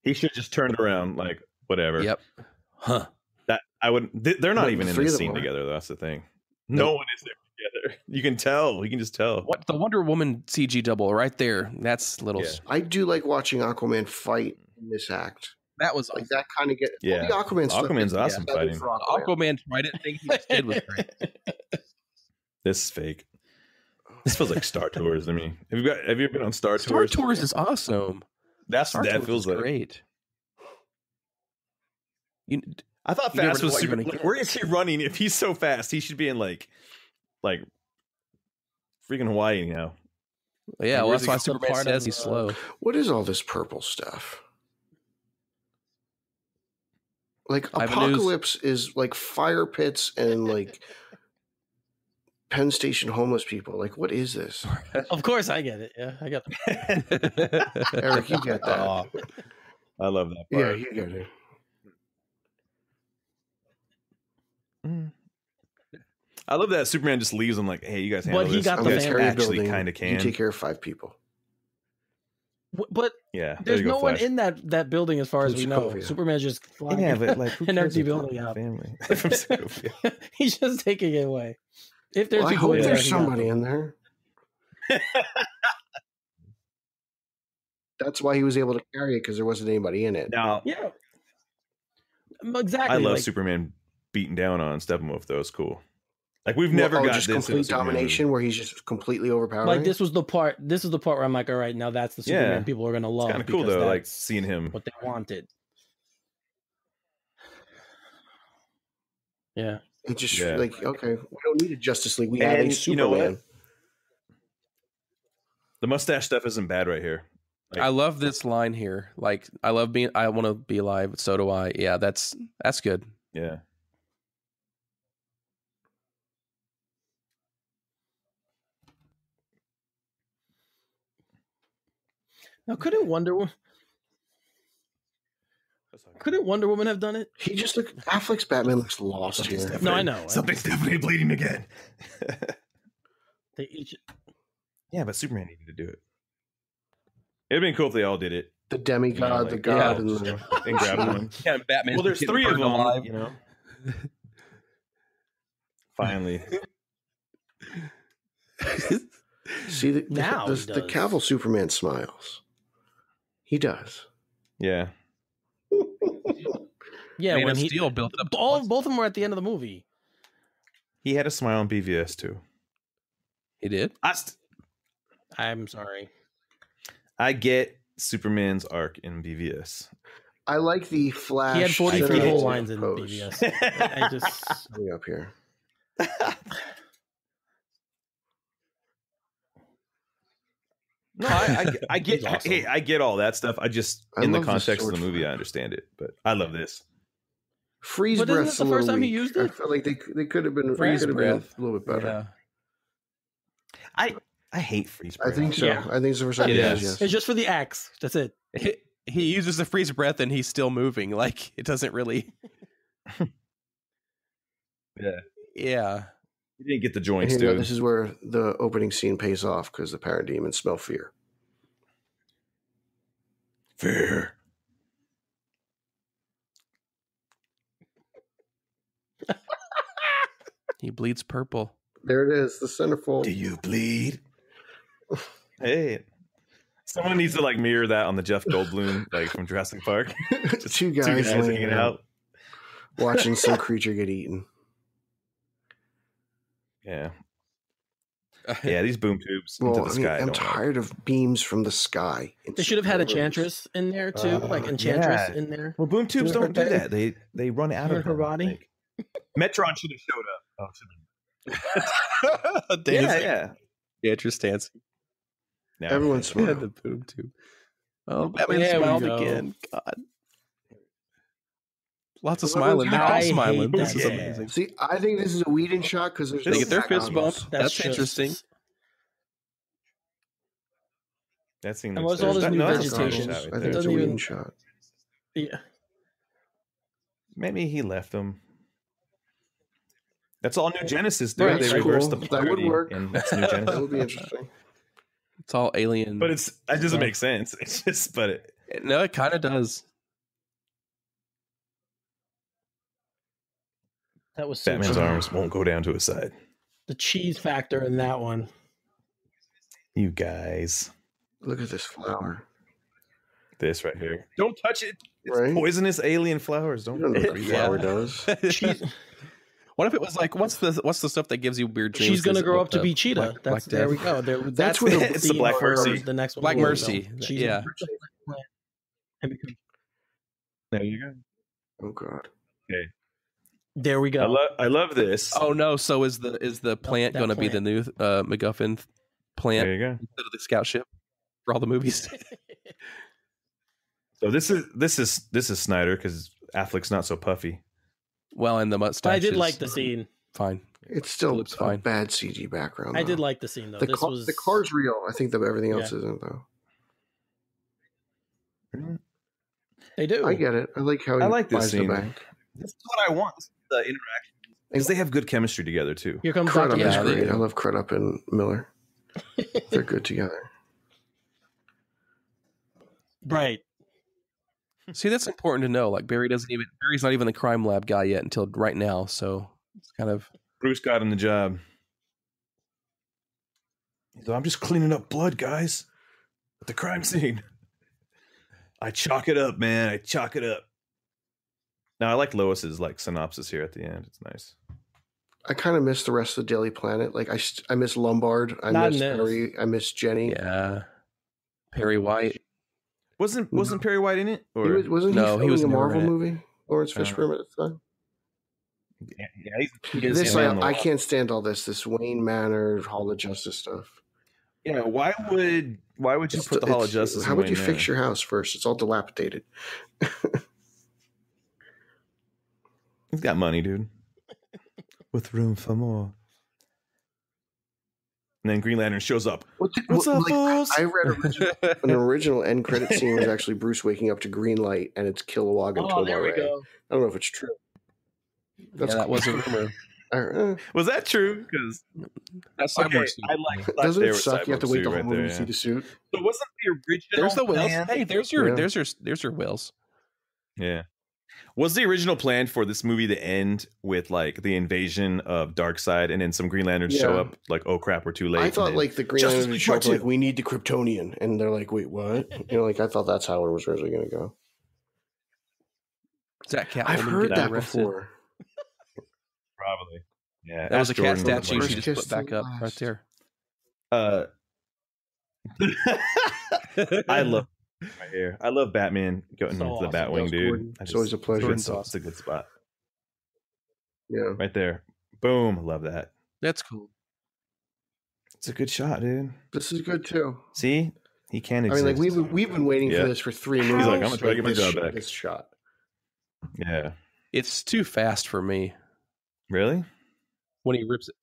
He should have just turned around, like whatever. Yep. Huh. That I would. They're not even in this scene together. Though. That's the thing. No one is there together. You can tell. You can just tell. What the Wonder Woman CG double right there? That's little. Yeah. I do like watching Aquaman fight in this act. That was like that kind of get. Yeah, Aquaman's awesome fighting. Aquaman tried it. Thing he just did was great. This is fake. This feels like Star Tours to me. Have you ever been on Star Tours? Star Tours is awesome. That feels like great. I thought Fast was super. Like, where is he running? If he's so fast, he should be in like freaking Hawaii now. Yeah, well, that's why Superman says he's slow. What is all this purple stuff? Like Apocalypse is like fire pits and like Penn Station homeless people. Like, what is this? Of course, I get it. Yeah, I get it. Eric, you get that. Oh, I love that part. Yeah, you get it. I love that Superman just leaves them like, hey, you guys handle this. He got the family actually kind of can. You take care of 5 people. But yeah, there's no one in that building as far as we know. Superman's just flying but like an empty building out. Family. He's just taking it away. If there's I hope there's somebody in there. That's why he was able to carry it, because there wasn't anybody in it. Now, yeah, exactly. I love Superman beating down on Steppenwolf. Though it's cool. Like we've never got just this complete domination where he's just completely overpowering. Like this was the part where I'm like, all right, now that's the Superman people are gonna love. It's kind of cool though, like seeing him what they wanted. Yeah. It's just like, okay, we don't need a Justice League. We have a Superman. You know what? The mustache stuff isn't bad right here. Like, I love this line here. Like, I want to be alive. So do I. Yeah, that's good. Yeah. Now, couldn't Wonder Woman have done it? He just Affleck's Batman looks lost here. No, I know. Something's definitely bleeding again. They each. Yeah, but Superman needed to do it. It'd been cool if they all did it. The demigod, the god, and grab one. Yeah, Batman. Well, there's 3 of them, alive, you know. Finally. See, the Cavill Superman smiles. He does. Yeah. Yeah, Man when of Steel built up. Both of them were at the end of the movie. He had a smile on BVS too. He did? I'm sorry. I get Superman's arc in BVS. I like the Flash. He had 43 whole lines in BVS. I just up here. No, I get. Awesome. Hey, I get all that stuff. I just, in the context of the movie, I understand it. But I love this. Freeze breath. Isn't this the first time he used it? I felt like they could have been freeze breath a little bit better. Yeah. I hate freeze breath. I think so. Yeah. I think it's the first time he does. Yes. It's just for the axe. That's it. He uses the freeze breath and he's still moving. Like it doesn't really. Yeah. You didn't get the joints, dude. This is where the opening scene pays off because the parademons smell fear. Fear. He bleeds purple. There it is, the centerfold. Do you bleed? Hey, someone needs to like mirror that on the Jeff Goldblum like from Jurassic Park. Just two guys hanging out, watching some creature get eaten. Yeah. Yeah, these boom tubes into the sky. I'm tired of beams from the sky. They should have had Enchantress in there too, like Enchantress in there. Well, boom tubes don't do that. They run out of her body. Metron should have showed up. Oh, yeah. Beatrice dancing. No. Everyone smiled. The boom tube. Oh, Batman smiled again. God. Lots of smiling. They're all smiling. This is amazing. See, I think this is a Whedon shot because there's they get their fist bump. That's interesting. That scene. And what's all this new vegetation? I think it's a Whedon shot. Yeah. Maybe he left them. That's all New Genesis, dude. Right, they reversed the polarity. That would work. And that's New Genesis. That would be interesting. It's all alien. But it doesn't make sense. It's just, no, it kind of does. That was so Batman's arms won't go down to his side. The cheese factor in that one. You guys. Look at this flower. This right here. Don't touch it. It's poisonous alien flowers. Don't know what the flower does. What if it was like, what's the stuff that gives you weird dreams? She's gonna grow up to be Cheetah. There we go. That's what it's the Black Mercy. The next one. Black Mercy. Yeah. There you go. Oh God. Okay. There we go. I love this. Oh no! So is the plant going to be the new MacGuffin plant? There you go. Instead of the scout ship for all the movies. So this is Snyder because Affleck's not so puffy. Well, and the mustache. I did like the scene. Fine. It's still fine. Bad CG background. I did like the scene though. The car's real. I think that everything else isn't though. They do. I get it. I like how he like this buys scene. the bank. This is what I want. This is the interaction because they have good chemistry together too. Here comes Crudup Dr. is Manhattan. great. I love Crudup and Miller. They're good together. Right. See, that's important to know. Like Barry's not even the crime lab guy yet until right now. So it's kind of Bruce got him the job. So I'm just cleaning up blood, guys, at the crime scene. I chalk it up, man. I chalk it up. Now I like Lois's like synopsis here at the end. It's nice. I kind of miss the rest of the Daily Planet. Like I miss Lombard. I miss Perry. I miss Jenny. Yeah. Perry White. Wasn't Perry White in it? Or Wasn't he was a Marvel movie? Lawrence Fishburne at the time. Yeah, I can't stand all this Wayne Manor Hall of Justice stuff. Yeah, why would you put the Hall of Justice? How would you fix your house first? It's all dilapidated. He's got money, dude. With room for more. And then Green Lantern shows up. What's up, fools? I read an original end credit scene was actually Bruce waking up to green light, and it's Kilowog and Tomar. There we go. I don't know if it's true. That was a rumor. Was that true? Because that's okay, I like. Doesn't it suck? You have to wait the whole movie to see the suit. So wasn't the original? There's the whales. Plan? Hey, there's your whales. Yeah. Was the original plan for this movie to end with like the invasion of Darkseid and then some Green Lanterns show up like, oh crap, we're too late? I thought like the Green Lanterns would show up like, we need the Kryptonian, and they're like, wait, what? Like I thought that's how it was originally going to go. Is that Catwoman? I've heard that before. Probably. Yeah, that was a cat statue she just put back up right there. I love right here. I love Batman going into the Batwing, dude. It's always a pleasure. It's a good spot. Yeah, right there. Boom. Love that. That's cool. It's a good shot, dude. This is good too. See, he can exist. I mean, like we've been waiting for this for 3 movies. He's like, I'm gonna try to get my job back. This shot. Yeah, it's too fast for me. Really? When he rips it.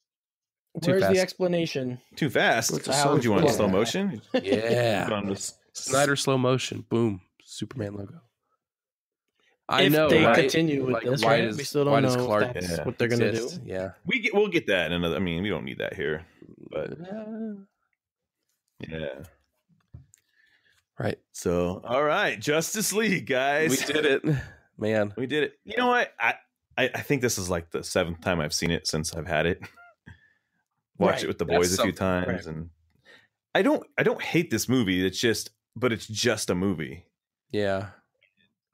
Where's the explanation? Too fast. Would you want in slow motion? Yeah. Snyder slow motion. Boom. Superman logo. I if know. They right? continue with this. Right? We still don't know Clark that's what they're gonna do. Yeah. We'll get that in another. I mean, we don't need that here, but yeah. Right. So, all right, Justice League, guys. We did it, man. We did it. You know what? I think this is like the 7th time I've seen it since I've had it. Watched it with the boys a few times, and I don't hate this movie. It's just a movie. Yeah.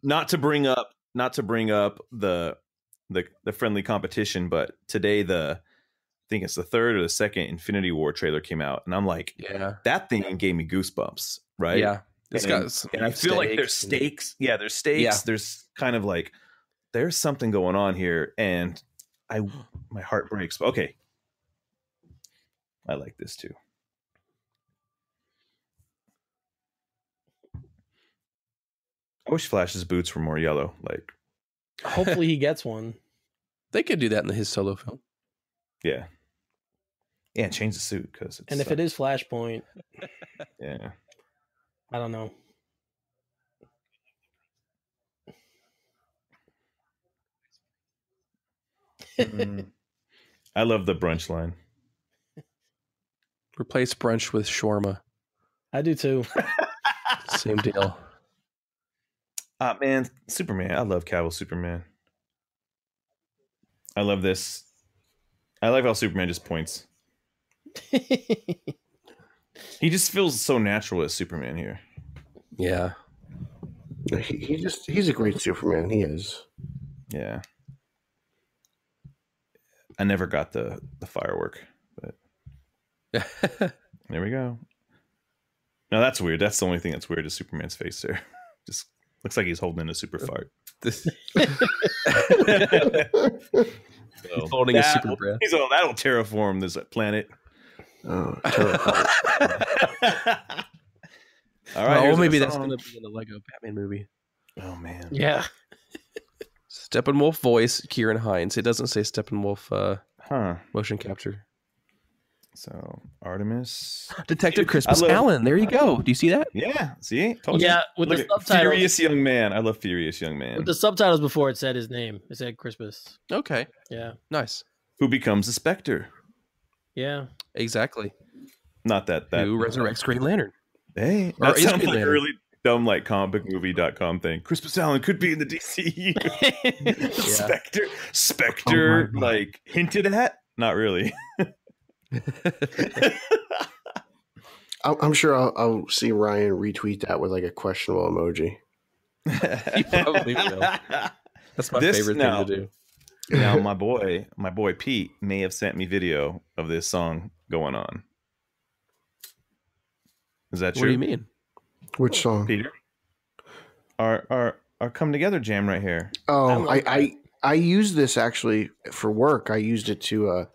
Not to bring up the friendly competition, but today I think it's the 3rd or the 2nd Infinity War trailer came out, and I'm like, yeah, that thing gave me goosebumps, right? Yeah. And I feel like there's stakes. Yeah, there's stakes. Yeah. There's kind of like there's something going on here, and my heart breaks. Okay. I like this too. I wish Flash's boots were more yellow. Like, hopefully he gets one. They could do that in his solo film. Yeah. Yeah, change the suit because. And if it is Flashpoint, yeah, I don't know. I love the brunch line. Replace brunch with shawarma. I do too. Same deal. Man, Superman. I love Cavill Superman. I love this. I like how Superman just points. He just feels so natural as Superman here. Yeah. He's a great Superman. He is. Yeah. I never got the firework, but there we go. No, that's weird. That's the only thing that's weird is Superman's face there. Just looks like he's holding a super fart. He's holding a super breath. That'll terraform this planet. Oh, terraform. All right. Well, maybe that's going to be in the Lego Batman movie. Oh man. Yeah. Steppenwolf voice, Kieran Hines. It doesn't say Steppenwolf motion capture. So Artemis, Detective Crispus Allen. There you go. Do you see that? Yeah. See? With the subtitles. Furious Young Man. I love Furious Young Man. With the subtitles before it said his name. It said Crispus. Okay. Yeah. Nice. Who becomes the Spectre? Yeah. Exactly. Not that. Who resurrects Green Lantern? Hey, that sounds like a really dumb like comicmovie.com thing. Crispus Allen could be in the DCU. Spectre like hinted at? Not really. I'm sure I'll see Ryan retweet that with like a questionable emoji. He probably will. That's my favorite thing to do. Now my boy Pete may have sent me video of this song going on. Is that true? What do you mean? Which song? Peter? Our Come Together jam right here. Oh, I used this actually for work. I used it to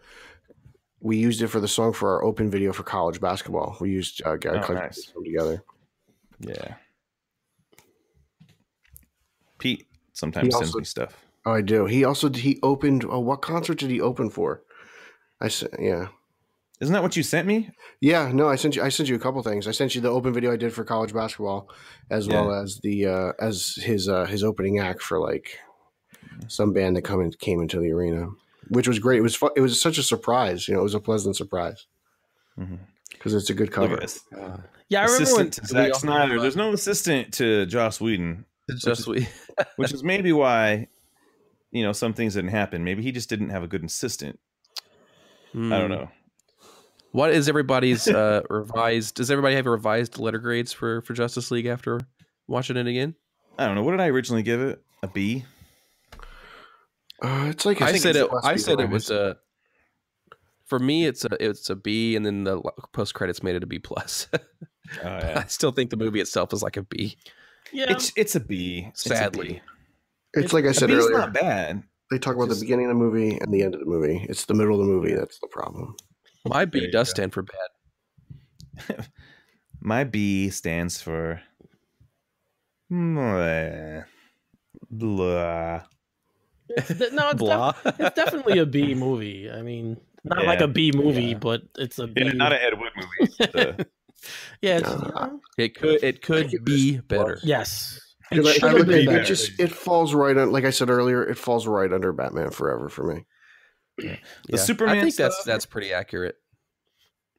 we used it for the song for our open video for college basketball. We used Come Together. Yeah. Pete sometimes sends me stuff. Oh, I do. He opened. Oh, what concert did he open for? I said, yeah. Isn't that what you sent me? Yeah, no, I sent you a couple things. I sent you the open video I did for college basketball, as well as the as his opening act for like some band that came into the arena, which was great. It was fun. It was such a surprise. You know, it was a pleasant surprise because it's a good cover. Yeah, I remember when Zack Snyder. There's no assistant to Joss Whedon. Which is maybe why some things didn't happen. Maybe he just didn't have a good assistant. I don't know. What is everybody's revised? Does everybody have revised letter grades for Justice League after watching it again? I don't know. What did I originally give it? A B? It's like I said it was a. For me, it's a B, and then the post credits made it a B plus. I still think the movie itself is like a B. Yeah, it's a B. Sadly, it's like I said earlier. It's not bad. They talk about the beginning of the movie and the end of the movie. It's the middle of the movie that's the problem. My B does stand for bad. My B stands for blah. It's definitely a B movie. I mean, not like a B movie, but it's a B. Yeah, not an Ed Wood movie. It could be better. Yes. It falls right on. Like I said earlier, it falls right under Batman Forever for me. The Superman. I think that's pretty accurate.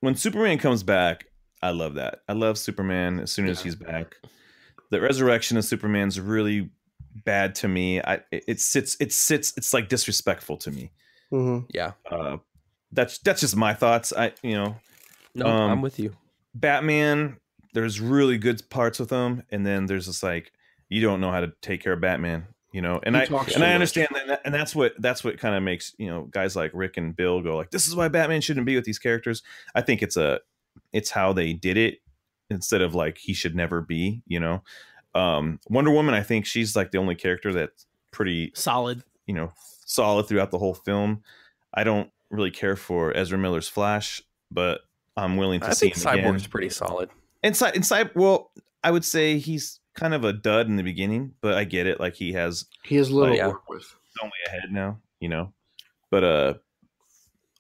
When Superman comes back, I love that. I love Superman as soon as he's back. The resurrection of Superman's really bad to me. It's like disrespectful to me. Mm-hmm. Yeah. That's just my thoughts. No, I'm with you. Batman, there's really good parts with him, and then there's just like, you don't know how to take care of Batman, and I understand that, and that's what kind of makes guys like Rick and Bill go like, this is why Batman shouldn't be with these characters. I think it's how they did it, instead of like he should never be. Wonder Woman, I think she's like the only character that's pretty solid, solid throughout the whole film. I don't really care for Ezra Miller's Flash, but I'm willing to see him again. Cyborg's pretty solid. Well, I would say he's kind of a dud in the beginning, but I get it. Like he has little to work with. He's only ahead now, But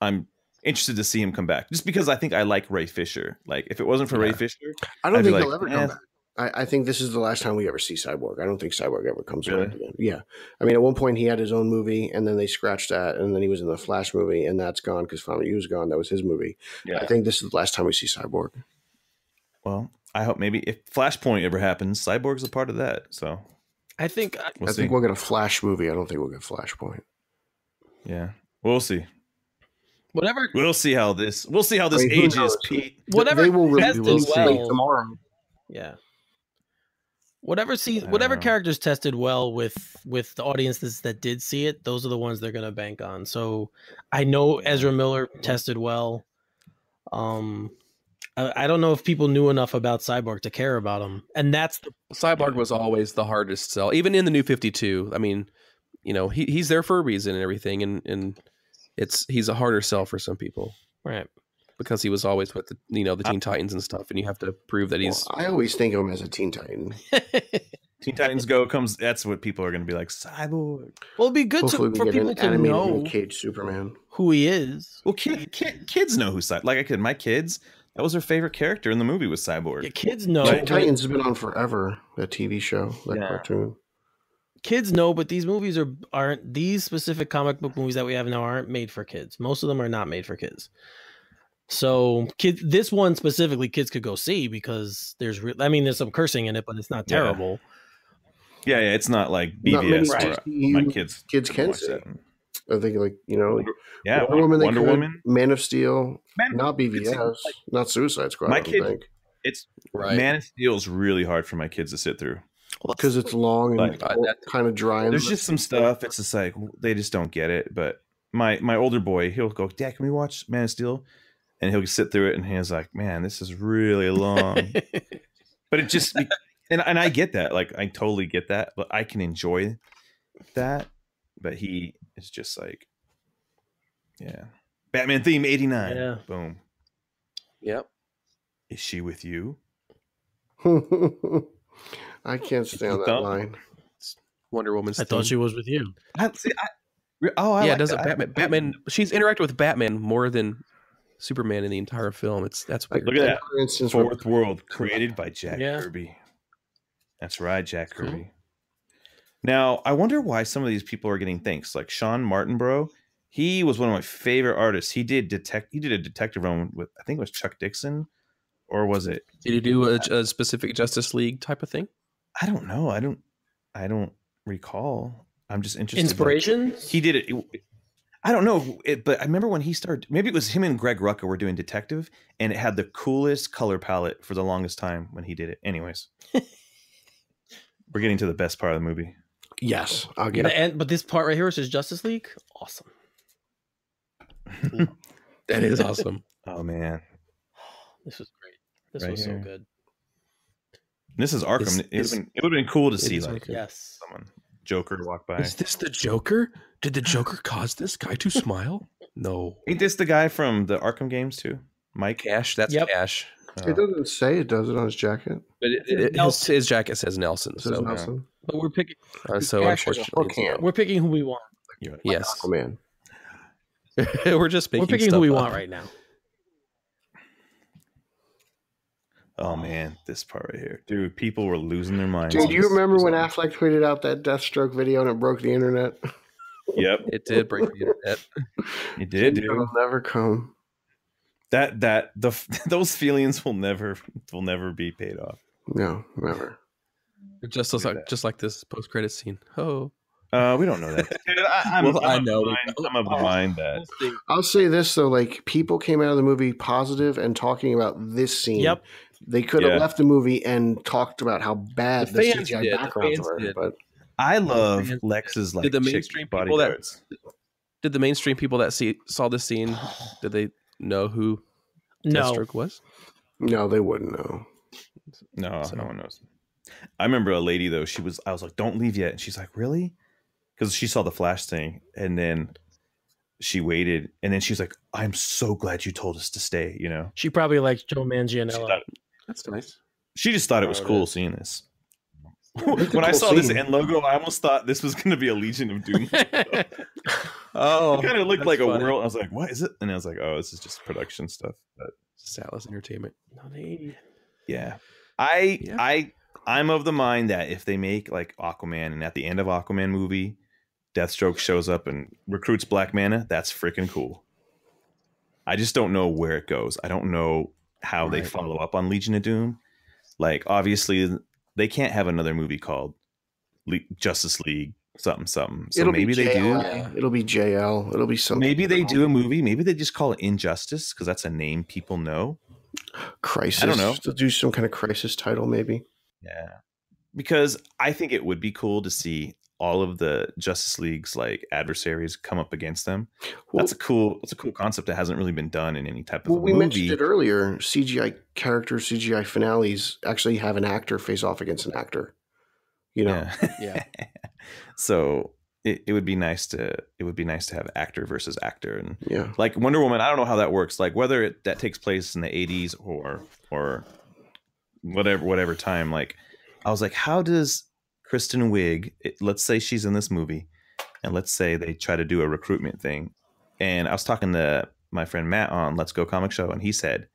I'm interested to see him come back, just because I think I like Ray Fisher. Like if it wasn't for Ray Fisher, I don't think he'll ever come back. I think this is the last time we ever see Cyborg. I don't think Cyborg ever comes back again. Yeah. I mean, at one point he had his own movie, and then they scratched that, and then he was in the Flash movie, and that's gone because Family was gone. That was his movie. Yeah. I think this is the last time we see Cyborg. Well, I hope maybe if Flashpoint ever happens, Cyborg's a part of that. So I think we'll get a Flash movie. I don't think we'll get Flashpoint. Yeah. We'll see. We'll see how this ages, Pete. Whatever they will really well tomorrow. Yeah. Whatever characters tested well with the audiences that did see it, those are the ones they're gonna bank on. So I know Ezra Miller tested well. I don't know if people knew enough about Cyborg to care about him, and that's Cyborg was always the hardest sell, even in the New 52. I mean, he's there for a reason and everything, and he's a harder sell for some people, right? Because he was always with the Teen Titans and stuff, and you have to prove that he's. I always think of him as a Teen Titan. Teen Titans Go comes. That's what people are going to be like. Cyborg. Well, it'd be good for people to know Cage Superman who he is. Well, kids know who Cyborg. Like I kid, my kids. That was their favorite character in the movie was Cyborg. Yeah, kids know. Teen Titans has been on forever. That TV show, cartoon. Kids know, but these movies aren't. These specific comic book movies that we have now aren't made for kids. Most of them are not made for kids. So this one specifically, kids could go see because there's some cursing in it, but it's not terrible. Yeah, it's not like BVS. My kids can see. I think Wonder Woman, Man of Steel, not BVS, not Suicide Squad. My kids, it's right. Man of Steel is really hard for my kids to sit through because it's long and kind of dry. There's just some stuff. It's just like they just don't get it. But my older boy, he'll go, Dad, can we watch Man of Steel? And he'll sit through it, and he's like, "Man, this is really long." But it just, and I get that, like I totally get that, but I can enjoy that. But he is just like, Batman theme 89. Yeah, boom. Yep. Is she with you? I can't stand that line. Wonder Woman's. I thought she was with you. Does it Batman? She's interacted with Batman more than Superman in the entire film. That's weird. Look at that. Fourth World, created by Jack Kirby. That's right, Jack Kirby. Now, I wonder why some of these people are getting thanks. Like Sean Martinborough, he was one of my favorite artists. He did a detective run with, I think it was Chuck Dixon, or was it? Did he do a specific Justice League type of thing? I don't know. I don't recall. I'm just interested. Inspiration? Like, he did it. I don't know, but I remember when he started, maybe it was him and Greg Rucka were doing Detective, and it had the coolest color palette for the longest time when he did it. Anyways, we're getting to the best part of the movie. Yes, I'll get it. But this part right here, which is Justice League, awesome. That is awesome. Oh, man. This was great. This was so good. This is Arkham. It would have been cool to see like someone Joker walk by. Is this the Joker? Did the Joker cause this guy to smile? No. Ain't this the guy from the Arkham games too? Mike Cash? That's Cash. It doesn't say it, does it, on his jacket? But his jacket says Nelson. Nelson. But we're picking. So unfortunately, we're picking who we want. Yes. Oh, man. We're picking who we want right now. Oh man, this part right here, dude! People were losing their minds. Dude, do you remember when Affleck tweeted out that Deathstroke video and it broke the internet? Yep, it did break the internet. It did, dude. It'll never come. Those feelings will never be paid off. No, never. Just like this post credit scene. Oh, we don't know that. Dude, I'm of the mind that I'll say this though, like people came out of the movie positive and talking about this scene. Yep. They could have left the movie and talked about how bad the CGI backgrounds were. But I love Lex's like did the mainstream people did the mainstream people that saw this scene, did they know who Deathstroke was? No, they wouldn't know. No one knows. I remember a lady though. I was like, "Don't leave yet," and she's like, "Really?" Because she saw the Flash thing, and then she waited, and then she's like, "I'm so glad you told us to stay." You know, She probably likes Joe Manganiello. That's nice. She just thought it was cool seeing this. When I saw this end logo, I almost thought this was going to be a Legion of Doom. Oh, it kind of looked like funny. A world. I was like, "What is it?" And I was like, "Oh, this is just production stuff." But Sal's Entertainment. Yeah, I'm of the mind that if they make like Aquaman, and at the end of Aquaman movie, Deathstroke shows up and recruits Black Manta, that's freaking cool. I just don't know where it goes. I don't know how they follow up on Legion of Doom. Like, obviously, they can't have another movie called Justice League something. So maybe they do. It'll be JL. It'll be something. Maybe they do a movie. Maybe they just call it Injustice because that's a name people know. Crisis. I don't know. To do some kind of crisis title, maybe. Yeah, because I think it would be cool to see all of the Justice League's like adversaries come up against them. Well, that's a cool concept that hasn't really been done in any type of movie. We mentioned it earlier. CGI characters, CGI finales actually have an actor face off against an actor. You know, yeah. So it would be nice to have actor versus actor, and like Wonder Woman. I don't know how that works. Like whether that takes place in the 80s or whatever time. Like I was like, how does Kristen Wiig, let's say she's in this movie, and let's say they try to do a recruitment thing. And I was talking to my friend Matt on Let's Go Comic Show, and he said,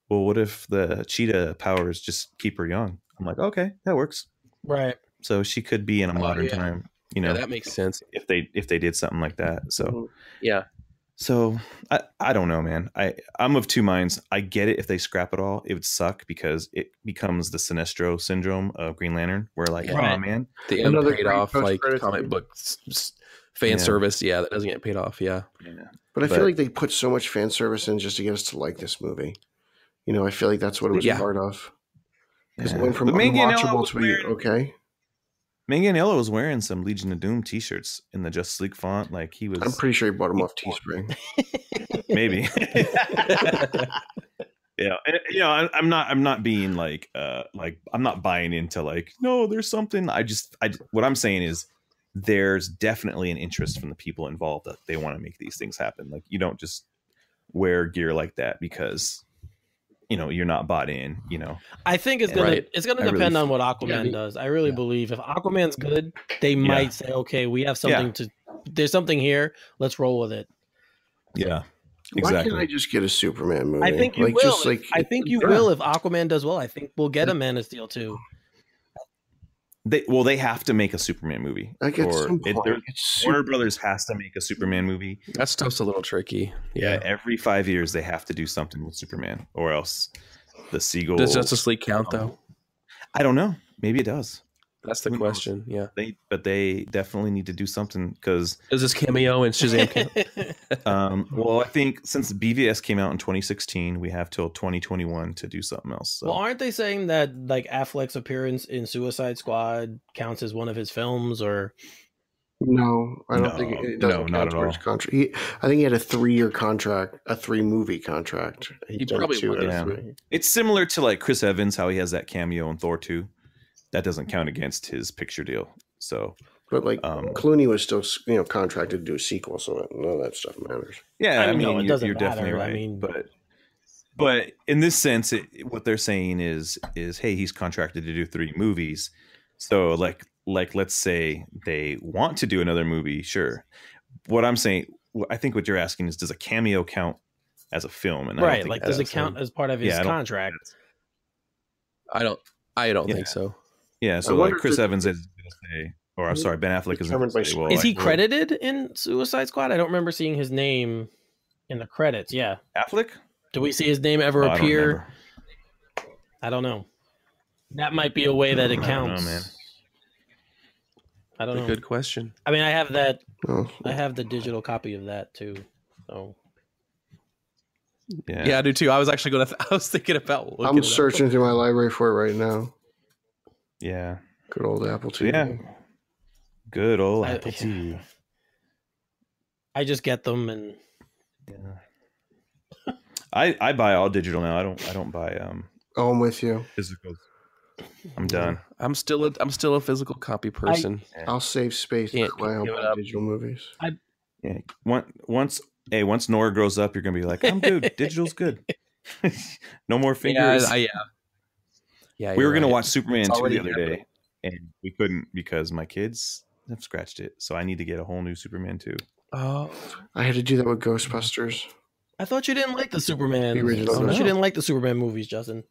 well, what if the cheetah powers just keep her young? I'm like, okay, that works. Right. So she could be in a modern time, you know. That makes sense. If they did something like that. So yeah. So I don't know, man. I'm of two minds. I get it if they scrap it all. It would suck because it becomes the Sinestro syndrome of Green Lantern, where like, oh man, the unpaid off like comic book fan service. Yeah, that doesn't get paid off. Yeah. But I feel like they put so much fan service in just to get us to like this movie. You know, I feel like that's what it was part of. Because it went from unwatchable to be okay. Manganiello was wearing some Legion of Doom T-shirts in the Justice League font. Like he was. I'm pretty sure he bought them off Teespring. Maybe. Yeah, and, you know, I'm not being like I'm not buying into like, no, there's something. What I'm saying is there's definitely an interest from the people involved that they want to make these things happen. Like you don't just wear gear like that because, you know, you're not bought in, you know. I think it's gonna depend on what Aquaman does. I really believe if Aquaman's good, they might say, okay, we have something there's something here, let's roll with it. Yeah. Exactly. Why can't I just get a Superman movie? I think you will. I think you will if Aquaman does well. I think we'll get a Man of Steel too. They have to make a Superman movie. Like Warner Brothers has to make a Superman movie. That stuff's a little tricky. Yeah, every 5 years they have to do something with Superman, or else the Seagull. Does Justice League count though? I don't know. Maybe it does. That's the question. Yeah, they definitely need to do something because does this cameo in Shazam count? Well, I think since BVS came out in 2016, we have till 2021 to do something else. So. Well, aren't they saying that like Affleck's appearance in Suicide Squad counts as one of his films? Or no, I don't think it doesn't count towards contract. I think he had a 3-year contract, a 3-movie contract. He probably would. It's similar to like Chris Evans, how he has that cameo in Thor 2. That doesn't count against his picture deal. So, but like Clooney was still, contracted to do a sequel, so none of that stuff matters. Yeah, I mean, it doesn't you're matter. definitely right. I mean, but in this sense, what they're saying is, hey, he's contracted to do 3 movies. So, like, let's say they want to do another movie, sure. What I'm saying, I think what you're asking is, does a cameo count as a film? And right, like, does it count as part of his contract? I don't think so. Yeah, so like Chris Evans is going to say, or I'm sorry, Ben Affleck is going to say, well, is he credited in Suicide Squad? I don't remember seeing his name in the credits. Yeah, Affleck. Do we see his name ever appear? I don't know. That might be a way that it counts. I don't know, man. I don't know. Good question. I mean, I have that. Oh. I have the digital copy of that too. So Yeah, I do too. I was actually I was thinking about. I'm searching through my library for it right now. Yeah. Good old Apple TV. Yeah. Good old Apple TV. I just get them and. Yeah. I buy all digital now. I don't buy Oh, I'm with you. physicals. I'm done. I'm still a physical copy person. I'll save space Can't when I give it buy up. digital movies. Yeah. Once Nora grows up, you're gonna be like, I'm good. Digital's good. No more fingers. Yeah. We were you're gonna right. watch Superman 2 already the other there. day, and we couldn't because my kids have scratched it. So I need to get a whole new Superman 2. Oh, I had to do that with Ghostbusters. I thought you didn't like the Superman. The original. I thought No. you didn't like the Superman movies, Justin.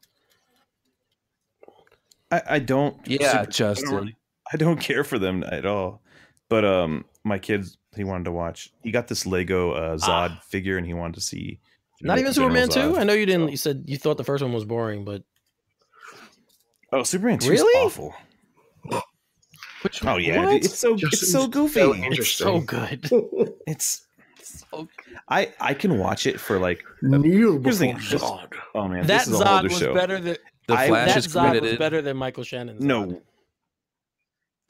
I don't. yeah, Justin. I don't care for them at all. But my kids, he wanted to watch. He got this Lego Zod figure, and he wanted to see. Not even General Superman 2? Zod. I know you didn't. You said you thought the first one was boring, but Oh, Superman 2 Really? is awful. Oh yeah, What? it's so goofy. So it's interesting. so good. It's I can watch it for like. Kneel Here's the before thing. Zod. Oh man, That this is a whole Zod other was show. better than The Flash that is Zod was credited. better than Michael Shannon's. Zod. No,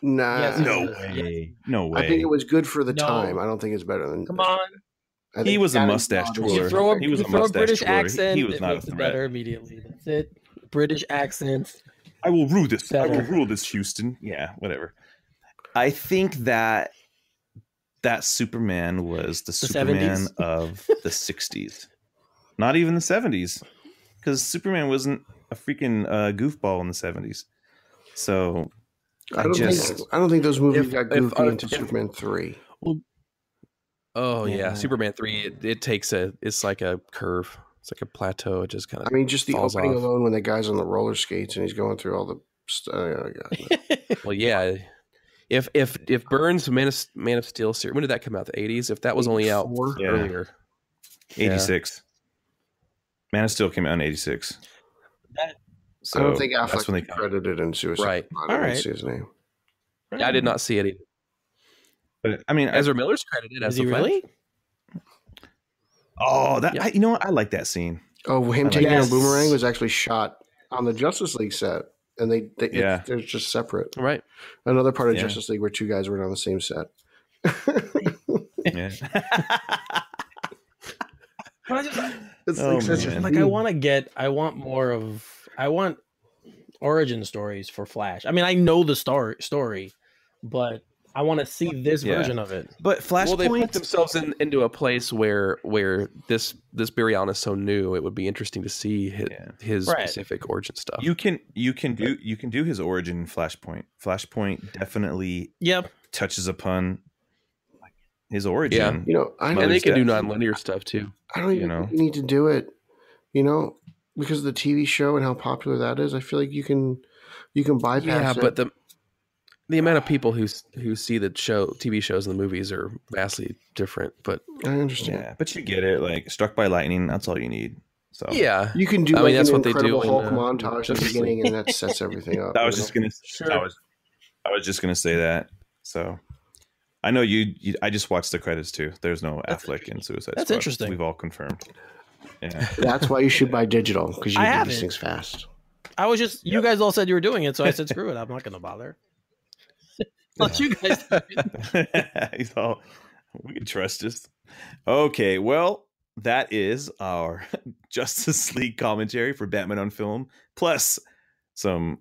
Nah. Yes, no Yes. way, no way. I think it was good for the No. time. I don't think it's better than. Come on. I think He was a Adam mustache Zod twirler. You throw a, He was you a throw a mustache British twirler. accent. He was it not a makes it threat. better immediately. That's it. British accent. I will rule this. I will Better. rule this, Houston. Yeah, whatever. I think that Superman was the Superman 70s? of the 60s. Not even the 70s. Because Superman wasn't a freaking goofball in the 70s. So I don't think those movies got goofy into if- Superman 3. Oh yeah, Yeah. Superman 3. It takes it's like a curve. It's like a plateau. It just kind of. I mean, just the falls opening off. alone when the guy's on the roller skates and he's going through all the stuff. Oh, God. Well, yeah. If Burns' Man of Steel series, when did that come out? The 80s. If that was only out 84? Yeah. earlier, 86. Man of Steel came out in 86. So I don't think that's Affleck when was credited in Suicide Right. Squad. I All didn't right. see his name. Yeah, I did not see it either. But I mean, Ezra Miller's credited as Is he the Flash. really? Yeah. you know what? I like that scene. Oh, him I like taking that. a boomerang was actually shot on the Justice League set, and Yeah. they're just separate. Right. Another part of Yeah. Justice League where two guys were on the same set. Yeah. It's Oh, such a man. Like I want origin stories for Flash. I mean, I know the story, but I want to see this Yeah. version of it. But Flashpoint. Well, they put themselves into a place where this Barry Allen is so new. It would be interesting to see his Right. specific origin stuff. You can do his origin in Flashpoint. Flashpoint definitely Yep. touches upon his origin. Yeah. You know, I and they Mother's can do Death. nonlinear stuff too. I don't even think you need to do it. You know, because of the TV show and how popular that is. I feel like you can bypass Yeah, it. but the amount of people who see the TV shows and the movies are vastly different. But I understand. Yeah, but you get it. Like Struck by Lightning, that's all you need. So yeah, You can do I mean, like that's an what they Incredible do in, Hulk montage at the Justice beginning, and that sets everything up. I was you just know? gonna. Sure. I was just gonna say that. So I know you. I just watched the credits too. There's no Affleck in Suicide That's Squad. interesting. We've all confirmed. Yeah. That's why you should buy digital, because you I do haven't. these things fast. I was just you guys all said you were doing it, so I said screw it. I'm not going to bother. Let you guys. Do it. He's all, we can trust this. Okay, well, that is our Justice League commentary for Batman on Film, plus some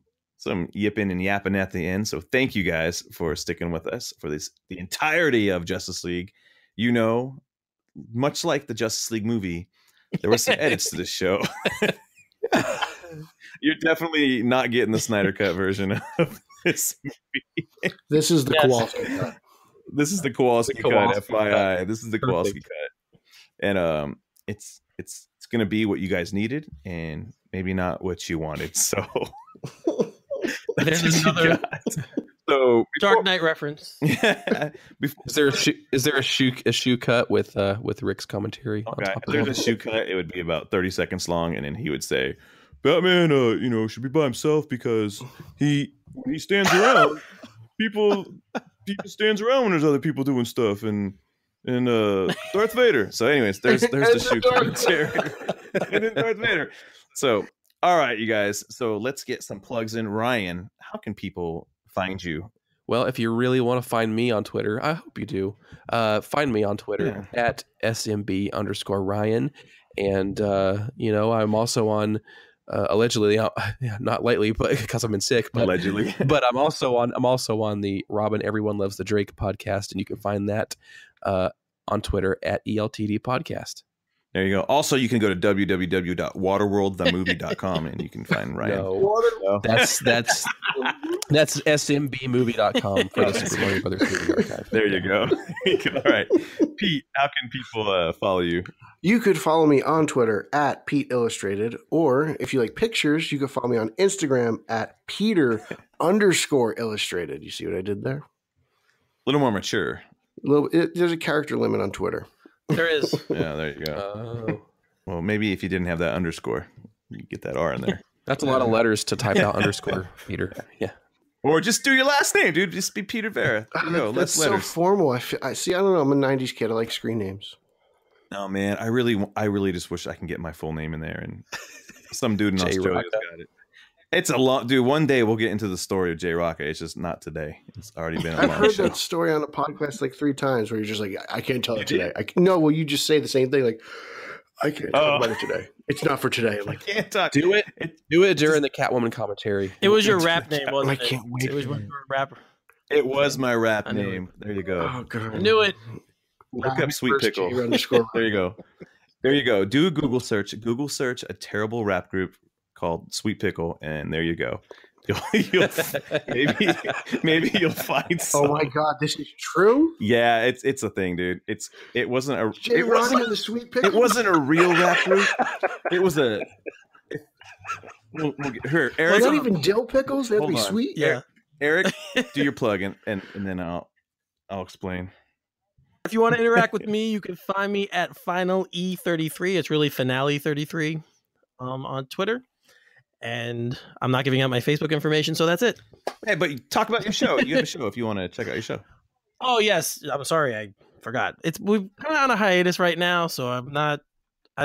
yipping and yapping at the end. So thank you guys for sticking with us for the entirety of Justice League. You know, much like the Justice League movie, there were some edits to this show. You're definitely not getting the Snyder Cut version of this movie. This is the Yes. Kowalski cut. This is the Kowalski cut, Kowalski FYI. This is the Kowalski Perfect. cut, and it's gonna be what you guys needed, and maybe not what you wanted. So There's that's what you another got. So Dark Knight reference. before, Is there a shoe cut with Rick's commentary on okay, top if of there's a it? shoe cut, it would be about 30 seconds long, and then he would say, "Batman, should be by himself because when he stands around, people he just stands around when there's other people doing stuff and Darth Vader. So anyways, there's the shoe commentary. And then Darth Vader. So all right, you guys. So let's get some plugs in. Ryan, how can people find you? Well, if you really want to find me on Twitter, I hope you do. Find me on Twitter at SMB_Ryan. And, I'm also on, allegedly, not lately, but because I've been sick, but, allegedly. But I'm also on the Robin Everyone Loves the Drake podcast. And you can find that on Twitter at ELTD podcast. There you go. Also, you can go to www.waterworldthemovie.com and you can find Ryan. No. That's smbmovie.com for the Super Mario Brothers movie archive. There you go. All right. Pete, how can people follow you? You could follow me on Twitter at Pete Illustrated, or if you like pictures, you can follow me on Instagram at Peter_Illustrated. You see what I did there? A little more mature. There's a character limit on Twitter. There is. Yeah, there you go. Well, maybe if you didn't have that underscore, you could get that R in there. That's a lot of letters to type out underscore, Peter. Yeah. Or just do your last name, dude. Just be Peter Vera. That's so formal. I see. I don't know. I'm a '90s kid. I like screen names. No, man. I really just wish I can get my full name in there. And some dude in Australia's got it. It's a lot, dude. One day we'll get into the story of Jay Rocca. It's just not today. It's already been. I've heard that story on a podcast like 3 times where you're just like, I can't tell it today. Well, you just say the same thing, like, I can't talk about it today. It's not for today. I'm like, can't talk. Do it during the Catwoman commentary. It was your rap name, wasn't it? I can't wait. It was your rapper. It was my rap name. There you go. Oh god, I knew it. Look up Sweet Pickle. There you go. There you go. Do a Google search. Google search a terrible rap group called Sweet Pickle, and there you go. Maybe you'll find some. Oh my god, this is true? Yeah, it's a thing, dude. It wasn't a the Sweet Pickle. It wasn't a real rap group. It was a we'll get her. Eric, not even dill pickles. They have to be sweet. Yeah. Eric, do your plug and then I'll explain. If you want to interact with me, you can find me at Final E33. It's really Finale 33 on Twitter. And I'm not giving out my Facebook information, so that's it. Hey, but talk about your show. You have a show if you want to check out your show. Oh, yes. I'm sorry. I forgot. We're kind of on a hiatus right now, so I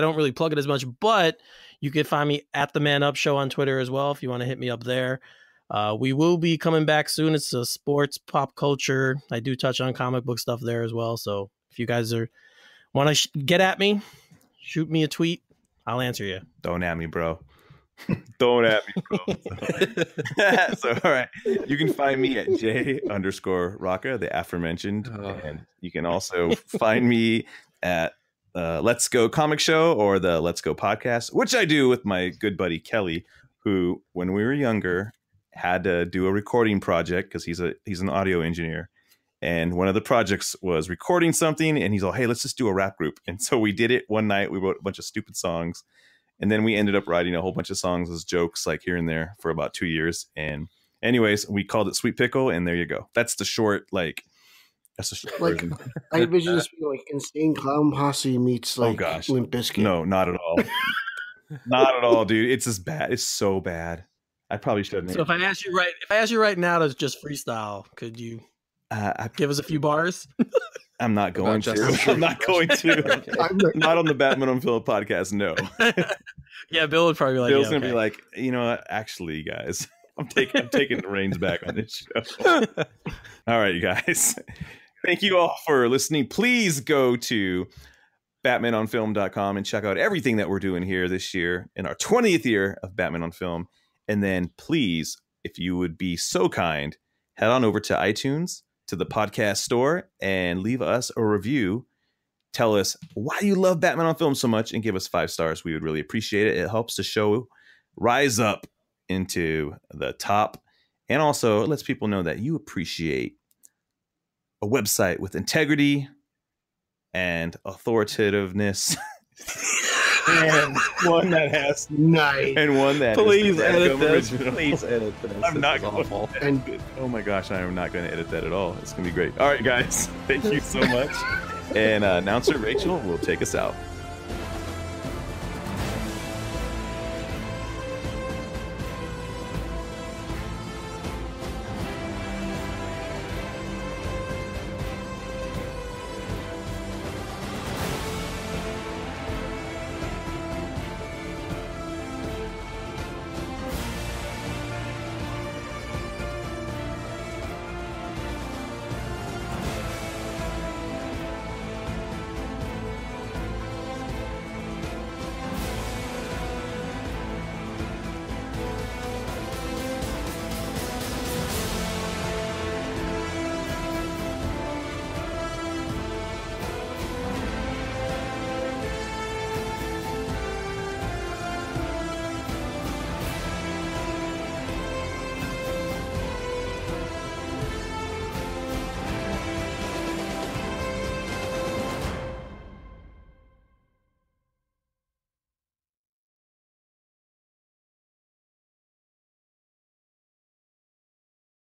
don't really plug it as much, but you can find me at The Man Up Show on Twitter as well if you want to hit me up there. We will be coming back soon. It's a sports, pop culture. I do touch on comic book stuff there as well. So if you guys want to get at me, shoot me a tweet. I'll answer you. Don't at me, bro. Don't at me, bro. So, all right. You can find me at J_Rocca, the aforementioned. And you can also find me at Let's Go Comic Show or the Let's Go podcast, which I do with my good buddy Kelly, who, when we were younger, had to do a recording project because he's an audio engineer. And one of the projects was recording something, and he's all, hey, let's just do a rap group. And so we did it one night. We wrote a bunch of stupid songs. And then we ended up writing a whole bunch of songs as jokes, like here and there, for about 2 years. And anyways, we called it Sweet Pickle, and there you go. That's the short, that's the short version. I envision this being like Insane Clown Posse meets Limp Bizkit. No, not at all. Not at all, dude. It's as bad. It's so bad. I probably shouldn't. So if I ask you right now to just freestyle, could you give us a few bars? I'm not going to. I'm not going to. Not on the Batman on Film podcast. No. Yeah, Bill would probably be like. Bill's gonna be like, you know what? Actually, guys, I'm taking the reins back on this show. All right, you guys. Thank you all for listening. Please go to BatmanOnFilm.com and check out everything that we're doing here this year in our 20th year of Batman on Film. And then please, if you would be so kind, head on over to iTunes, to the podcast store, and leave us a review. Tell us why you love Batman on Film so much and give us 5 stars. We would really appreciate it. It helps the show rise up into the top. And also it lets people know that you appreciate a website with integrity and authoritativeness. And one that has and one that please edit this. Original. Please edit this. I'm not awful. And oh my gosh, I am not going to edit that at all. It's going to be great. All right, guys, thank you so much. And announcer Rachel will take us out.